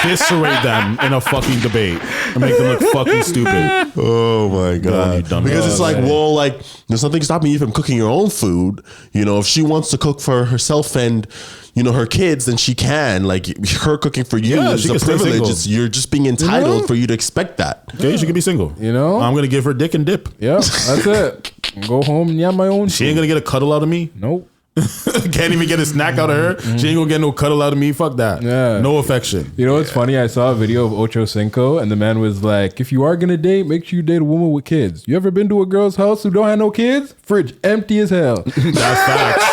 eviscerate them in a fucking debate and make them look fucking stupid. Oh my God. Because it's like, well, like, there's nothing stopping you from cooking your own food. If she wants to cook for herself and her kids, then she can. Like, her cooking for you is a privilege. You're just being entitled for you to expect that. Okay, she can be single. I'm gonna give her dick and dip. Yeah, that's it. Go home and yam my own. She ain't gonna get a cuddle out of me. Nope. Can't even get a snack out of her. She ain't gonna get no cuddle out of me. Fuck that. Yeah. No affection. You know what's funny? I saw a video of Ocho Cinco and the man was like, if you are gonna date, make sure you date a woman with kids. You ever been to a girl's house who don't have no kids? Fridge empty as hell. That's facts.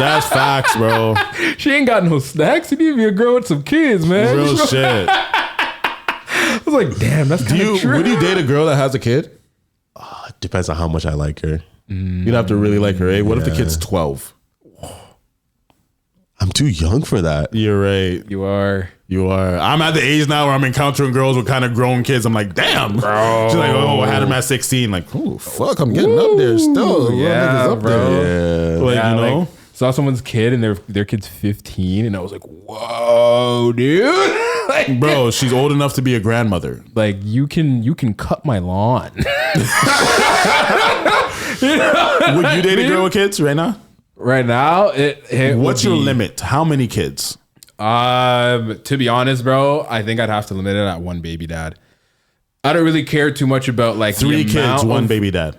That's facts, bro. She ain't got no snacks. You need to be a girl with some kids, man. Real shit. I was like, damn, that's kind of true. Would you date a girl that has a kid? Depends on how much I like her. You'd have to really like her, eh? What if the kid's 12? I'm too young for that. You're right. You are. I'm at the age now where I'm encountering girls with kind of grown kids. I'm like, damn, bro. She's like, oh, I had him at 16. Like, oh, fuck, I'm getting up there still. Yeah, up bro. There. Yeah. Like, you know? Like, saw someone's kid and their kid's 15 and I was like, whoa, dude. Like, bro, she's old enough to be a grandmother. Like, you can cut my lawn. Would you date a girl with kids right now? Right now, what's your limit? How many kids? To be honest, bro, I think I'd have to limit it at one baby dad. I don't really care too much about like 3 kids, one baby dad.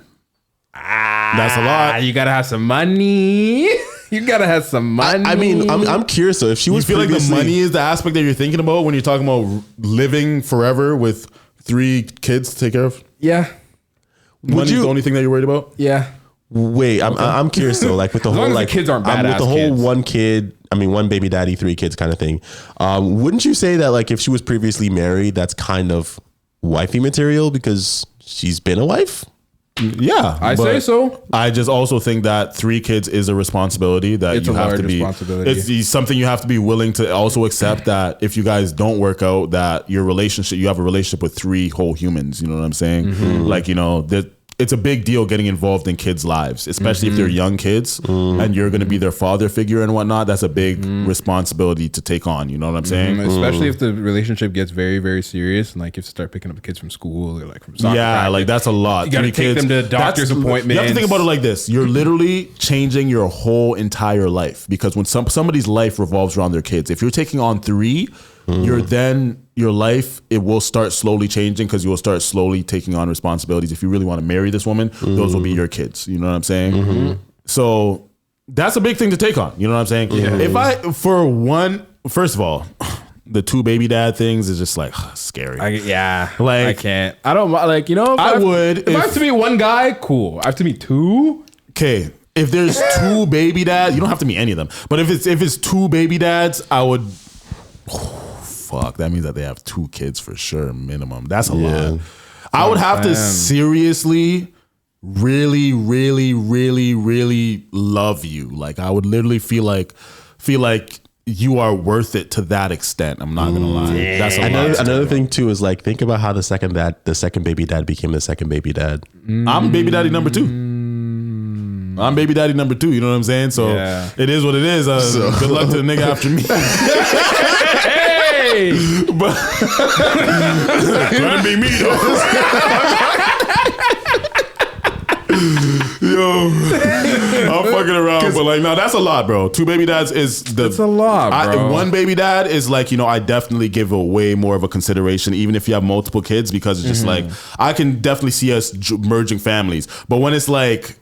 That's a lot. You gotta have some money. You gotta have some money. I mean, I'm curious though. If she was, you feel like the money is the aspect that you're thinking about when you're talking about living forever with 3 kids to take care of? Yeah. Money's the only thing that you're worried about? Yeah. Wait, I'm curious though. Like with the whole like the kids aren't badass with the whole kids. one baby daddy, 3 kids kind of thing. Wouldn't you say that like if she was previously married, that's kind of wifey material because she's been a wife? Yeah, I say so. I just also think that 3 kids is a responsibility that you have to be. It's something you have to be willing to also accept that if you guys don't work out, that you have a relationship with 3 whole humans. You know what I'm saying? Like, it's a big deal getting involved in kids' lives, especially if they're young kids and you're going to be their father figure and whatnot. That's a big responsibility to take on. You know what I'm saying? Especially if the relationship gets very, very serious and like you have to start picking up the kids from school or like from soccer practice. Like that's a lot. You got to take them to doctor's appointments. You have to think about it like this. You're literally changing your whole entire life because when somebody's life revolves around their kids, if you're taking on 3, your life, it will start slowly changing because you will start slowly taking on responsibilities. If you really want to marry this woman, those will be your kids. You know what I'm saying? So that's a big thing to take on. You know what I'm saying? First of all, the 2 baby dad things is just like scary. I can't. I don't like, you know, if I have to meet one guy, cool. I have to meet 2. Okay. If there's 2 baby dads, you don't have to meet any of them. But if it's 2 baby dads, I would. Fuck, that means that they have 2 kids for sure, minimum. That's a lot. I would have to seriously, really, really, really, really love you. Like I would literally feel like you are worth it to that extent. I'm not gonna lie. That's a lot. Another thing too is like think about how the second baby dad became the second baby dad. I'm baby daddy number 2. I'm baby daddy number 2. You know what I'm saying? So it is what it is. Good luck to the nigga after me. But couldn't be me though. Yo, I'm fucking around, but like, no, that's a lot, bro. 2 baby dads it's a lot, bro. 1 baby dad is like, you know, I definitely give a way more of a consideration, even if you have multiple kids, because it's just like I can definitely see us merging families. But when it's like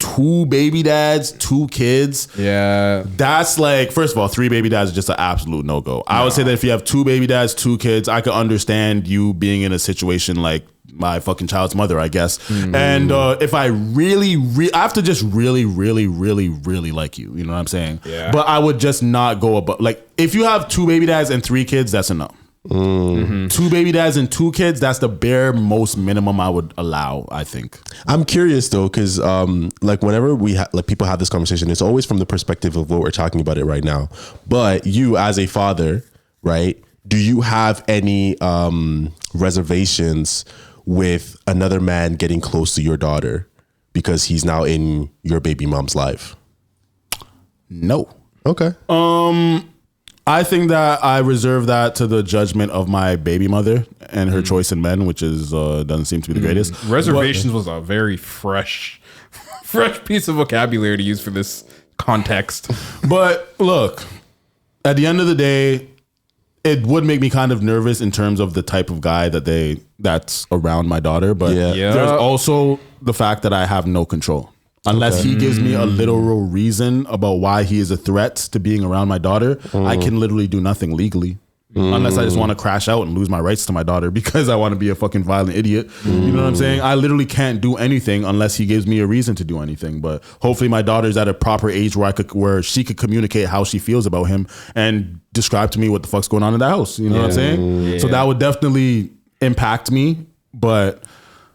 2 baby dads, 2 kids. That's like, first of all, 3 baby dads is just an absolute no-go. I would say that if you have 2 baby dads, 2 kids, I could understand you being in a situation like my fucking child's mother, I guess. And if I I have to just really, really, really, really like you. You know what I'm saying? But I would just not go above. Like, if you have 2 baby dads and 3 kids, that's enough. 2 baby dads and 2 kids, that's the bare most minimum I would allow, I think. I'm curious though, because like whenever people have this conversation, it's always from the perspective of what we're talking about it right now. But you as a father, right, do you have any reservations with another man getting close to your daughter because he's now in your baby mom's life? No. Okay. I think that I reserve that to the judgment of my baby mother and her choice in men, which is doesn't seem to be the greatest. Reservations was a very fresh piece of vocabulary to use for this context. But look, at the end of the day, it would make me kind of nervous in terms of the type of guy that's around my daughter. But there's also the fact that I have no control. Unless he gives me a literal reason about why he is a threat to being around my daughter, I can literally do nothing legally. Unless I just want to crash out and lose my rights to my daughter because I want to be a fucking violent idiot. You know what I'm saying? I literally can't do anything unless he gives me a reason to do anything. But hopefully my daughter's at a proper age where she could communicate how she feels about him and describe to me what the fuck's going on in that house. You know what I'm saying? So that would definitely impact me. But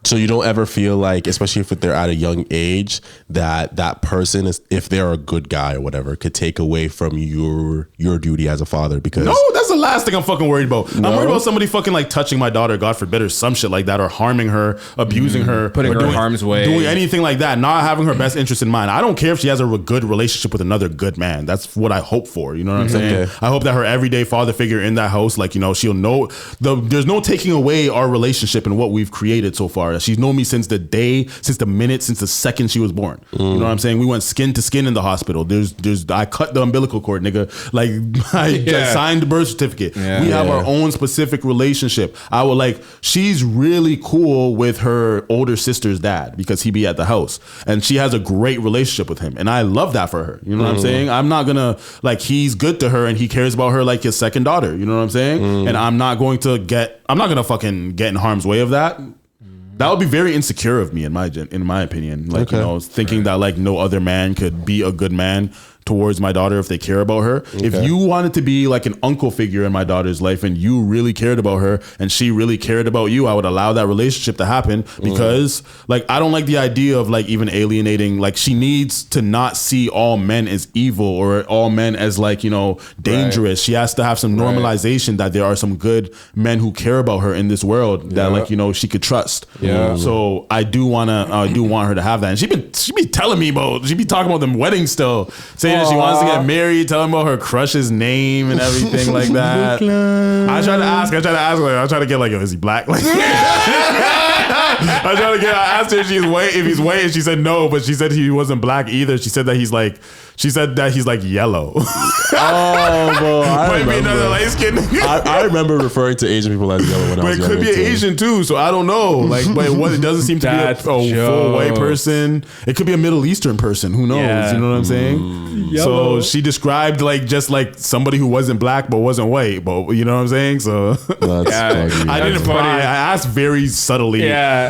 so you don't ever feel like, especially if they're at a young age, that person is, if they're a good guy or whatever, could take away from your duty as a father? Because no, that's the last thing I'm fucking worried about. No? I'm worried about somebody fucking like touching my daughter, God forbid, or some shit like that, or harming her, abusing her, putting her in harm's way, doing anything like that, not having her best interest in mind. I don't care if she has a good relationship with another good man. That's what I hope for. You know what I'm saying? Okay. I hope that her everyday father figure in that house, like, you know, she'll know there's no taking away our relationship and what we've created so far. She's known me since the day, since the minute, since the second she was born. You know what I'm saying? We went skin to skin in the hospital. I cut the umbilical cord, nigga. Like, I signed the birth certificate. We have our own specific relationship. She's really cool with her older sister's dad because he be at the house, and she has a great relationship with him, and I love that for her. You know what I'm saying? I'm not gonna, like, he's good to her and he cares about her like his second daughter. You know what I'm saying? And I'm not gonna fucking get in harm's way of that. That would be very insecure of me, in my opinion. Like, you know, thinking that like no other man could be a good man towards my daughter if they care about her. If you wanted to be like an uncle figure in my daughter's life and you really cared about her and she really cared about you, I would allow that relationship to happen because like I don't like the idea of like even alienating. Like she needs to not see all men as evil or all men as like, you know, dangerous. She has to have some normalization that there are some good men who care about her in this world that like, you know, she could trust. So I do want her to have that. And she be telling me about, she be talking about them weddings still, saying that she wants to get married, telling about her crush's name and everything like that. I try to ask her, I try to get like, is he black? Like, I asked her if he's white, and she said no, but she said he wasn't black either. She said that he's like yellow. Bro, I I remember referring to Asian people as yellow when I was younger. But it could be an Asian too, so I don't know. Like, but it doesn't seem to be a full white person. It could be a Middle Eastern person. Who knows? Yeah. You know what I'm saying? So she described like just like somebody who wasn't black but wasn't white. But you know what I'm saying? So that's funny. I didn't pry. I asked very subtly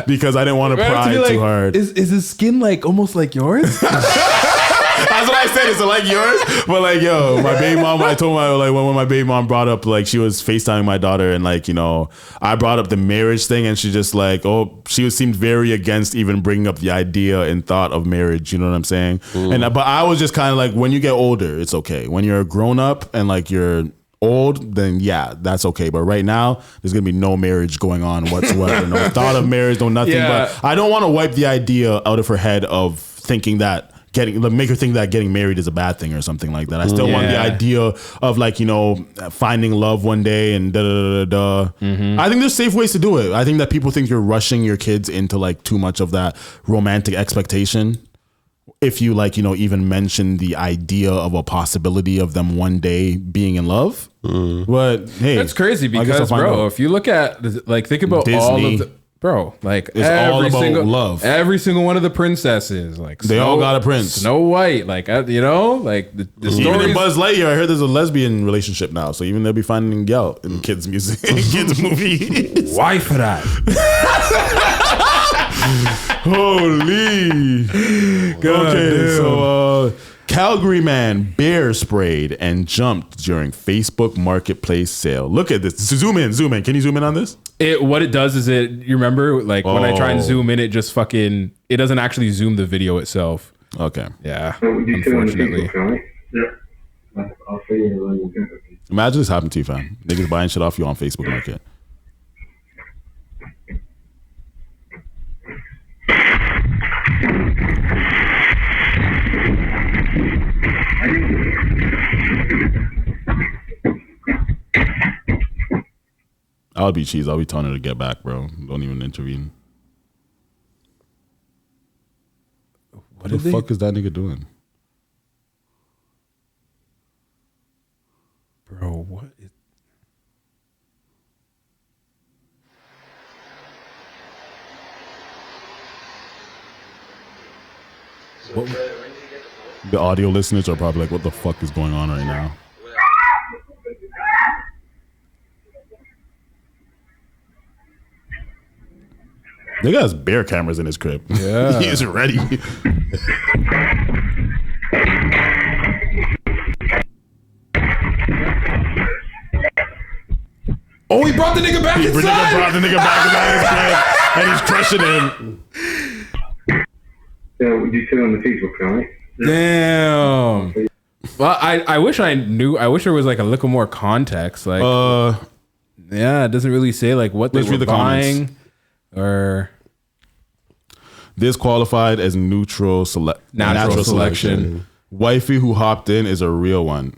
because I didn't want to pry too hard. Is his skin like almost like yours? That's what I said. Is it like yours? But like, yo, my baby mom, I told my like when my baby mom brought up like she was FaceTiming my daughter and like, you know, I brought up the marriage thing and she just like, she seemed very against even bringing up the idea and thought of marriage. You know what I'm saying? And but I was just kind of like, when you get older, it's okay. When you're a grown up and like you're old, then yeah, that's okay. But right now, there's gonna be no marriage going on whatsoever. No thought of marriage, no nothing. But I don't want to wipe the idea out of her head of thinking that make her think that getting married is a bad thing or something like that. I still want the idea of like, you know, finding love one day and I think there's safe ways to do it. I think that people think you're rushing your kids into like too much of that romantic expectation. If you like, you know, even mention the idea of a possibility of them one day being in love. But hey, that's crazy because bro, if you look at like, think about Disney, all of the, bro, like it's all about love. Every single one of the princesses, like they all got a prince. Snow White, like you know, like the stories. Even in Buzz Lightyear, I heard there's a lesbian relationship now. So even they'll be finding out in kids' music, kids' movies. Why for that? Holy. God okay, so Calgary man bear sprayed and jumped during Facebook Marketplace sale. Look at this. Zoom in. Can you zoom in on this? What it does is you remember like when I try and zoom in, it just fucking, it doesn't actually zoom the video itself. Okay. Yeah. Unfortunately. Imagine this happened to you, fam. Niggas buying shit off you on Facebook Market. I'll be cheese. I'll be telling her to get back, bro. Don't even intervene. What the fuck is that nigga doing? Bro, what is... What? The audio listeners are probably like, what the fuck is going on right now? They got bear cameras in his crib. Yeah. He is ready. Oh, he brought the nigga back inside. Nigga brought the nigga back inside his crib, and he's crushing him. Yeah, you sit on the Facebook account, right? Damn. Well, I wish I knew. I wish there was like a little more context. Like, yeah, it doesn't really say like what they were buying. Comments. Or disqualified as natural selection. Wifey who hopped in is a real one.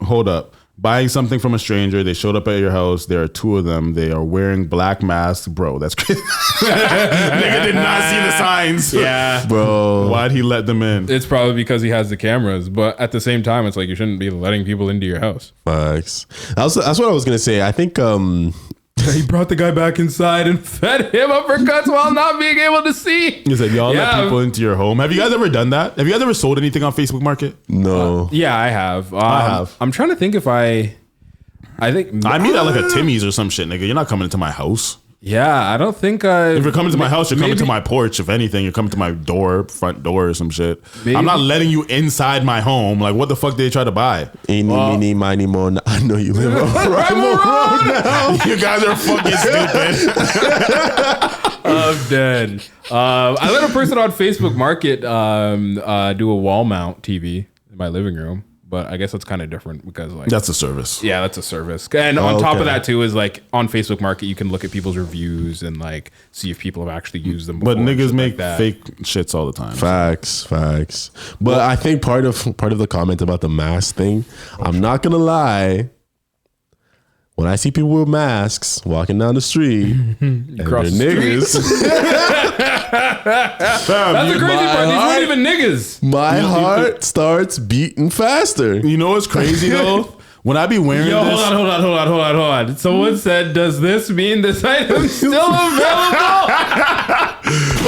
Hold up. Buying something from a stranger. They showed up at your house. There are two of them. They are wearing black masks. Bro, that's crazy. Nigga did not see the signs. Yeah. Bro. Why'd he let them in? It's probably because he has the cameras. But at the same time, it's like you shouldn't be letting people into your house. Facts. That's what I was going to say. I think... he brought the guy back inside and fed him uppercuts while not being able to see. He said, y'all let people into your home. Have you guys ever done that? Have you guys ever sold anything on Facebook Market? No. Yeah, I have. I have. I'm trying to think if I think... I meet at like a Timmy's or some shit, nigga. You're not coming into my house. Yeah, I don't think if you're coming to my house, you're coming to my porch. If anything, you're coming to my front door or some shit. I'm not letting you inside my home. Like, what the fuck did they try to buy? Eeny, meeny, miny, mo. I know you live on Rival Road now. You guys are fucking stupid. I'm dead. I let a person on Facebook Market do a wall mount TV in my living room. But I guess that's kind of different because like that's a service. Yeah, that's a service. And on top of that too is like on Facebook Market you can look at people's reviews and like see if people have actually used them before. But niggas make like fake shits all the time. Facts. But I think part of the comment about the mask thing, I'm not gonna lie. When I see people with masks walking down the street and they're niggas. That's the crazy part. These weren't even niggas. My heart starts beating faster. You know what's crazy though? When I be wearing this. Hold on. Someone said, does this mean this item's still available?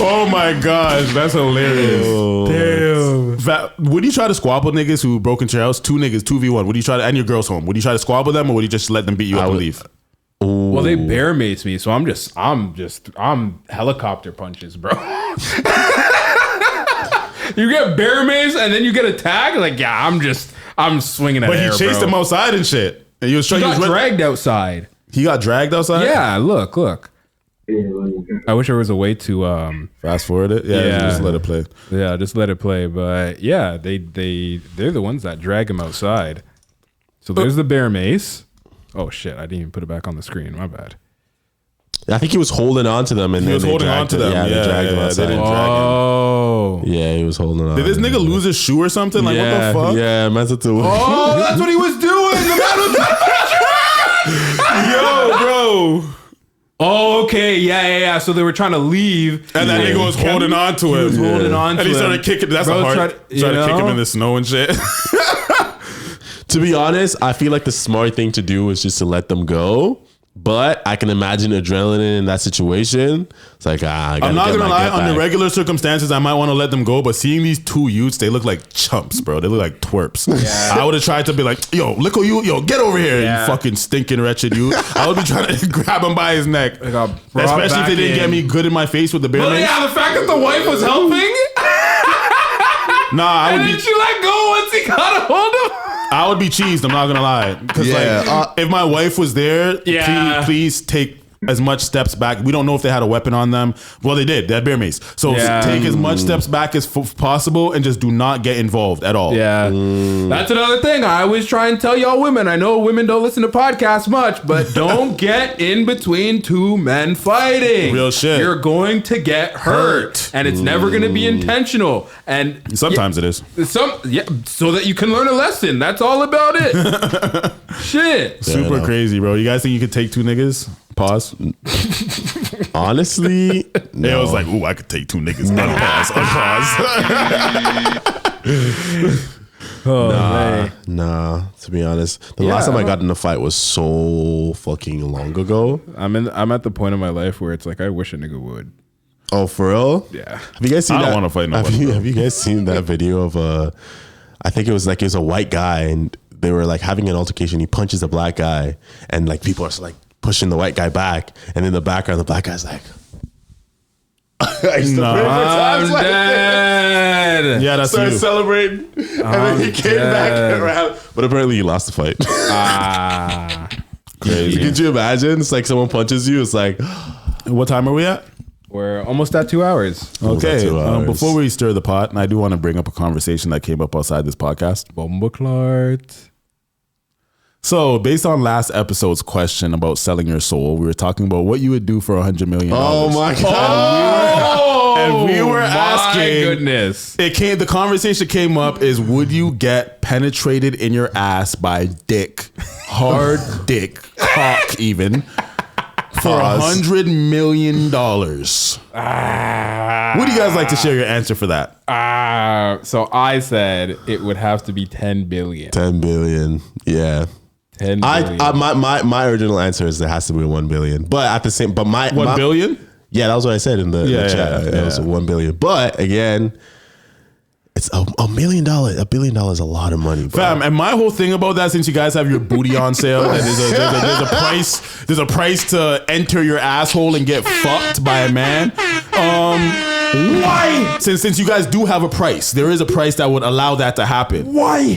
Oh my gosh, that's hilarious. Damn. Would you try to squabble niggas who broke into your house? 2 niggas, 2v1. Would you try to, and your girl's home? Would you try to squabble them or would you just let them beat you up and leave? Well, they bear mace me, so I'm helicopter punches, bro. You get bear mace and then you get attacked? Like, yeah, I'm swinging at air, But he chased him outside and shit. And he got dragged outside. He got dragged outside? Yeah, look. I wish there was a way to fast forward it. Yeah, just let it play. Yeah, just let it play. But yeah, they're the ones that drag him outside. So there's the bear mace. Oh shit! I didn't even put it back on the screen. My bad. I think he was holding on to them, and he was holding on to them. Yeah, they dragged him outside. They didn't drag him. Yeah, he was holding on. Did this nigga lose his shoe or something? Like what the fuck? Yeah, that's what. Oh, that's what he was doing. The man was yo, bro. Oh, okay, yeah. So they were trying to leave, and that nigga was holding on to him. He was holding on to him, and he started kicking. That's a hard. Tried to kick him in the snow and shit. To be honest, I feel like the smart thing to do is just to let them go. But I can imagine adrenaline in that situation. It's like, I'm not gonna lie, under regular circumstances, I might want to let them go. But seeing these 2 youths, they look like chumps, bro. They look like twerps. Yeah. I would have tried to be like, yo, look at you, yo, get over here, you fucking stinking wretched youth. I would be trying to grab him by his neck. Especially if they didn't get me good in my face with the bear mace. Yeah, the fact that the wife was helping. I would and then she let go once he got a hold of her. I would be cheesed. I'm not gonna lie, because if my wife was there, please take as much steps back. We don't know if they had a weapon on them. Well, they did. They had bear mace. So take as much steps back as possible and just do not get involved at all. Yeah, that's another thing. I always try and tell y'all women. I know women don't listen to podcasts much, but don't get in between 2 men fighting. Real shit. You're going to get hurt, and it's never going to be intentional. And sometimes it is. So that you can learn a lesson. That's all about it. Shit. Super crazy, bro. You guys think you could take 2 niggas? Pause. Honestly, no. Yeah, I was like, ooh, I could take 2 niggas. Unpause. Nah. To be honest, the last time I got in a fight was so fucking long ago. I'm at the point in my life where it's like I wish a nigga would. Oh, for real? Yeah. Have you guys seen I that? don't want to fight nobody. Have you guys seen that video of I think it was a white guy and they were like having an altercation. He punches a black guy and like people are like pushing the white guy back, and in the background the black guy's like, I'm dead. Yeah, that's started you. Celebrating, and then he came back around, but apparently he lost the fight. Crazy. Could you imagine? It's like someone punches you. It's like, what time are we at? We're almost at 2 hours. Okay. Before we stir the pot, and I do want to bring up a conversation that came up outside this podcast. Bombaclart. So, based on last episode's question about selling your soul, we were talking about what you would do for $100 million. Oh my god! And we were asking. My goodness! The conversation came up is: would you get penetrated in your ass by dick, hard dick, cock, even for $100 million? Would you guys like to share your answer for that? So I said it would have to be 10 billion. 10 billion. Yeah. 10 billion. My original answer is there has to be 1 billion. But at the same, but my 1 billion? Yeah, that was what I said in the chat. It was 1 billion. But again, It's $1 million. $1 billion is a lot of money, bro. Fam, and my whole thing about that, since you guys have your booty on sale, and there's a price to enter your asshole and get fucked by a man. Why? Since you guys do have a price, there is a price that would allow that to happen. Why?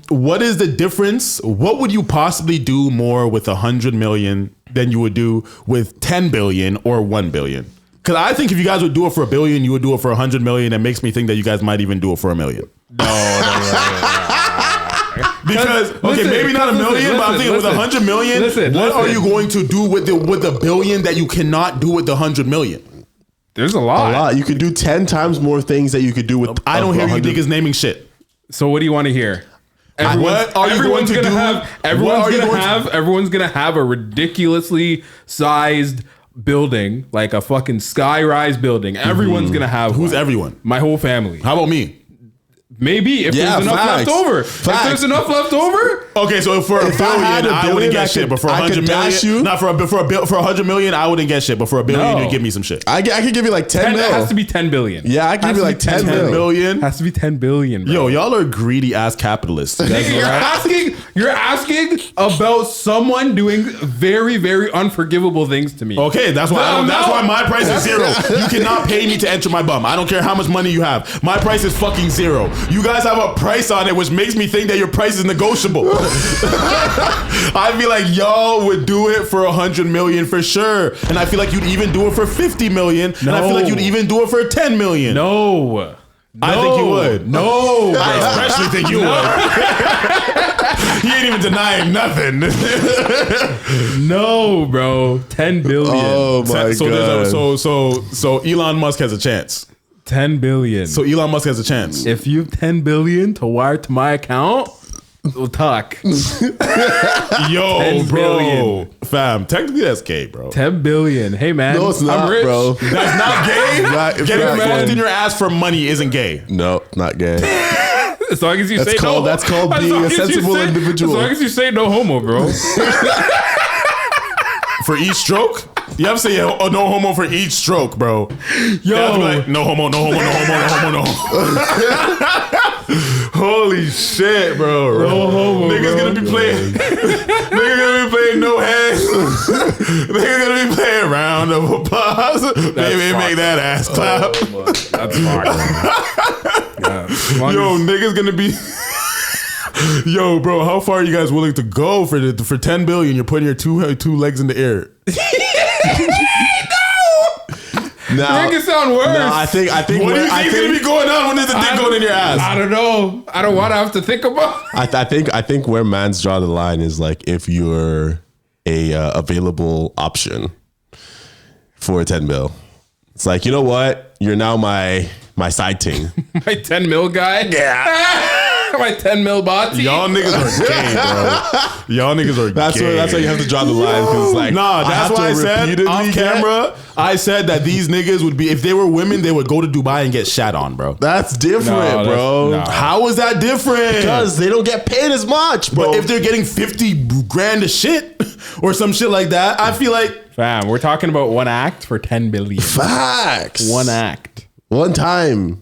What is the difference? What would you possibly do more with 100 million than you would do with 10 billion or 1 billion? Because I think if you guys would do it for $1 billion, you would do it for 100 million. It makes me think that you guys might even do it for $1 million. Because maybe not $1 million, but I'm thinking with 100 million. What are you going to do with the $1 billion that you cannot do with the 100 million? There's a lot. You could do 10 times more things that you could do with. I don't hear you niggas naming shit. So what do you want to hear? Everyone's gonna have a ridiculously sized building, like a fucking sky-rise building. Everyone's gonna have. Who's everyone? My whole family. How about me? Maybe if there's enough left over. If there's enough left over. Okay, so for $1 billion, I wouldn't get shit. But for 100 million, not for 100 million, I wouldn't get shit. But for $1 billion, you'd give me some shit. I could give you like 10 mil. It has to be 10 billion. Yeah, I could give you like 10 million. Has to be 10 billion. Bro. Yo, y'all are greedy ass capitalists. You're asking about someone doing very, very unforgivable things to me. Okay, that's why my price is zero. You cannot pay me to enter my bum. I don't care how much money you have. My price is fucking zero. You guys have a price on it, which makes me think that your price is negotiable. I feel like y'all would do it for 100 million for sure, and I feel like you'd even do it for 50 million, and I feel like you'd even do it for 10 million. No. I think you would. No. I especially think you would. He ain't even denying nothing. No, bro. 10 billion. Oh my god. So Elon Musk has a chance. 10 billion. So Elon Musk has a chance. If you have 10 billion to wire to my account, we'll talk. Yo, bro. Fam, technically that's gay, bro. 10 billion. Hey, man. No, it's not, I'm rich. bro. That's not gay? Getting fucked in your ass for money isn't gay. No, not gay. As long as you say no. That's called being a sensible individual. As long as you say no homo, bro. For each stroke? You have to say no homo for each stroke, bro. Yo. Like, no homo, no homo, no homo, no homo, no homo. Holy shit, bro. No homo, niggas bro. Gonna be playing. Niggas gonna be playing no hands. Niggas gonna be playing round of applause. Maybe make that ass clap. That's fine. Yo, niggas gonna be. Yo, bro, how far are you guys willing to go for 10 billion? You're putting your two legs in the air. No. Make it sound worse. No, I think. What do you think's gonna be going on when there's a dick going in your ass? I don't know. I don't want to have to think about. I think where man's draw the line is like if you're a available option for 10 mil. It's like, you know what? You're now my side ting. My 10 mil guy. Yeah. My 10 mil body. Y'all niggas are gay, bro. Y'all niggas are gay. That's why you have to draw the line. Cause like, nah, that's why I said off camera. I said that these niggas would be, if they were women, they would go to Dubai and get shat on, bro. That's different, bro. How is that different? Because they don't get paid as much, bro. But if they're getting 50 grand a shit or some shit like that, I feel like. Fam, we're talking about one act for 10 billion. Facts. One act. One time.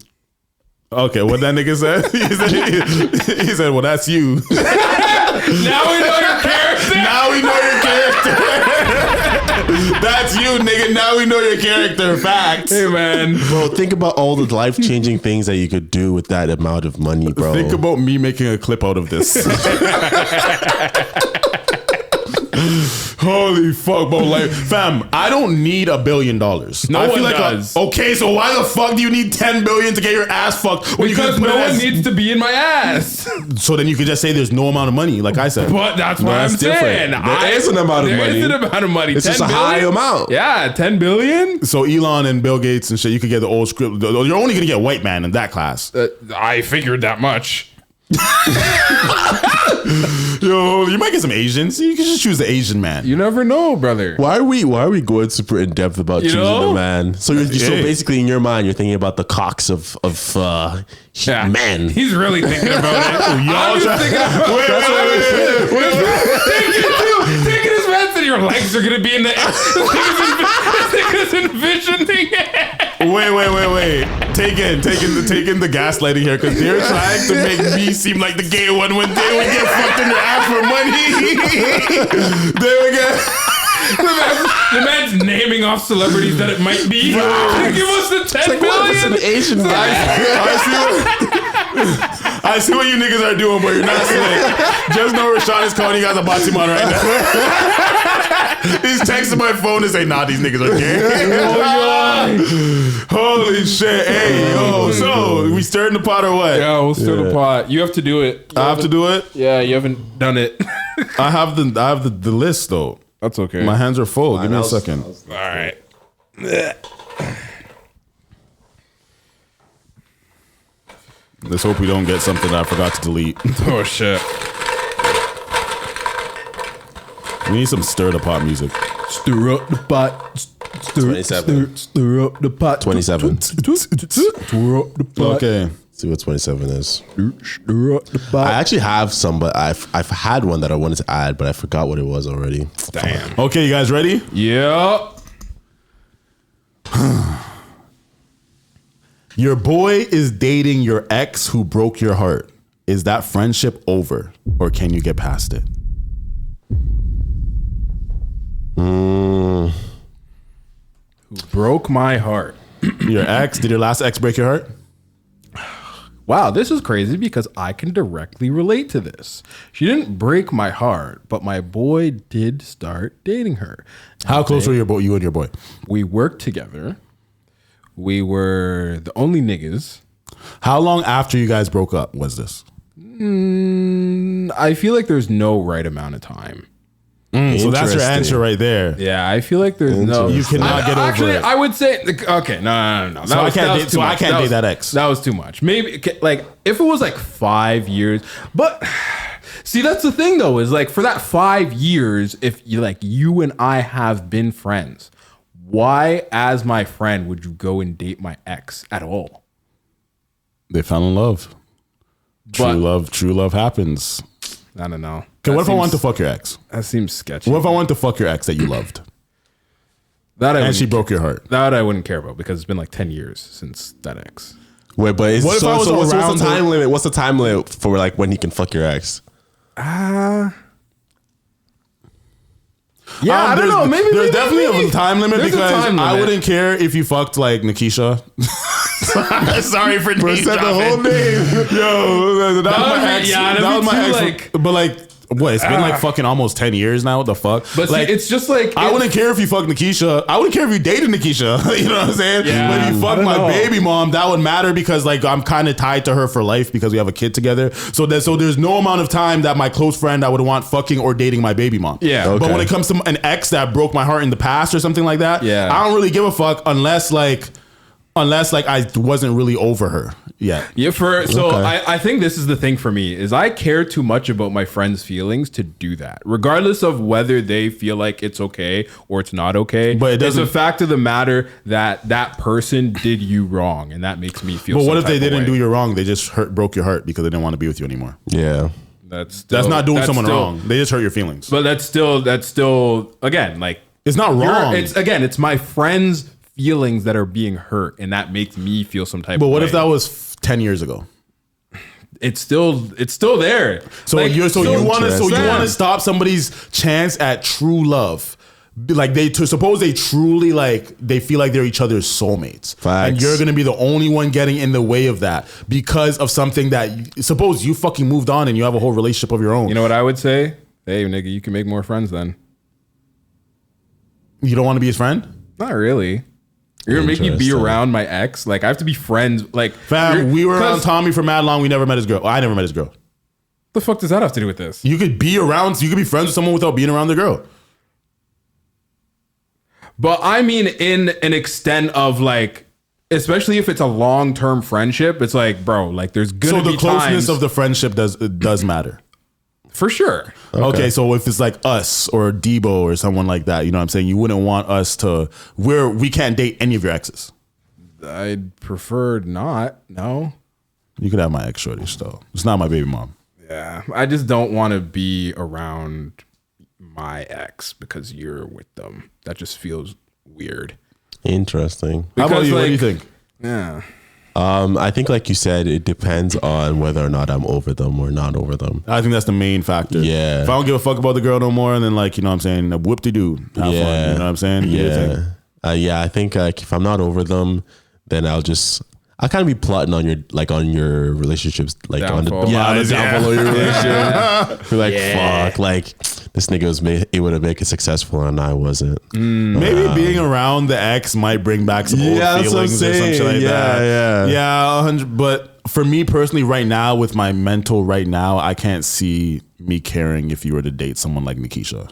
Okay, what that nigga said? He said, well, that's you. Now we know your character. Now we know your character. That's you, nigga. Now we know your character. Facts. Hey, man. Bro, think about all the life-changing things that you could do with that amount of money, bro. Think about me making a clip out of this. Holy fuck, bro. Like, fam, I don't need $1 billion. No one does. Okay, so why the fuck do you need 10 billion to get your ass fucked? Because no one needs to be in my ass. So then you could just say there's no amount of money, like I said. But that's what I'm saying. There is an amount of money. There is an amount of money. It's just a high amount. Yeah, 10 billion. So Elon and Bill Gates and shit, you could get the old script. You're only gonna get white man in that class. I figured that much. Yo, you might get some Asians. You can just choose the Asian man. You never know, brother. Why are we going super in depth about choosing a man? So so basically in your mind you're thinking about the cocks of men. He's really thinking about it. Y'all taking his meds and your legs are gonna be in the air. This nigga's envisioning it. Wait. Hey, taking the gaslighting here because they're trying to make me seem like the gay one when they would get fucked in their ass for money. They would get. The man's naming off celebrities that it might be. Give us the 10 billion. It's an Asian I see what you niggas are doing, but you're not slick. Just know Rashawn is calling you guys a Batiman right now. He's texting my phone and say, nah, these niggas are gay. Holy shit. Hey, yo. So, we stirring the pot or what? Yeah, we'll stir the pot. You have to do it. I have to do it? Yeah, you haven't done it. I have the list, though. That's okay. My hands are full. Give me a second. All right. Let's hope we don't get something that I forgot to delete. Oh, shit. We need some stir the pot music. Stir up the pot. Stir 27. Stir up the pot. 27. Stir up the pot. Okay. See what 27 is. Stir up the pot. I actually have some, but I've had one that I wanted to add, but I forgot what it was already. Damn. Okay, you guys ready? Yeah. Your boy is dating your ex who broke your heart. Is that friendship over, or can you get past it? Who broke my heart? Your ex? Did your last ex break your heart? Wow, this is crazy because I can directly relate to this. She didn't break my heart, but my boy did start dating her. How close were you and your boy? We worked together. We were the only niggas. How long after you guys broke up was this? I feel like there's no right amount of time. So that's your answer right there. Yeah, I feel like there's no. You cannot get over actually, it. I would say okay, no. So I can't date that ex. That was too much. Maybe like if it was like 5 years, but see that's the thing though is like for that 5 years, if you and I have been friends, why as my friend would you go and date my ex at all? They fell in love. True love happens. I don't know. Okay, what if I want to fuck your ex? That seems sketchy. What if I want to fuck your ex that you loved? And she broke your heart. That I wouldn't care about because it's been like 10 years since that ex. Wait, but What if I was what's around the time limit? What's the time limit for like when he can fuck your ex? Yeah, I don't know. Maybe there's definitely a time limit There's a because time I limit. wouldn't care if you fucked like Nikisha. Sorry for name said the whole dropping. name. Yo, that was my ex. yeah, that was my ex. like- But like, what? It's been like fucking almost 10 years now. What the fuck? But see, like, it's just like I wouldn't care if you fucked Nikisha. I wouldn't care if you dated Nikisha. You know what I'm saying? Yeah, but if you I fuck don't my know. baby mom, that would matter because like I'm kind of tied to her for life because we have a kid together. So there's no amount of time that my close friend I would want fucking or dating my baby mom. Yeah. But Okay. when it comes to an ex that broke my heart in the past or something like that, Yeah. I don't really give a fuck unless like I wasn't really over her yet. Yeah, I think this is the thing for me is I care too much about my friends' feelings to do that, regardless of whether they feel like it's okay or it's not okay. But it doesn't- it's a fact of the matter that that person did you wrong, and that makes me feel. But what some if they type of didn't way. do you wrong? They just broke your heart because they didn't want to be with you anymore. Yeah. That's Not doing someone wrong. They just hurt your feelings. But that's still again like It's not wrong. It's my friends' feelings that are being hurt, and that makes me feel some type. But of what way. if that was 10 years ago? It's still there. So Like, you want Sam. to stop somebody's chance at true love. Like suppose they truly they feel like they're each other's soulmates. Facts. And you're going to be the only one getting in the way of that because of something that suppose you fucking moved on and you have a whole relationship of your own. You know what I would say? Hey, nigga, you can make more friends then. You don't want to be his friend? Not really. You're gonna make me be Interesting. around my ex? Like I have to be friends. Like Fam, we were around 'cause- Tommy for mad long. We never met his girl. I never met his girl. The fuck does that have to do with this? You could be friends with someone without being around the girl. But I mean, in an extent of like, especially if it's a long-term friendship, it's like, bro, like there's gonna So be the closeness times of the friendship does matter. for sure. Okay, so if it's like us or Debo or someone like that, you know what I'm saying? You wouldn't want us to we can't date any of your exes. I'd prefer not. No. You could have my ex shorty still. It's not my baby mom. Yeah, I just don't want to be around my ex because you're with them. That just feels weird. Interesting. How about Because, you? What do you like, think? Yeah. I think, like you said, it depends on whether or not I'm over them or not over them. I think that's the main factor. Yeah. If I don't give a fuck about the girl no more, and then like, you know what I'm saying, whoop-de-doo. Have fun. You know what I'm saying? Yeah. I think like if I'm not over them, then I'll kind of be plotting on your relationships, like downfall. on the downfall of your relationship. You're like, fuck, like this nigga able to make it successful and I wasn't. Maybe being around the ex might bring back some old feelings or some shit like that. Yeah, 100. But for me personally, right now, with my mental right now, I can't see me caring if you were to date someone like Nikisha.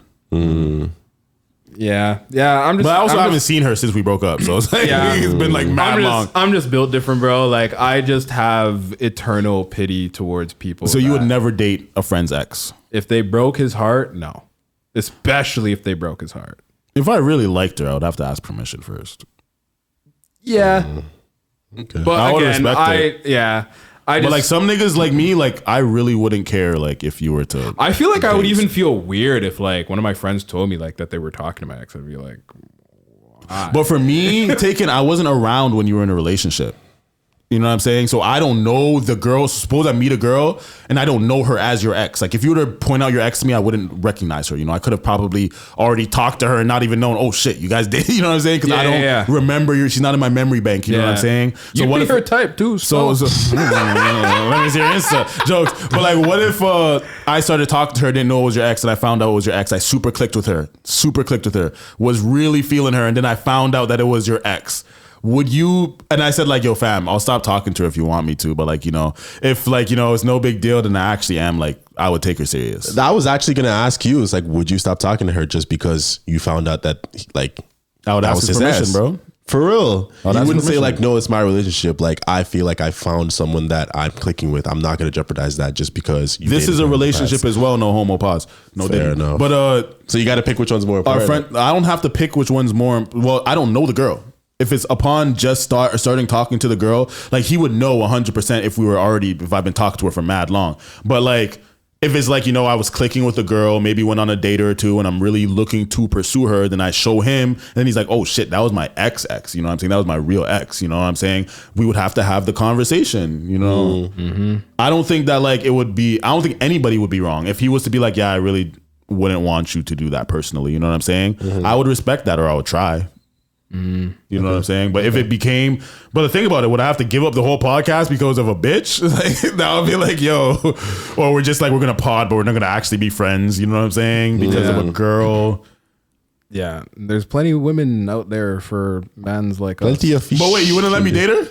Yeah. But I haven't seen her since we broke up, so it's like it's been like mad long. I'm just built different, bro. Like I just have eternal pity towards people. So you would never date a friend's ex if they broke his heart? No, especially if they broke his heart. If I really liked her, I would have to ask permission first. Yeah. Okay. But I would again, respect it. But like some niggas like me, like I really wouldn't care like if you were to. I feel like I would even feel weird if like one of my friends told me like that they were talking to my ex. I'd be like, why? But for me, I wasn't around when you were in a relationship. You know what I'm saying? So I don't know the girl. Suppose I meet a girl and I don't know her as your ex. Like if you were to point out your ex to me, I wouldn't recognize her. You know, I could have probably already talked to her and not even known, oh shit, you guys did. You know what I'm saying? Because I don't remember you. She's not in my memory bank. You know what I'm saying? So what if her type too? So let me see your Insta jokes. But like, what if I started talking to her, didn't know it was your ex, and I found out it was your ex? I super clicked with her, was really feeling her, and then I found out that it was your ex. Would you, and I said like, yo fam, I'll stop talking to her if you want me to, but like, you know, if like, you know, it's no big deal, then I actually am like, I would take her serious. I was actually going to ask you, it's like, would you stop talking to her just because you found out that like, I would ask his permission, ass? Bro. For real. You wouldn't say permission. like, no, it's my relationship. Like, I feel like I found someone that I'm clicking with. I'm not going to jeopardize that just because you this is a relationship as well. No homo pause. No fair enough. But so you got to pick which one's more important. Our friend, I don't have to pick which one's more. Well, I don't know the girl. If it's upon just starting talking to the girl, like he would know 100% if I've been talking to her for mad long. But like, if it's like, you know, I was clicking with the girl, maybe went on a date or two and I'm really looking to pursue her, then I show him and then he's like, oh shit, that was my ex, you know what I'm saying? That was my real ex, you know what I'm saying? We would have to have the conversation, you know? I don't think that like I don't think anybody would be wrong. If he was to be like, yeah, I really wouldn't want you to do that personally, you know what I'm saying? I would respect that or I would try. You know what I'm saying? But if it became, but the thing about it, would I have to give up the whole podcast because of a bitch? Like, that would be like, yo, or we're just like, we're going to pod, but we're not going to actually be friends. You know what I'm saying? Because of a girl. Yeah. There's plenty of women out there for mans like us. But wait, you wouldn't let me date her?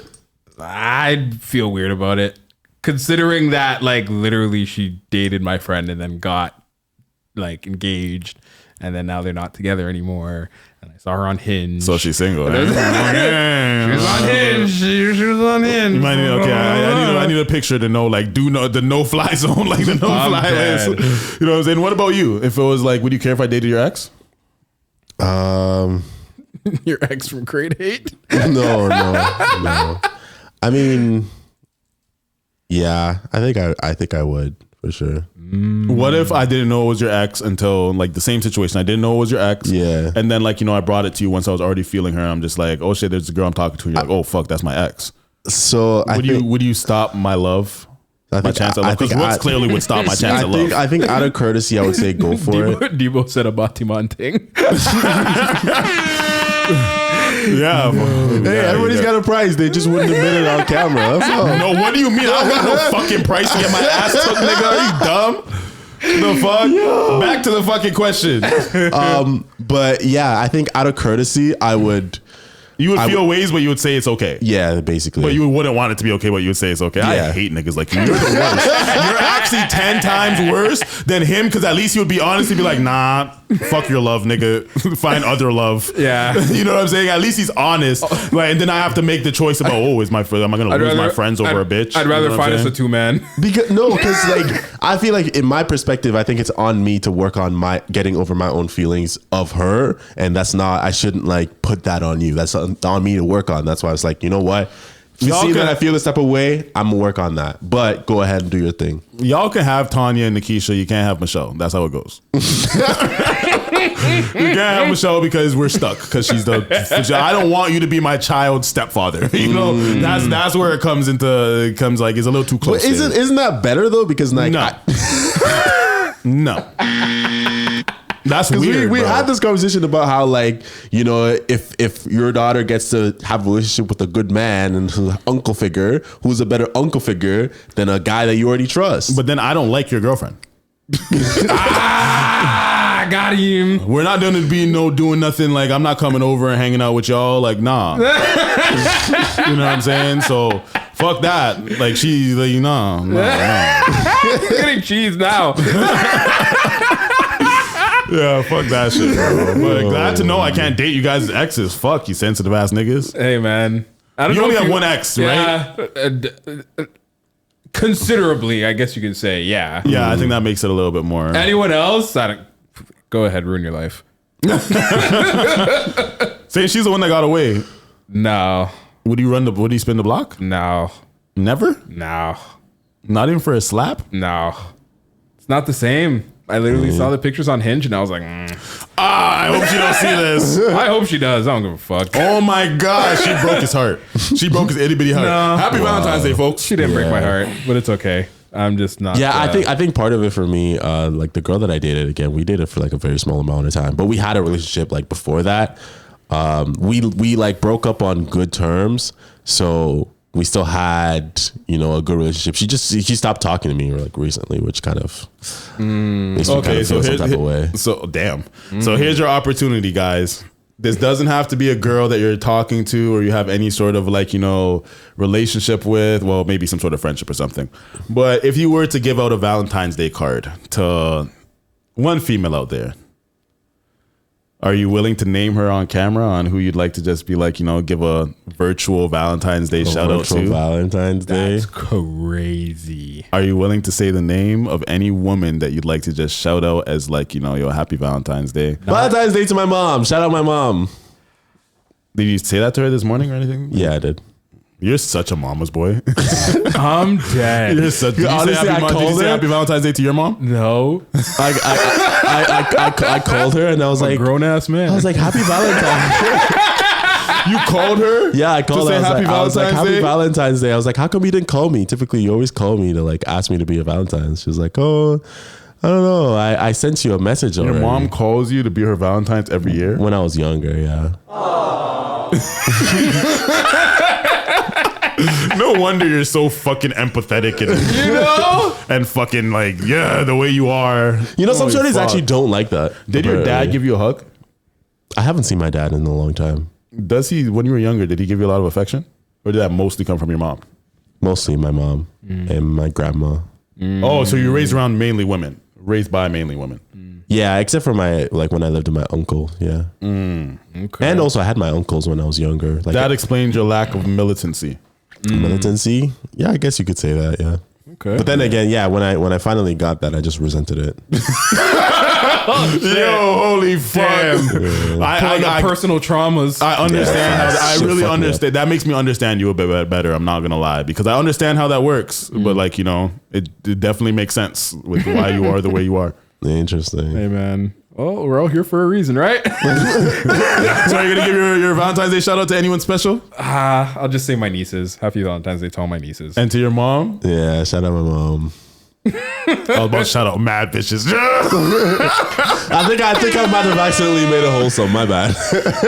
I'd feel weird about it. Considering that like literally she dated my friend and then got like engaged and then now they're not together anymore. And I saw her on Hinge. So she's single. She was on Hinge. She was on Hinge. You might need, I need a picture to know, like, the no-fly zone, like the no-fly list. You know what I'm saying? What about you? If it was like, would you care if I dated your ex? Your ex from grade 8? No. I mean, yeah, I think I would. For sure. What if I didn't know it was your ex until like the same situation? I didn't know it was your ex. Yeah. And then like, you know, I brought it to you once I was already feeling her. And I'm just like, oh shit, there's a girl I'm talking to. And you're like, oh fuck, that's my ex. So would you stop my love? My chance at love? Because Woods clearly would stop my chance at love. I think out of courtesy, I would say go for it. Debo said a Batiman thing. Yeah. Hey, everybody's got a price. They just wouldn't admit it on camera. That's all. No, what do you mean? I don't got no fucking price to get my ass took, nigga. Are you dumb? The fuck? Yo. Back to the fucking question. But yeah, I think out of courtesy, I would. You would feel ways, but you would say it's okay. Yeah, basically. But you wouldn't want it to be okay, but you would say it's okay. Yeah. I hate niggas like you. You're the worst. You're actually 10 times worse than him, because at least he would be honest and be like, nah, fuck your love, nigga. Find other love. Yeah. You know what I'm saying? At least he's honest. Like, and then I have to make the choice about, am I going to lose my friends over a bitch? I'd rather find us a 2-man. Because like, I feel like in my perspective, I think it's on me to work on getting over my own feelings of her. And I shouldn't like put that on you. That's on me to work on. That's why I was like, you know what? If you see that I feel this type of way, I'm gonna work on that. But go ahead and do your thing. Y'all can have Tanya and Nikisha. You can't have Michelle. That's how it goes. can't have Michelle because we're stuck. Because she's I don't want you to be my child's stepfather. You know, that's where it comes like it's a little too close. But isn't that better though? Because like no. That's weird. We had this conversation about how, like, you know, if your daughter gets to have a relationship with a good man and who's an uncle figure, who's a better uncle figure than a guy that you already trust. But then I don't like your girlfriend. Got him. We're not going to be doing nothing. Like, I'm not coming over and hanging out with y'all. Like, nah. You know what I'm saying? So fuck that. Like, she's like, no. He's getting cheese now. Yeah, fuck that shit, bro. But glad to know I can't date you guys' exes. Fuck you, sensitive ass niggas. Hey, man. I don't you know only if have one ex, right? Considerably, I guess you could say, yeah. Yeah, I think that makes it a little bit more. Anyone else? Go ahead, ruin your life. Say she's the one that got away. No. Would you spin the block? No. Never? No. Not even for a slap? No. It's not the same. I literally saw the pictures on Hinge and I was like, I hope she don't see this. I hope she does. I don't give a fuck. Oh my God, she broke his heart. She broke his itty bitty heart. No. Happy Valentine's Day, folks. She didn't break my heart, but it's okay. I'm just not. Yeah, I think part of it for me, like the girl that I dated, again, we dated for like a very small amount of time, but we had a relationship like before that. We like broke up on good terms, so we still had, you know, a good relationship. She stopped talking to me like recently, which kind of makes me kind of feel some type of way. So damn. So here's your opportunity, guys. This doesn't have to be a girl that you're talking to or you have any sort of like, you know, relationship with. Well, maybe some sort of friendship or something. But if you were to give out a Valentine's Day card to one female out there, are you willing to name her on camera on who you'd like to just be like, you know, give a virtual Valentine's Day shout out to? Valentine's Day. That's crazy. Are you willing to say the name of any woman that you'd like to just shout out as like, you know, yo, happy Valentine's Day? Valentine's Day to my mom. Shout out my mom. Did you say that to her this morning or anything? Yeah, I did. You're such a mama's boy. I'm dead. You're such. Did you say happy Valentine's Day to your mom? No. I called her and I was like, grown ass man. I was like, happy Valentine's. You called her? Yeah, I called her. I was like, happy Day? Valentine's Day. I was like, how come you didn't call me? Typically, you always call me to like ask me to be a Valentine. She was like, oh, I don't know. I sent you a message already. Your mom calls you to be her Valentine's every year? When I was younger, yeah. No wonder you're so fucking empathetic and you know, and fucking like, yeah, the way you are. You know, some shorties actually don't like that. Did your dad give you a hug? I haven't seen my dad in a long time. Does he, when you were younger, did he give you a lot of affection? Or did that mostly come from your mom? Mostly my mom and my grandma. Oh, so you were raised around mainly women. Raised by mainly women. Yeah, except for my, like when I lived with my uncle, yeah. Okay. And also I had my uncles when I was younger. Like that explains your lack of militancy. Militancy? Yeah, I guess you could say that, yeah. Okay. But then again, yeah, when I finally got that, I just resented it. Yo, holy fuck. I personal traumas. I understand how I really understand. That makes me understand you a bit better. I'm not gonna lie, because I understand how that works. But like, you know, it definitely makes sense with why you are the way you are. Interesting. Hey man. Well, we're all here for a reason, right? So are you gonna give your Valentine's Day shout out to anyone special? I'll just say my nieces. Happy Valentine's Day to all my nieces. And to your mom? Yeah, shout out my mom. I was about to shout out mad bitches. I think I might have accidentally made a wholesome. My bad.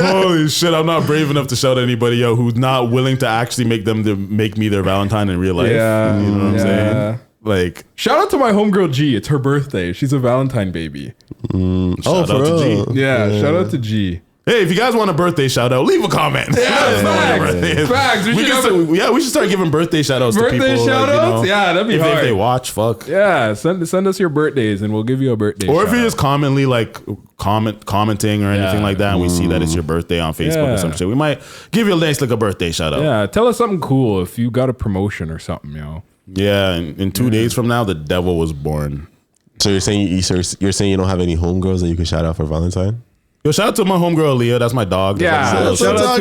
Holy shit! I'm not brave enough to shout at anybody out who's not willing to actually make me their Valentine in real life. Yeah, you know what I'm saying? Like, shout out to my homegirl G. It's her birthday. She's a Valentine baby. Shout out to G. Yeah, shout out to G. Hey, if you guys want a birthday shout out, leave a comment. Facts. We should start giving birthday shout outs to people. Birthday shout outs? Yeah, that'd be hard. If they watch, fuck. Yeah, send us your birthdays and we'll give you a birthday Or if you're just commonly like commenting or anything like that and we see that it's your birthday on Facebook or some shit, we might give you a nice like a birthday shout out. Yeah, tell us something cool if you got a promotion or something, yo. Yeah, in 2 days from now, the devil was born. So you're saying you don't have any homegirls that you can shout out for Valentine? Yo, shout out to my homegirl Aaliyah. That's my dog. Yeah, shout out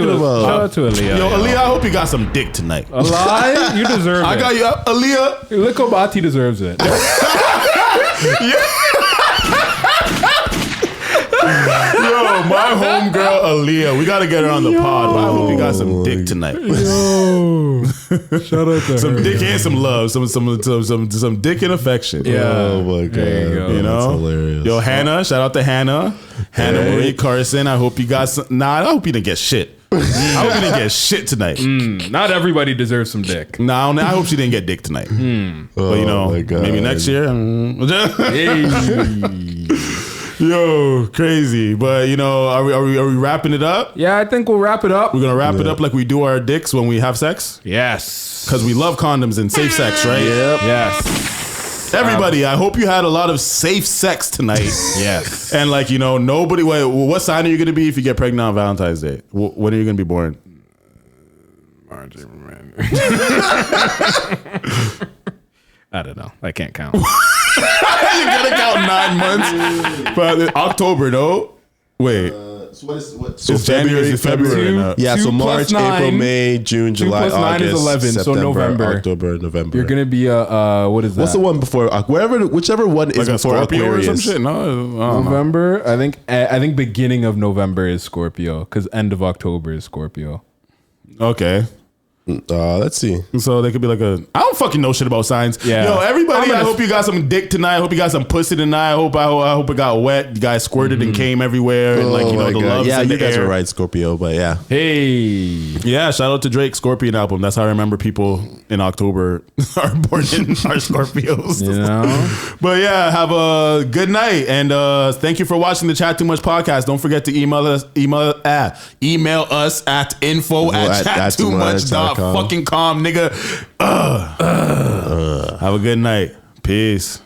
to Aaliyah. Yo, Aaliyah, I hope you got some dick tonight. A lie? You deserve it. I got you, Aaliyah. Likobati deserves it. our homegirl Aaliyah. We gotta get her on the pod. But I hope you got some dick tonight. Yo. Shout out to some her. dick and some love, some dick and affection. Yeah. Oh my god. You know, that's hilarious. Yo, Hannah. Shout out to Hannah Marie Carson. I hope you got some. Nah, I hope you didn't get shit. I hope you didn't get shit tonight. Not everybody deserves some dick. No, I hope she didn't get dick tonight. But you know, maybe next year. Yo, crazy. But you know, are we wrapping it up? Yeah, I think we'll wrap it up. We're gonna wrap it up like we do our dicks when we have sex. Yes, because we love condoms and safe sex, right? Yep. Yes. Everybody, I hope you had a lot of safe sex tonight. Yes. And like, you know, nobody. Wait, what sign are you gonna be if you get pregnant on Valentine's Day? When are you gonna be born? March, I don't know. I can't count. You gotta count 9 months. But October, though. Wait. So it's January, February. Yeah, so March, April, May, June, July, 2 + 9 August, is 11. September, So November, October, November. You're gonna be what is that? What's the one before? Whichever one is Like a before Scorpio Aquarius. or some shit? No, I don't know. November. I think beginning of November is Scorpio because end of October is Scorpio. Okay. Let's see. So they could be like I don't fucking know shit about signs. Yeah. Yo, everybody, I hope you got some dick tonight. I hope you got some pussy tonight. I hope it got wet. You guys squirted and came everywhere. And like, you know, the love's yeah, in the you guys air. are right, Scorpio, but yeah. Hey. Yeah, shout out to Drake's Scorpion album. That's how I remember people in October are born in our Scorpios. You know? But yeah, have a good night. And thank you for watching the Chat Too Much podcast. Don't forget to email us at info@chat2much.com, nigga. Have a good night. Peace.